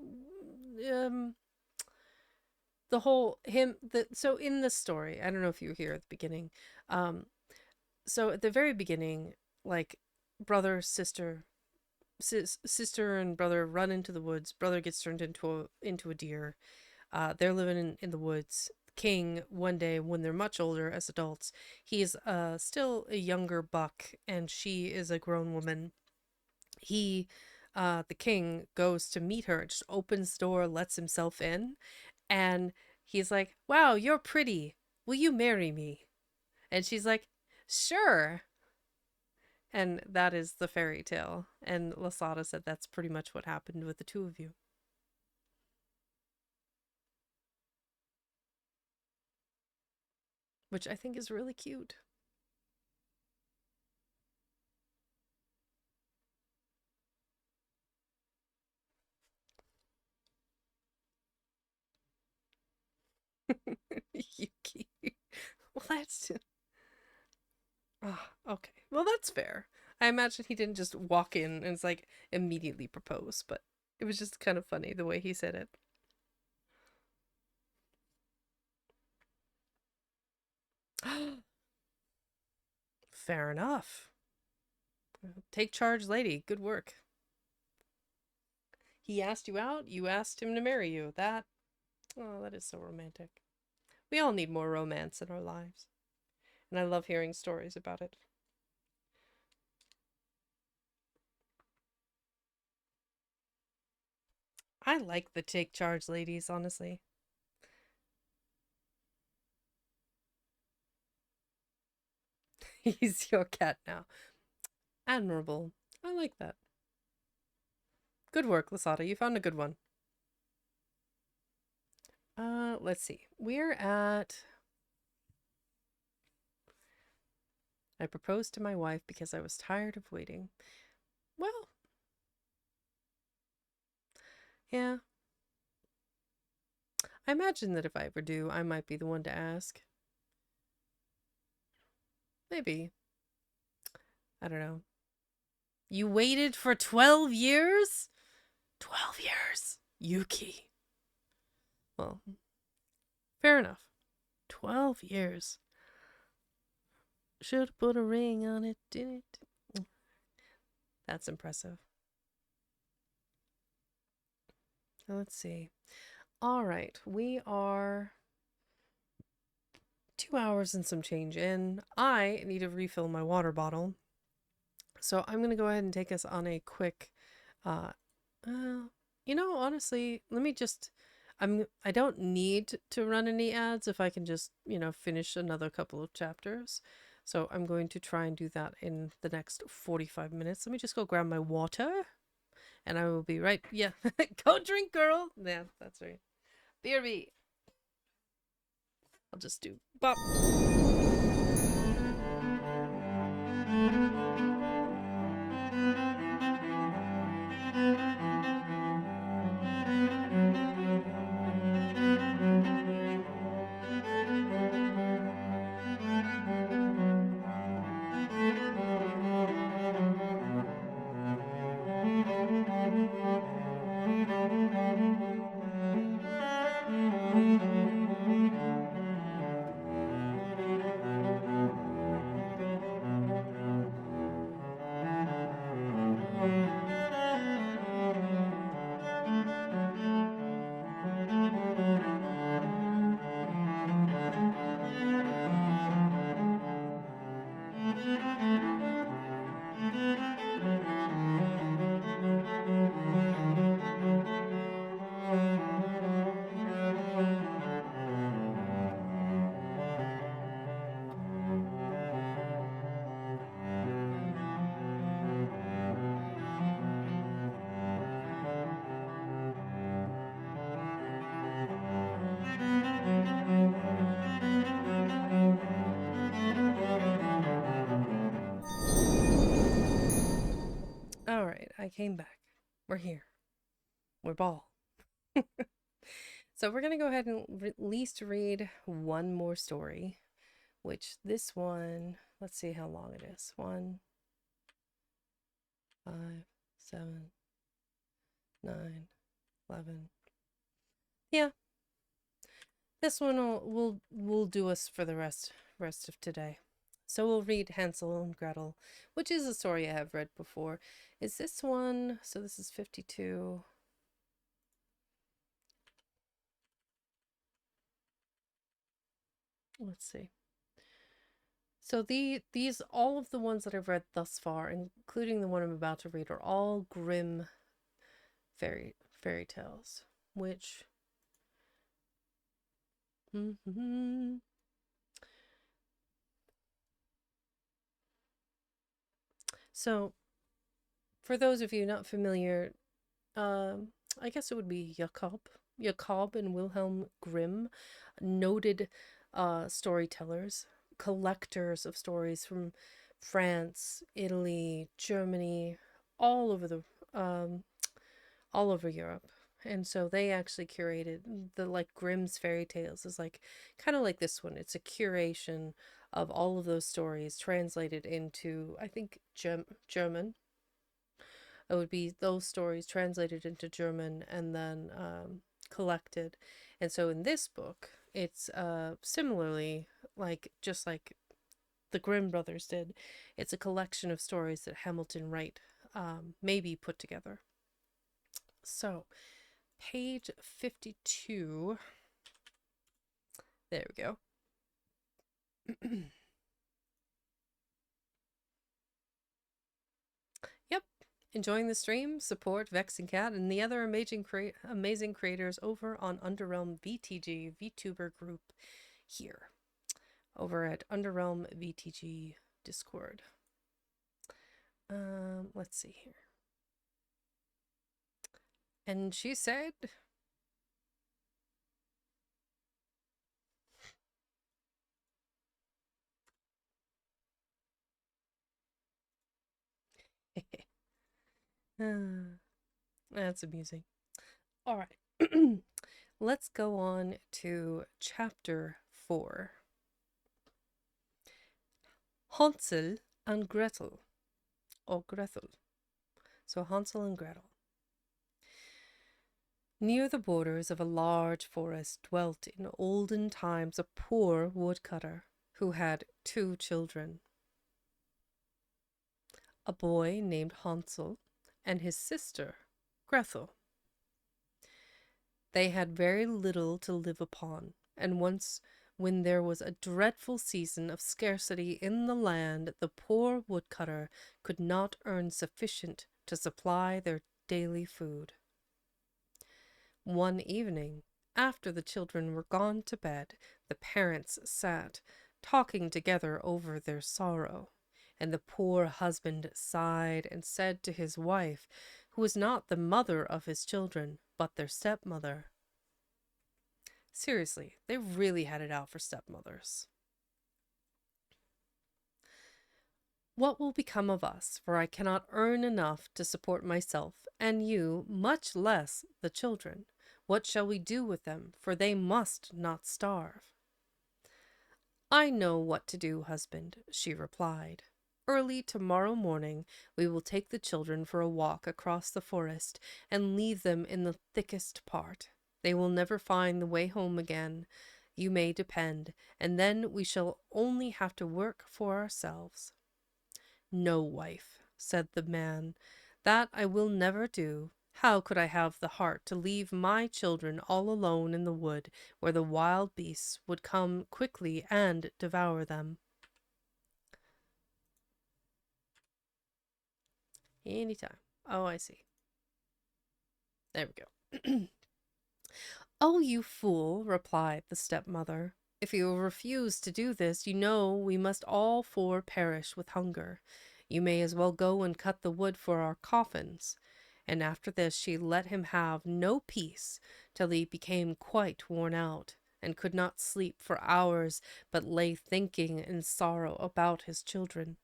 the whole, so in the story, I don't know if you were here at the beginning, so at the very beginning, like, sister and brother run into the woods. Brother gets turned into a deer. They're living in the woods. King, one day when they're much older as adults, he's still a younger buck and she is a grown woman. The king goes to meet her, just opens the door, lets himself in, and he's like, wow, you're pretty, will you marry me? And she's like, sure. And that is the fairy tale. And Lasada said that's pretty much what happened with the two of you. Which I think is really cute. Yuki. Well, that's... Oh, okay. Well, that's fair. I imagine he didn't just walk in and it's like immediately propose, but it was just kind of funny the way he said it. Fair enough. Take charge, lady. Good work. He asked you out, you asked him to marry you. That is so romantic. We all need more romance in our lives. And I love hearing stories about it. I like the take charge ladies, honestly. He's your cat now. Admirable. I like that. Good work, Lasada. You found a good one. Let's see. We're at... I proposed to my wife because I was tired of waiting. Well, yeah. I imagine that if I ever do, I might be the one to ask. Maybe. I don't know. You waited for 12 years? 12 years. Yuki. Well, fair enough. 12 years. Should have put a ring on it, didn't it? That's impressive. Let's see. All right, we are 2 hours and some change in. I need to refill my water bottle. So I'm going to go ahead and take us on a quick, you know, honestly, let me just, I don't need to run any ads if I can just, you know, finish another couple of chapters. So I'm going to try and do that in the next 45 minutes. Let me just go grab my water and I will be right. Yeah. Go drink, girl. Yeah, that's right. BRB. I'll just do bop. All right, I came back. We're here. We're ball. So we're gonna go ahead and at least read one more story, which this one, let's see how long it is. 1, 5, 7, 9, 11. Yeah, this one will do us for the rest of today. So we'll read Hansel and Gretel, which is a story I have read before. Is this one? So this is 52. Let's see. So these all of the ones that I've read thus far, including the one I'm about to read, are all grim fairy tales, which So for those of you not familiar, I guess it would be Jacob and Wilhelm Grimm, noted storytellers, collectors of stories from France, Italy, Germany, all over the all over Europe. And so they actually curated the Grimm's fairy tales is kind of like this one. It's a curation of all of those stories translated into, I think, German. It would be those stories translated into German and then collected. And so in this book, it's similarly just like the Grimm brothers did. It's a collection of stories that Hamilton Wright maybe put together. So, page 52. There we go. Yep. Enjoying the stream? Support Vex and Cat and the other amazing creators over on Underrealm VTG VTuber group here. Over at Underrealm VTG Discord. Let's see here. And she said... That's amusing. All right. Let's go on to chapter 4. Hansel and Gretel. Or Gretel. So Hansel and Gretel. Near the borders of a large forest dwelt in olden times a poor woodcutter who had 2 children. A boy named Hansel and his sister, Gretel. They had very little to live upon, and once when there was a dreadful season of scarcity in the land, the poor woodcutter could not earn sufficient to supply their daily food. One evening, after the children were gone to bed, the parents sat talking together over their sorrow, and the poor husband sighed and said to his wife, who was not the mother of his children, but their stepmother. Seriously, they really had it out for stepmothers. What will become of us? For I cannot earn enough to support myself and you, much less the children. What shall we do with them? For they must not starve. I know what to do, husband, she replied. Early tomorrow morning we will take the children for a walk across the forest and leave them in the thickest part. They will never find the way home again, you may depend, and then we shall only have to work for ourselves. No, wife, said the man, that I will never do. How could I have the heart to leave my children all alone in the wood, where the wild beasts would come quickly and devour them? Anytime. Oh, I see. There we go. Oh, you fool, replied the stepmother. If you refuse to do this, you know we must all four perish with hunger. You may as well go and cut the wood for our coffins. And after this she let him have no peace till he became quite worn out, and could not sleep for hours, but lay thinking in sorrow about his children.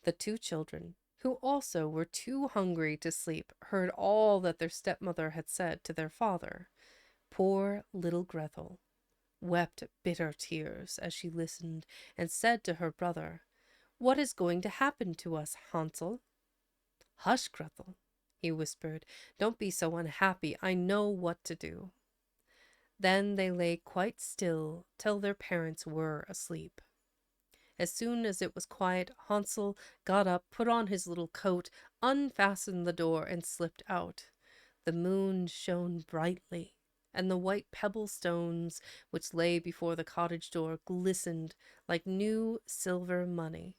The two children, who also were too hungry to sleep, heard all that their stepmother had said to their father. Poor little Grethel wept bitter tears as she listened, and said to her brother, What is going to happen to us, Hansel? Hush, Grethel, he whispered. Don't be so unhappy. I know what to do. Then they lay quite still till their parents were asleep. As soon as it was quiet, Hansel got up, put on his little coat, unfastened the door, and slipped out. The moon shone brightly, and the white pebble stones which lay before the cottage door glistened like new silver money.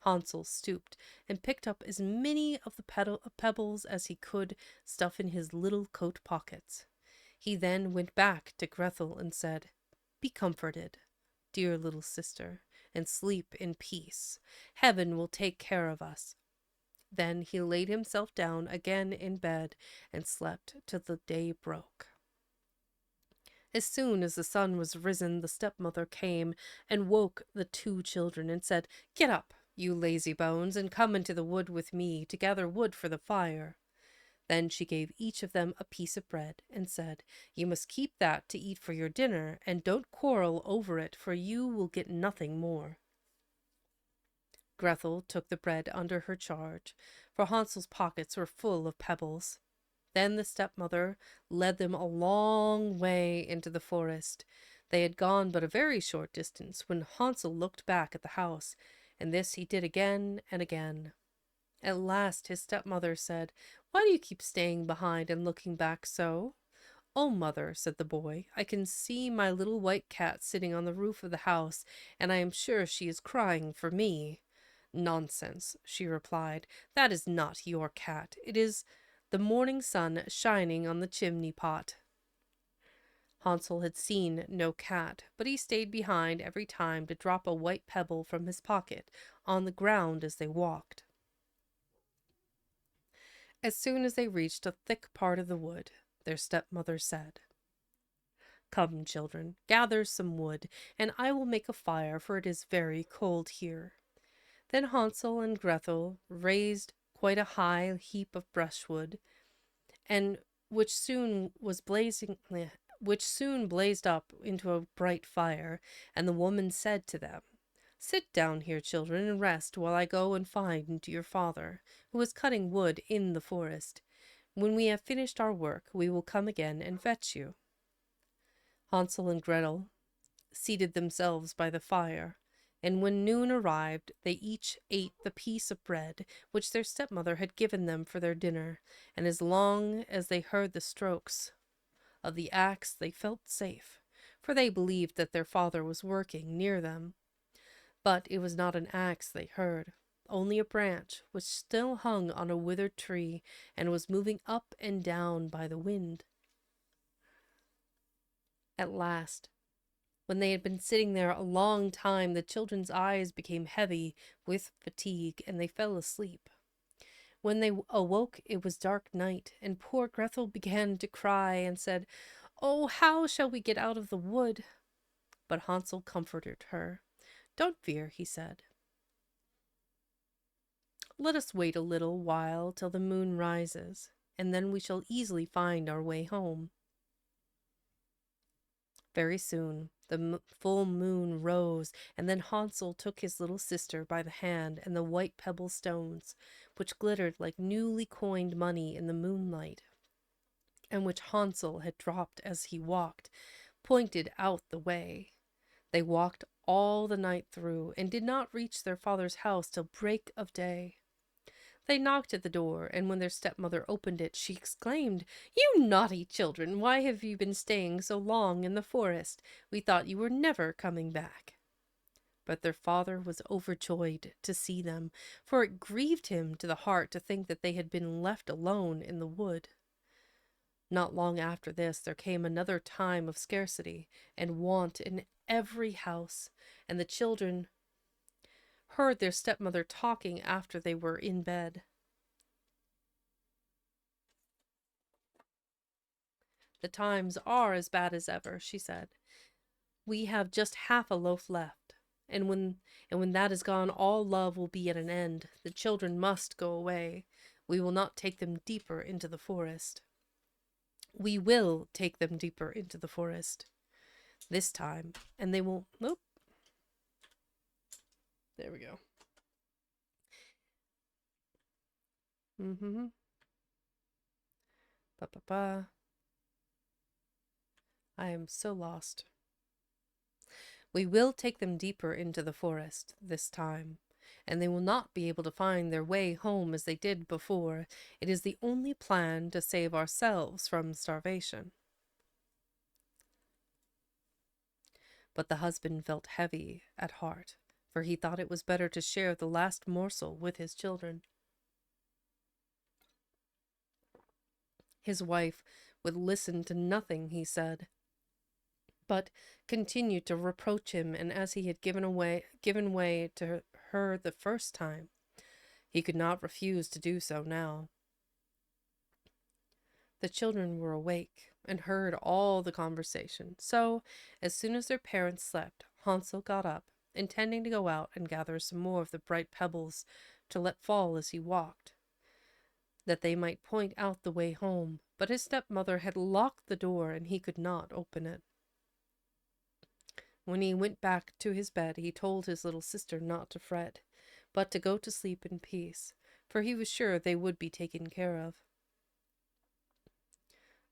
Hansel stooped and picked up as many of the pebbles as he could stuff in his little coat pockets. He then went back to Grethel and said, Be comforted, dear little sister, and sleep in peace. Heaven will take care of us. Then he laid himself down again in bed and slept till the day broke. As soon as the sun was risen, the stepmother came and woke the two children and said, Get up, you lazy bones, and come into the wood with me to gather wood for the fire. Then she gave each of them a piece of bread and said, You must keep that to eat for your dinner, and don't quarrel over it, for you will get nothing more. Grethel took the bread under her charge, for Hansel's pockets were full of pebbles. Then the stepmother led them a long way into the forest. They had gone but a very short distance when Hansel looked back at the house, and this he did again and again. At last his stepmother said, Why do you keep staying behind and looking back so? Oh, mother, said the boy, I can see my little white cat sitting on the roof of the house, and I am sure she is crying for me. Nonsense, she replied, that is not your cat. It is the morning sun shining on the chimney pot. Hansel had seen no cat, but he stayed behind every time to drop a white pebble from his pocket on the ground as they walked. As soon as they reached a thick part of the wood, their stepmother said, Come, children, gather some wood, and I will make a fire, for it is very cold here. Then Hansel and Grethel raised quite a high heap of brushwood, and which soon blazed up into a bright fire, and the woman said to them, Sit down here, children, and rest while I go and find your father, who is cutting wood in the forest. When we have finished our work, we will come again and fetch you. Hansel and Gretel seated themselves by the fire, and when noon arrived, they each ate the piece of bread which their stepmother had given them for their dinner, and as long as they heard the strokes of the axe, they felt safe, for they believed that their father was working near them. But it was not an axe they heard, only a branch which still hung on a withered tree and was moving up and down by the wind. At last, when they had been sitting there a long time, the children's eyes became heavy with fatigue, and they fell asleep. When they awoke, it was dark night, and poor Grethel began to cry and said, Oh, how shall we get out of the wood? But Hansel comforted her. Don't fear, he said. let us wait a little while till the moon rises, and then we shall easily find our way home. Very soon the full moon rose, and then Hansel took his little sister by the hand, and the white pebble stones, which glittered like newly coined money in the moonlight, and which Hansel had dropped as he walked, pointed out the way. They walked all the night through, and did not reach their father's house till break of day. They knocked at the door, and when their stepmother opened it, she exclaimed, "You naughty children, why have you been staying so long in the forest? We thought you were never coming back." But their father was overjoyed to see them, for it grieved him to the heart to think that they had been left alone in the wood. Not long after this there came another time of scarcity and want in every house, and the children heard their stepmother talking after they were in bed. "The times are as bad as ever," she said. "We have just half a loaf left, and when that is gone, all love will be at an end. The children must go away. We will not take them deeper into the forest. We will take them deeper into the forest this time, and they will..." Nope. There we go. Ba. I am so lost. "We will take them deeper into the forest this time, and they will not be able to find their way home as they did before. It is the only plan to save ourselves from starvation." But the husband felt heavy at heart, for he thought it was better to share the last morsel with his children. His wife would listen to nothing he said, but continued to reproach him, and as he had given way to her the first time, he could not refuse to do so now. The children were awake and heard all the conversation, so as soon as their parents slept, Hansel got up, intending to go out and gather some more of the bright pebbles to let fall as he walked, that they might point out the way home, but his stepmother had locked the door and he could not open it. When he went back to his bed, he told his little sister not to fret, but to go to sleep in peace, for he was sure they would be taken care of.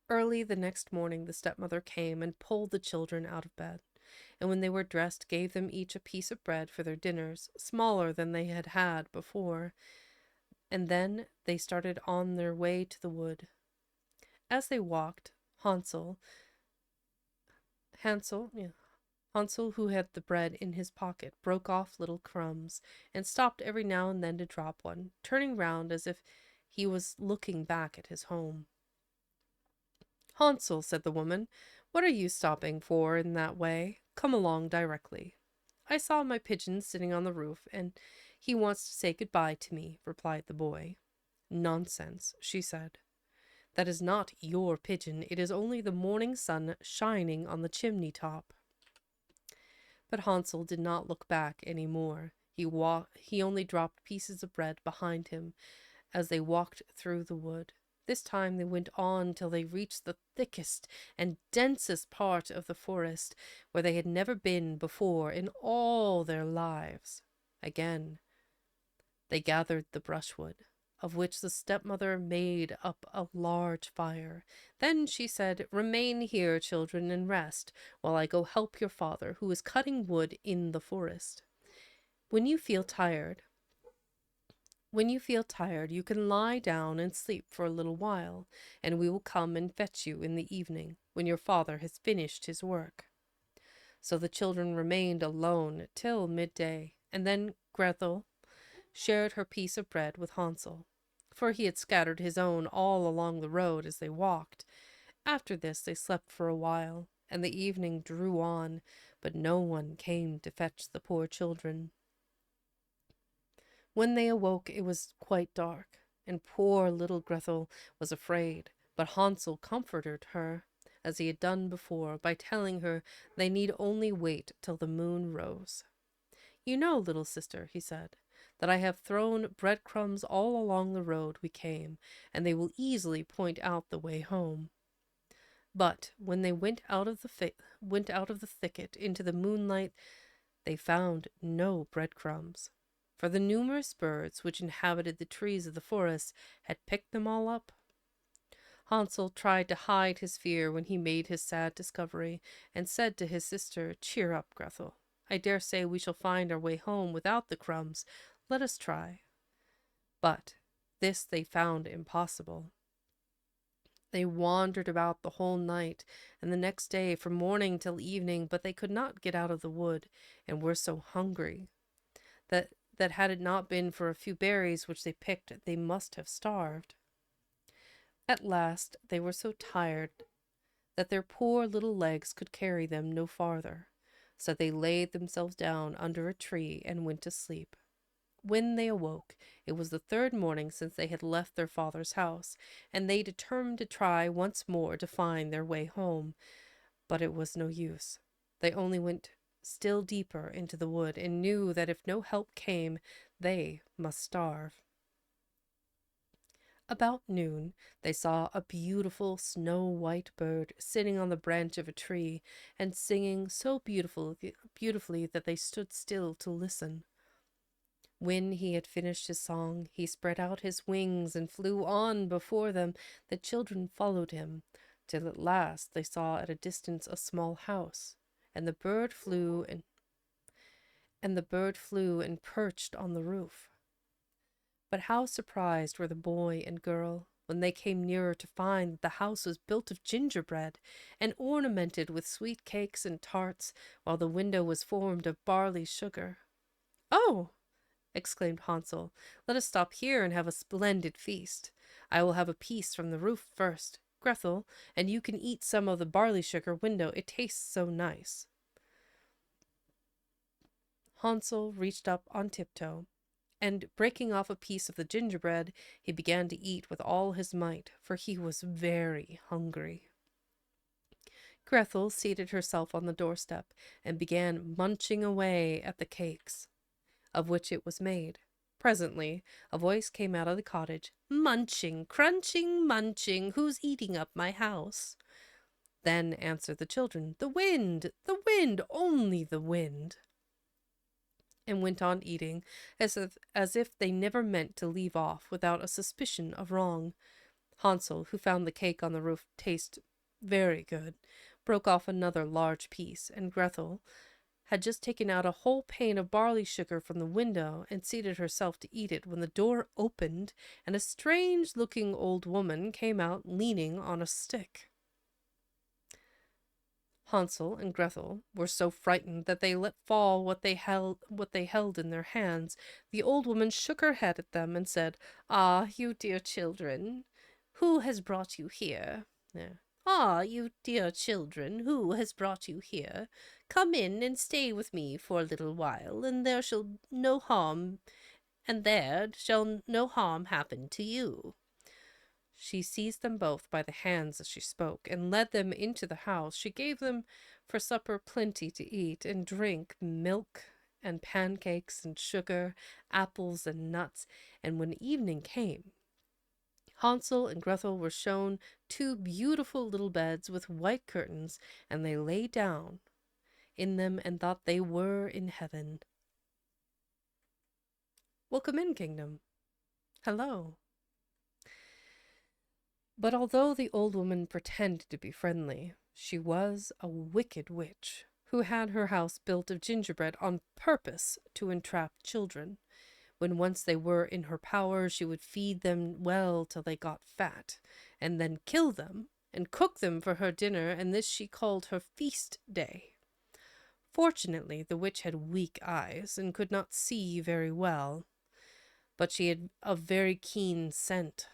Early the next morning the stepmother came and pulled the children out of bed, and when they were dressed gave them each a piece of bread for their dinners, smaller than they had had before, and then they started on their way to the wood. As they walked, Hansel, who had the bread in his pocket, broke off little crumbs, and stopped every now and then to drop one, turning round as if he was looking back at his home. "Hansel," said the woman, "what are you stopping for in that way? Come along directly." "I saw my pigeon sitting on the roof, and he wants to say good-bye to me," replied the boy. "Nonsense," she said. "That is not your pigeon. It is only the morning sun shining on the chimney top." But Hansel did not look back any more. He only dropped pieces of bread behind him as they walked through the wood. This time they went on till they reached the thickest and densest part of the forest, where they had never been before in all their lives. Again they gathered the brushwood, of which the stepmother made up a large fire. Then she said, "Remain here, children, and rest, while I go help your father, who is cutting wood in the forest. When you feel tired, you can lie down and sleep for a little while, and we will come and fetch you in the evening, when your father has finished his work." So the children remained alone till midday, and then Gretel shared her piece of bread with Hansel, for he had scattered his own all along the road as they walked. After this they slept for a while, and the evening drew on, but no one came to fetch the poor children. When they awoke it was quite dark, and poor little Gretel was afraid, but Hansel comforted her, as he had done before, by telling her they need only wait till the moon rose. "You know, little sister," he said, that I have thrown breadcrumbs all along the road we came, and they will easily point out the way home. But when they went out of the thicket into the moonlight, they found no breadcrumbs, for the numerous birds which inhabited the trees of the forest had picked them all up. Hansel tried to hide his fear when he made his sad discovery, and said to his sister, "Cheer up, Grethel. I dare say we shall find our way home without the crumbs. Let us try." But this they found impossible. They wandered about the whole night, and the next day from morning till evening, but they could not get out of the wood, and were so hungry that had it not been for a few berries which they picked, they must have starved. At last they were so tired that their poor little legs could carry them no farther, so they laid themselves down under a tree and went to sleep. When they awoke, it was the third morning since they had left their father's house, and they determined to try once more to find their way home. But it was no use. They only went still deeper into the wood, and knew that if no help came, they must starve. About noon, they saw a beautiful snow-white bird sitting on the branch of a tree, and singing so beautifully that they stood still to listen. When he had finished his song, he spread out his wings and flew on before them. The children followed him, till at last they saw at a distance a small house, and the bird flew and perched on the roof. But how surprised were the boy and girl when they came nearer to find that the house was built of gingerbread, and ornamented with sweet cakes and tarts, while the window was formed of barley sugar. "Oh!" exclaimed Hansel, "let us stop here and have a splendid feast. I will have a piece from the roof first, Grethel, and you can eat some of the barley sugar window. It tastes so nice." Hansel reached up on tiptoe, and breaking off a piece of the gingerbread, he began to eat with all his might, for he was very hungry. Grethel seated herself on the doorstep and began munching away at the cakes, of which it was made. Presently a voice came out of the cottage. "Munching, crunching, munching, who's eating up my house?" Then answered the children, the wind, only the wind," and went on eating as if they never meant to leave off without a suspicion of wrong. Hansel, who found the cake on the roof taste very good, broke off another large piece, and Grethel had just taken out a whole pane of barley sugar from the window and seated herself to eat it, when the door opened and a strange-looking old woman came out leaning on a stick. Hansel and Grethel were so frightened that they let fall what they held in their hands. The old woman shook her head at them and said, "Ah, you dear children, who has brought you here? Ah, you dear children, who has brought you here? Come in and stay with me for a little while, and there shall no harm happen to you." She seized them both by the hands as she spoke, and led them into the house. She gave them for supper plenty to eat and drink, milk and pancakes and sugar, apples and nuts, and when evening came, Hansel and Grethel were shown two beautiful little beds with white curtains, and they lay down in them and thought they were in heaven. Welcome in, Kingdom. Hello. But although the old woman pretended to be friendly, she was a wicked witch, who had her house built of gingerbread on purpose to entrap children. When once they were in her power, she would feed them well till they got fat, and then kill them and cook them for her dinner, and this she called her feast day. Fortunately, the witch had weak eyes and could not see very well, but she had a very keen scent,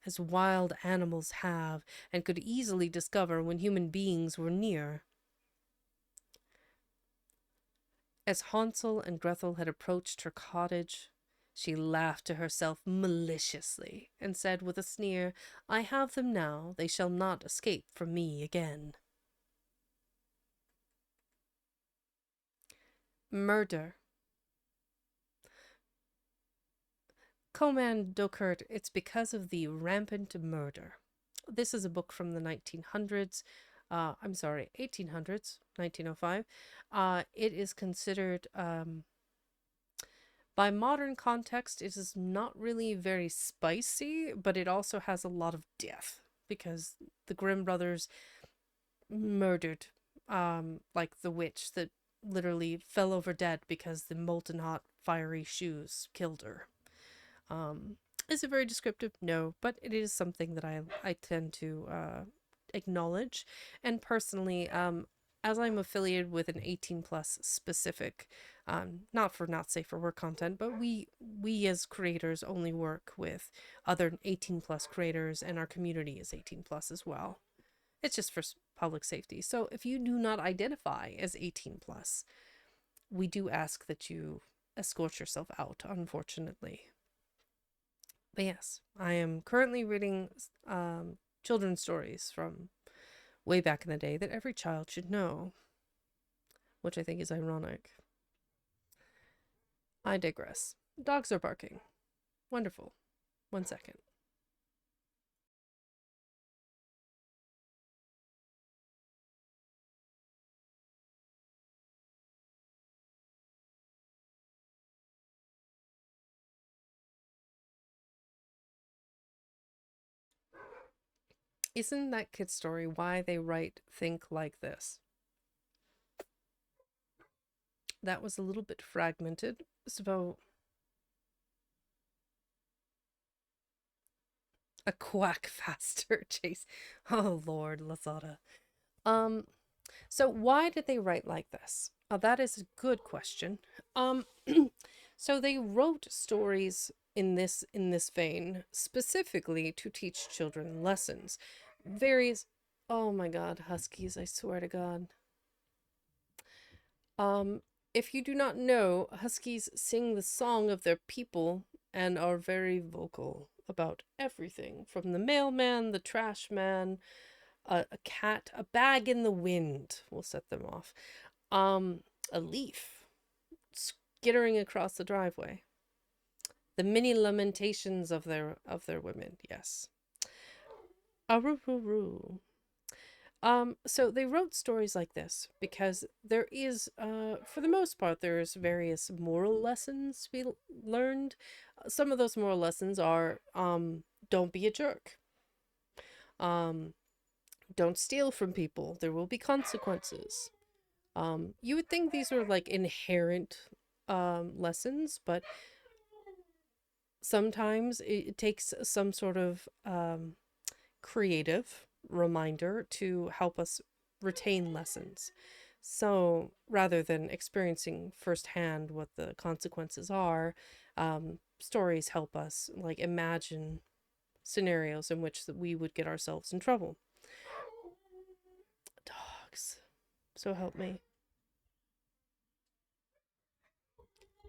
as wild animals have, and could easily discover when human beings were near. As Hansel and Grethel had approached her cottage, she laughed to herself maliciously, and said with a sneer, "I have them now, they shall not escape from me again." Murder. Komandokert, it's because of the rampant murder. This is a book from the 1900s. I'm sorry, 1800s, 1905. It is considered, by modern context, it is not really very spicy, but it also has a lot of death because the Grimm brothers murdered, like the witch that literally fell over dead because the molten hot fiery shoes killed her. Is it very descriptive? No, but it is something that I tend to acknowledge. And personally, as I'm affiliated with an 18 plus specific, not safe for work content, but we as creators only work with other 18 plus creators, and our community is 18 plus as well. It's just for public safety. So if you do not identify as 18 plus, we do ask that you escort yourself out, unfortunately. But yes, I am currently reading children's stories from way back in the day that every child should know, which I think is ironic. I digress. Dogs are barking. Wonderful. 1 second. Isn't that kid story why they write Think Like This? That was a little bit fragmented, so a quack faster, Chase. Oh Lord, Lazada. So why did they write like this? That is a good question. So they wrote stories in this vein specifically to teach children lessons. Various, oh my God, huskies! I swear to God. If you do not know, huskies sing the song of their people and are very vocal about everything from the mailman, the trash man, a cat, a bag in the wind will set them off. A leaf skittering across the driveway. The many lamentations of their women, yes. Aroo. So they wrote stories like this because there is, for the most part, there's various moral lessons to be learned. Some of those moral lessons are, don't be a jerk. Don't steal from people. There will be consequences. You would think these were like inherent lessons, but sometimes it takes some sort of creative reminder to help us retain lessons. So rather than experiencing firsthand what the consequences are, stories help us like imagine scenarios in which we would get ourselves in trouble. Dogs. So help me.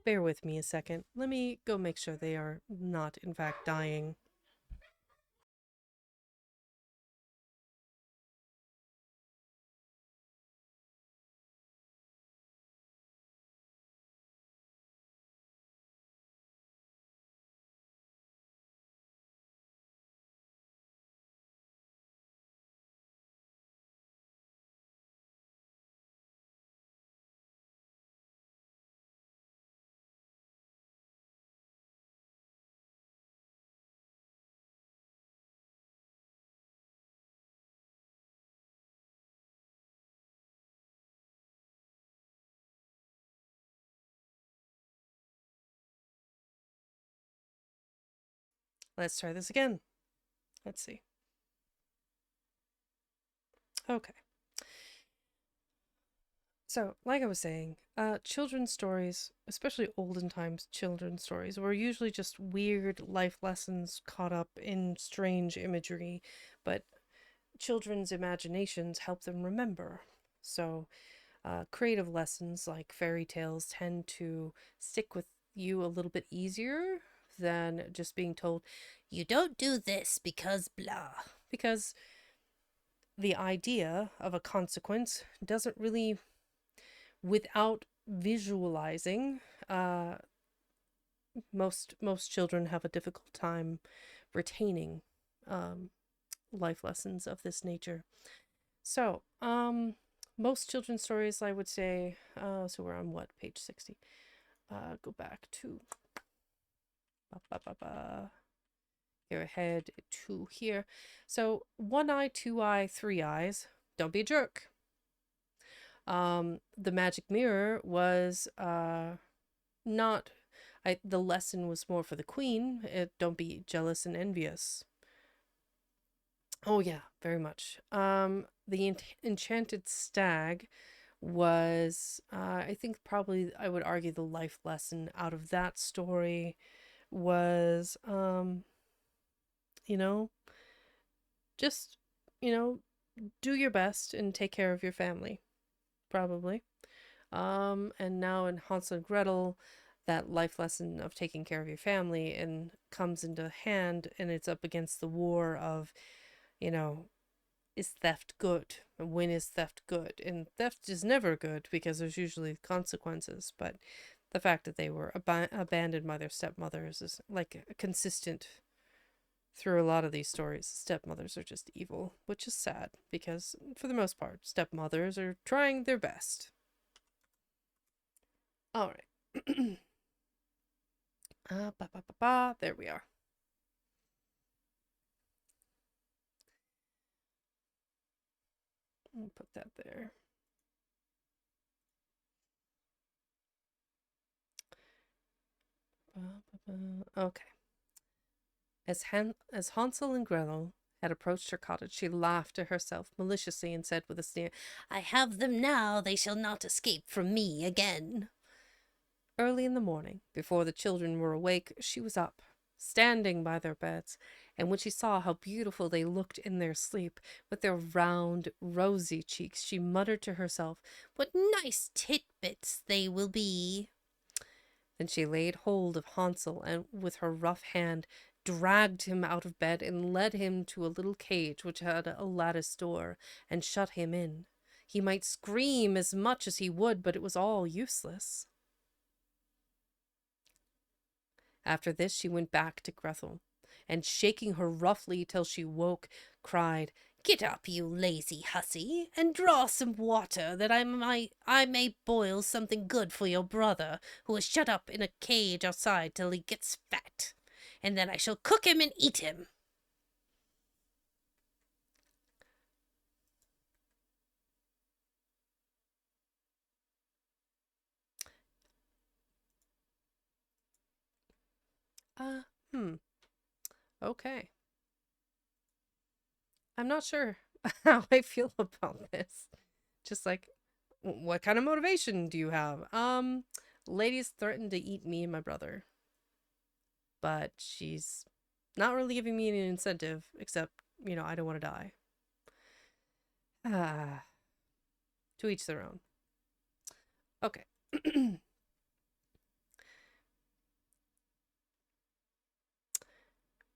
Bear with me a second. Let me go make sure they are not, in fact, dying. Let's try this again. Let's see. Okay. So, like I was saying, children's stories, especially olden times children's stories, were usually just weird life lessons caught up in strange imagery, but children's imaginations help them remember. So, creative lessons like fairy tales tend to stick with you a little bit easier than just being told, you don't do this because blah. Because the idea of a consequence doesn't really, without visualizing most children have a difficult time retaining um, life lessons of this nature. So, most children's stories, I would say, so we're on what, page 60? Go back to, here ahead to here. So, one eye, two eye, three eyes. Don't be a jerk. The magic mirror was not. The lesson was more for the queen. Don't be jealous and envious. Oh yeah, very much. The enchanted stag was, I think probably I would argue the life lesson out of that story was, you know, just, you know, do your best and take care of your family, probably. And now in Hansel and Gretel, that life lesson of taking care of your family and comes into hand, and it's up against the war of, you know, is theft good? And when is theft good? And theft is never good because there's usually consequences, but the fact that they were abandoned by their stepmothers is like consistent through a lot of these stories. Stepmothers are just evil, which is sad because for the most part, stepmothers are trying their best. All right. There we are. I'll put that there. Okay. As Hansel and Gretel had approached her cottage, she laughed to herself maliciously and said with a sneer, "I have them now, they shall not escape from me again." Early in the morning, before the children were awake, she was up, standing by their beds, and when she saw how beautiful they looked in their sleep, with their round, rosy cheeks, she muttered to herself, "What nice titbits they will be!" Then she laid hold of Hansel and with her rough hand dragged him out of bed and led him to a little cage which had a lattice door and shut him in. He might scream as much as he would, but it was all useless. After this she went back to Grethel, and shaking her roughly till she woke, cried, "Get up, you lazy hussy, and draw some water, that I may boil something good for your brother, who is shut up in a cage outside till he gets fat, and then I shall cook him and eat him." Uh, hmm. Okay. I'm not sure how I feel about this. Just like, what kind of motivation do you have? Ladies threatened to eat me and my brother, but she's not really giving me any incentive, except, I don't want to die. Ah, to each their own. Okay.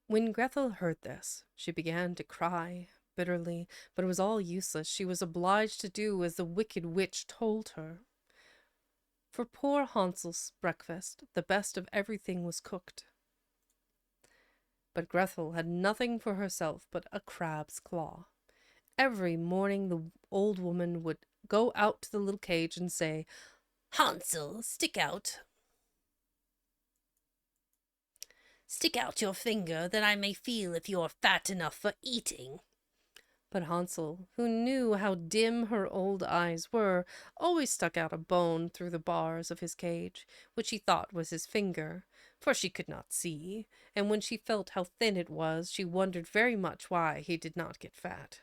When Grethel heard this, she began to cry bitterly, but it was all useless. She was obliged to do as the wicked witch told her. For poor Hansel's breakfast, the best of everything was cooked. But Grethel had nothing for herself but a crab's claw. Every morning the old woman would go out to the little cage and say, "Hansel, stick out your finger, that I may feel if you are fat enough for eating." But Hansel, who knew how dim her old eyes were, always stuck out a bone through the bars of his cage, which he thought was his finger, for she could not see, and when she felt how thin it was, she wondered very much why he did not get fat.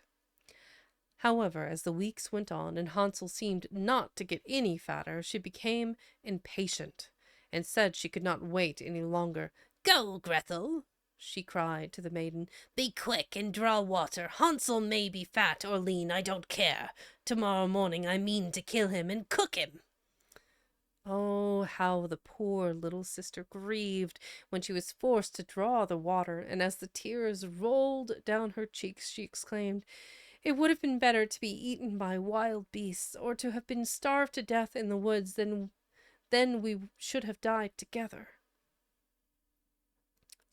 However, as the weeks went on and Hansel seemed not to get any fatter, she became impatient and said she could not wait any longer. "Go, Grethel," she cried to the maiden. "Be quick and draw water. Hansel may be fat or lean, I don't care. Tomorrow morning I mean to kill him and cook him." Oh, how the poor little sister grieved when she was forced to draw the water, and as the tears rolled down her cheeks, she exclaimed, "It would have been better to be eaten by wild beasts, or to have been starved to death in the woods than we should have died together."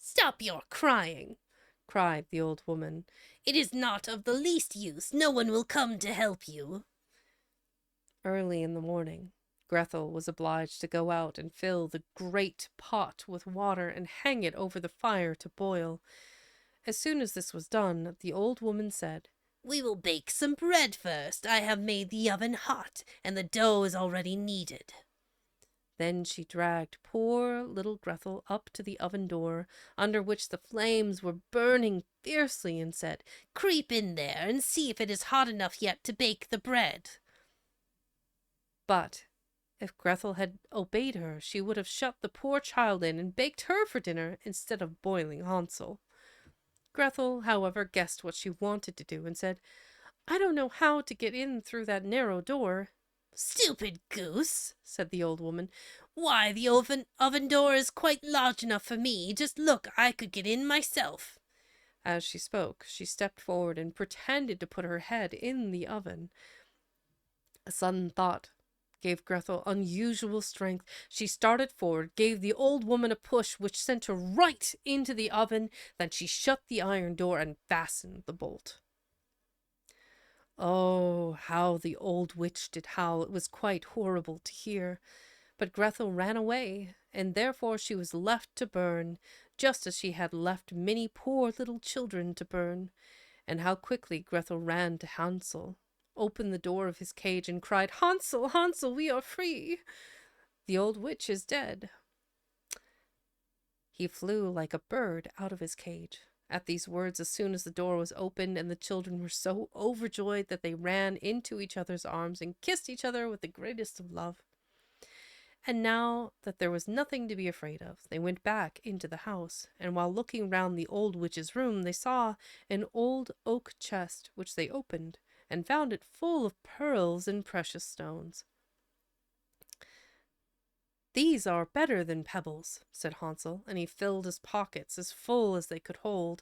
"Stop your crying," cried the old woman. "It is not of the least use. No one will come to help you." Early in the morning, Grethel was obliged to go out and fill the great pot with water and hang it over the fire to boil. As soon as this was done, the old woman said, "We will bake some bread first. I have made the oven hot, and the dough is already kneaded." Then she dragged poor little Grethel up to the oven door, under which the flames were burning fiercely, and said, "Creep in there and see if it is hot enough yet to bake the bread." But if Grethel had obeyed her, she would have shut the poor child in and baked her for dinner instead of boiling Hansel. Grethel, however, guessed what she wanted to do and said, "I don't know how to get in through that narrow door." "Stupid goose," said the old woman. "Why, the oven door is quite large enough for me. Just look, I could get in myself." As she spoke, she stepped forward and pretended to put her head in the oven. A sudden thought gave Grethel unusual strength. She started forward, gave the old woman a push which sent her right into the oven. Then she shut the iron door and fastened the bolt. Oh, how the old witch did howl! It was quite horrible to hear. But Grethel ran away, and therefore she was left to burn, just as she had left many poor little children to burn. And how quickly Grethel ran to Hansel, opened the door of his cage, and cried, "Hansel, Hansel, we are free! The old witch is dead." He flew like a bird out of his cage at these words as soon as the door was opened, and the children were so overjoyed that they ran into each other's arms and kissed each other with the greatest of love. And now that there was nothing to be afraid of, they went back into the house, and while looking round the old witch's room, they saw an old oak chest, which they opened, and found it full of pearls and precious stones. "These are better than pebbles," said Hansel, and he filled his pockets as full as they could hold.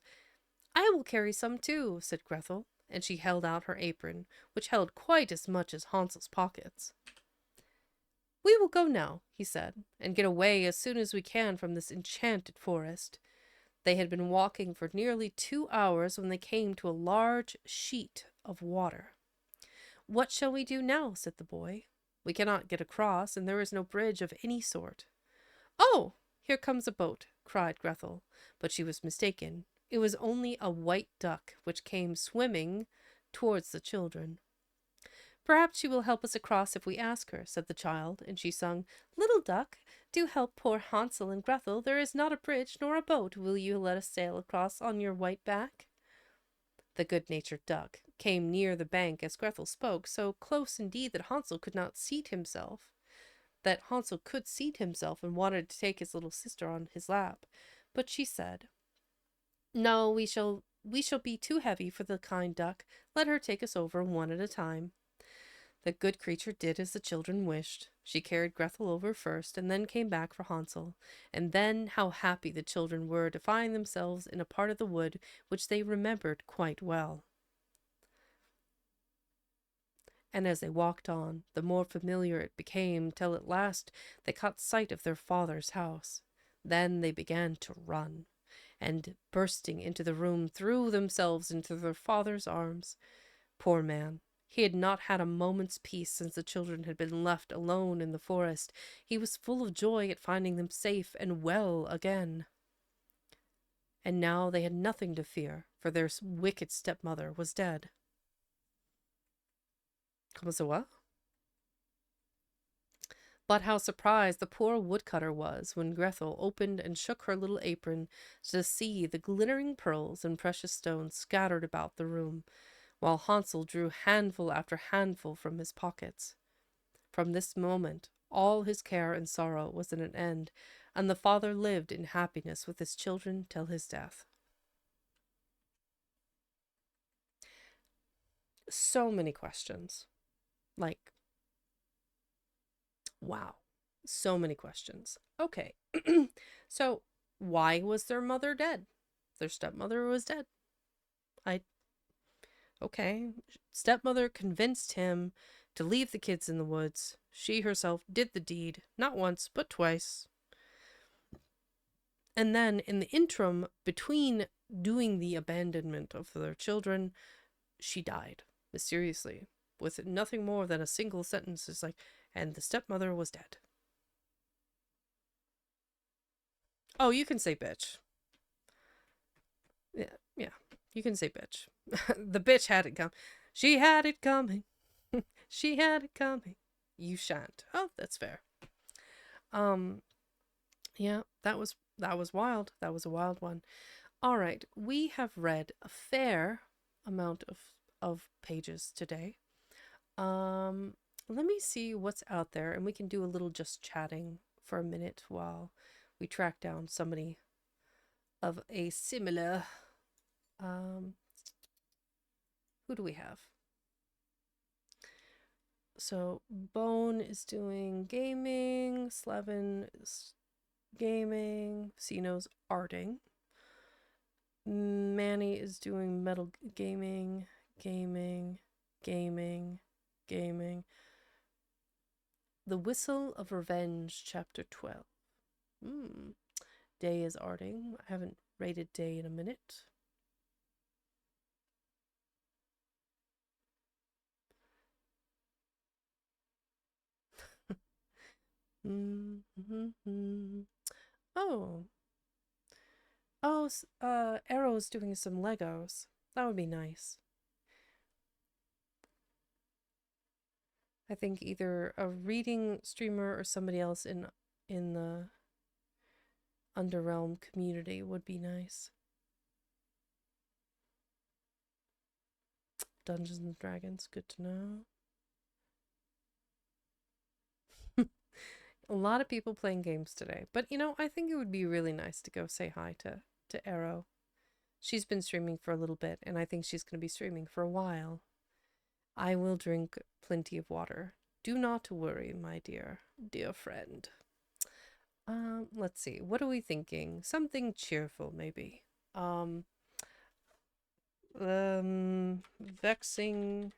"I will carry some too," said Grethel, and she held out her apron, which held quite as much as Hansel's pockets. "We will go now," he said, "and get away as soon as we can from this enchanted forest." They had been walking for nearly 2 hours when they came to a large sheet of water. "What shall we do now?" said the boy. "We cannot get across, and there is no bridge of any sort." "Oh, here comes a boat," cried Grethel, but she was mistaken. It was only a white duck, which came swimming towards the children. "Perhaps she will help us across if we ask her," said the child, and she sung, "Little duck, do help poor Hansel and Grethel. There is not a bridge nor a boat. Will you let us sail across on your white back?" The good-natured duck came near the bank as Grethel spoke, so close indeed that Hansel could seat himself, and wanted to take his little sister on his lap. But she said, "No, we shall be too heavy for the kind duck. Let her take us over one at a time." The good creature did as the children wished. She carried Grethel over first, and then came back for Hansel. And then how happy the children were to find themselves in a part of the wood which they remembered quite well. And as they walked on, the more familiar it became, till at last they caught sight of their father's house. Then they began to run, and bursting into the room, threw themselves into their father's arms. Poor man! He had not had a moment's peace since the children had been left alone in the forest. He was full of joy at finding them safe and well again. And now they had nothing to fear, for their wicked stepmother was dead. Comment ça va? But how surprised the poor woodcutter was when Grethel opened and shook her little apron to see the glittering pearls and precious stones scattered about the room, while Hansel drew handful after handful from his pockets. From this moment all his care and sorrow was at an end, and the father lived in happiness with his children till his death. So many questions. Like, wow. So many questions. Okay. So, why was their mother dead? Their stepmother was dead. Okay. Stepmother convinced him to leave the kids in the woods. She herself did the deed, not once, but twice. And then in the interim, between doing the abandonment of their children, she died mysteriously with nothing more than a single sentence. It's like, and the stepmother was dead. Oh, you can say bitch. Yeah, you can say bitch. The bitch had it coming. She had it coming. She had it coming. You shan't. Oh, that's fair. Yeah, that was wild. That was a wild one. All right, we have read a fair amount of pages today. Let me see what's out there, and we can do a little just chatting for a minute while we track down somebody of a similar. Who do we have? So Bone is doing gaming, Slevin is gaming, Sino's arting, Manny is doing metal gaming. The Whistle of Revenge, Chapter 12. Day is arting. I haven't rated Day in a minute. Arrow's doing some Legos. That would be nice. I think either a reading streamer or somebody else in the Underrealm community would be nice. Dungeons and Dragons, good to know. A lot of people playing games today. But, you know, I think it would be really nice to go say hi to Arrow. She's been streaming for a little bit, and I think she's going to be streaming for a while. I will drink plenty of water. Do not worry, my dear friend. Let's see. What are we thinking? Something cheerful, maybe. Vexing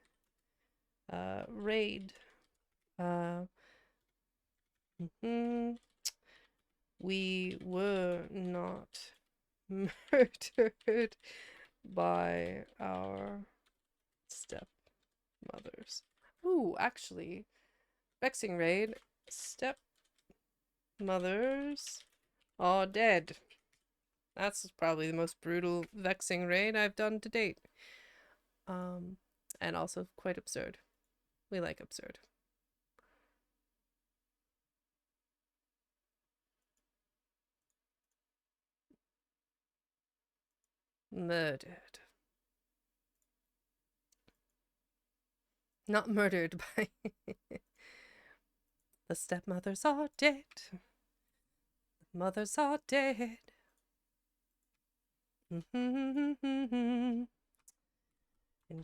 raid. We were not murdered by our stepmothers. Ooh, actually, vexing raid. Stepmothers are dead. That's probably the most brutal vexing raid I've done to date. And also quite absurd. We like absurd. Murdered. Not murdered by... The stepmothers are dead. The mothers are dead. And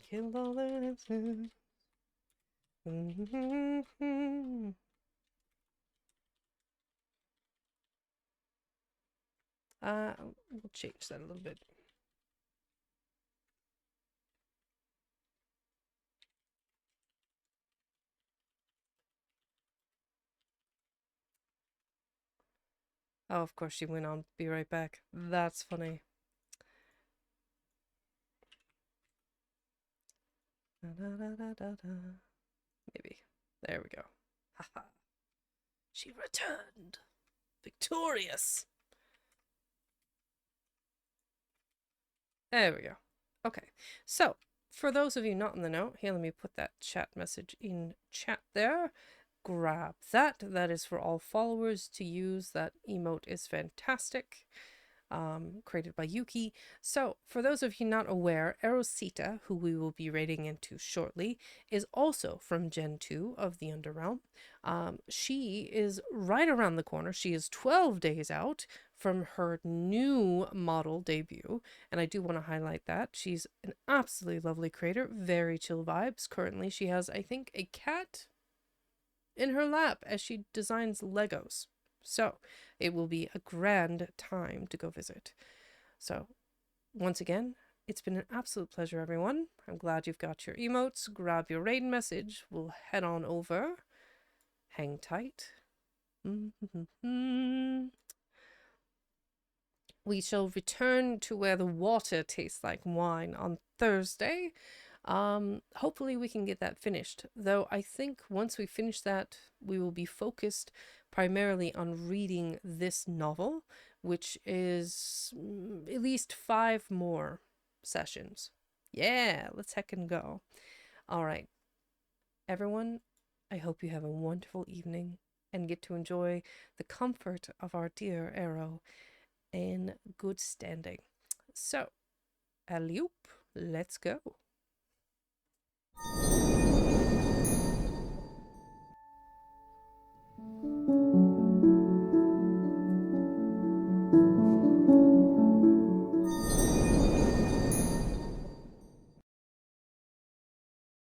killed all their innocents. We'll change that a little bit. Oh, of course she went on. Be right back. That's funny. Maybe. There we go. Haha. She returned. Victorious. There we go. Okay. So, for those of you not in the know, here, let me put that chat message in chat there. Grab that. That is for all followers to use. That emote is fantastic. Created by Yuki. So, for those of you not aware, Erosita, who we will be raiding into shortly, is also from Gen 2 of the Underrealm. She is right around the corner. She is 12 days out from her new model debut, and I do want to highlight that. She's an absolutely lovely creator, very chill vibes. Currently, she has, I think, a cat in her lap as she designs Legos. So, it will be a grand time to go visit. So, once again, it's been an absolute pleasure, everyone. I'm glad you've got your emotes. Grab your raid message. We'll head on over. Hang tight. We shall return to where the water tastes like wine on Thursday. Hopefully we can get that finished. Though I think once we finish that, we will be focused primarily on reading this novel, which is at least 5 more sessions. Yeah, let's heckin' go. All right. Everyone, I hope you have a wonderful evening and get to enjoy the comfort of our dear Arrow in good standing. So, alley-oop, let's go.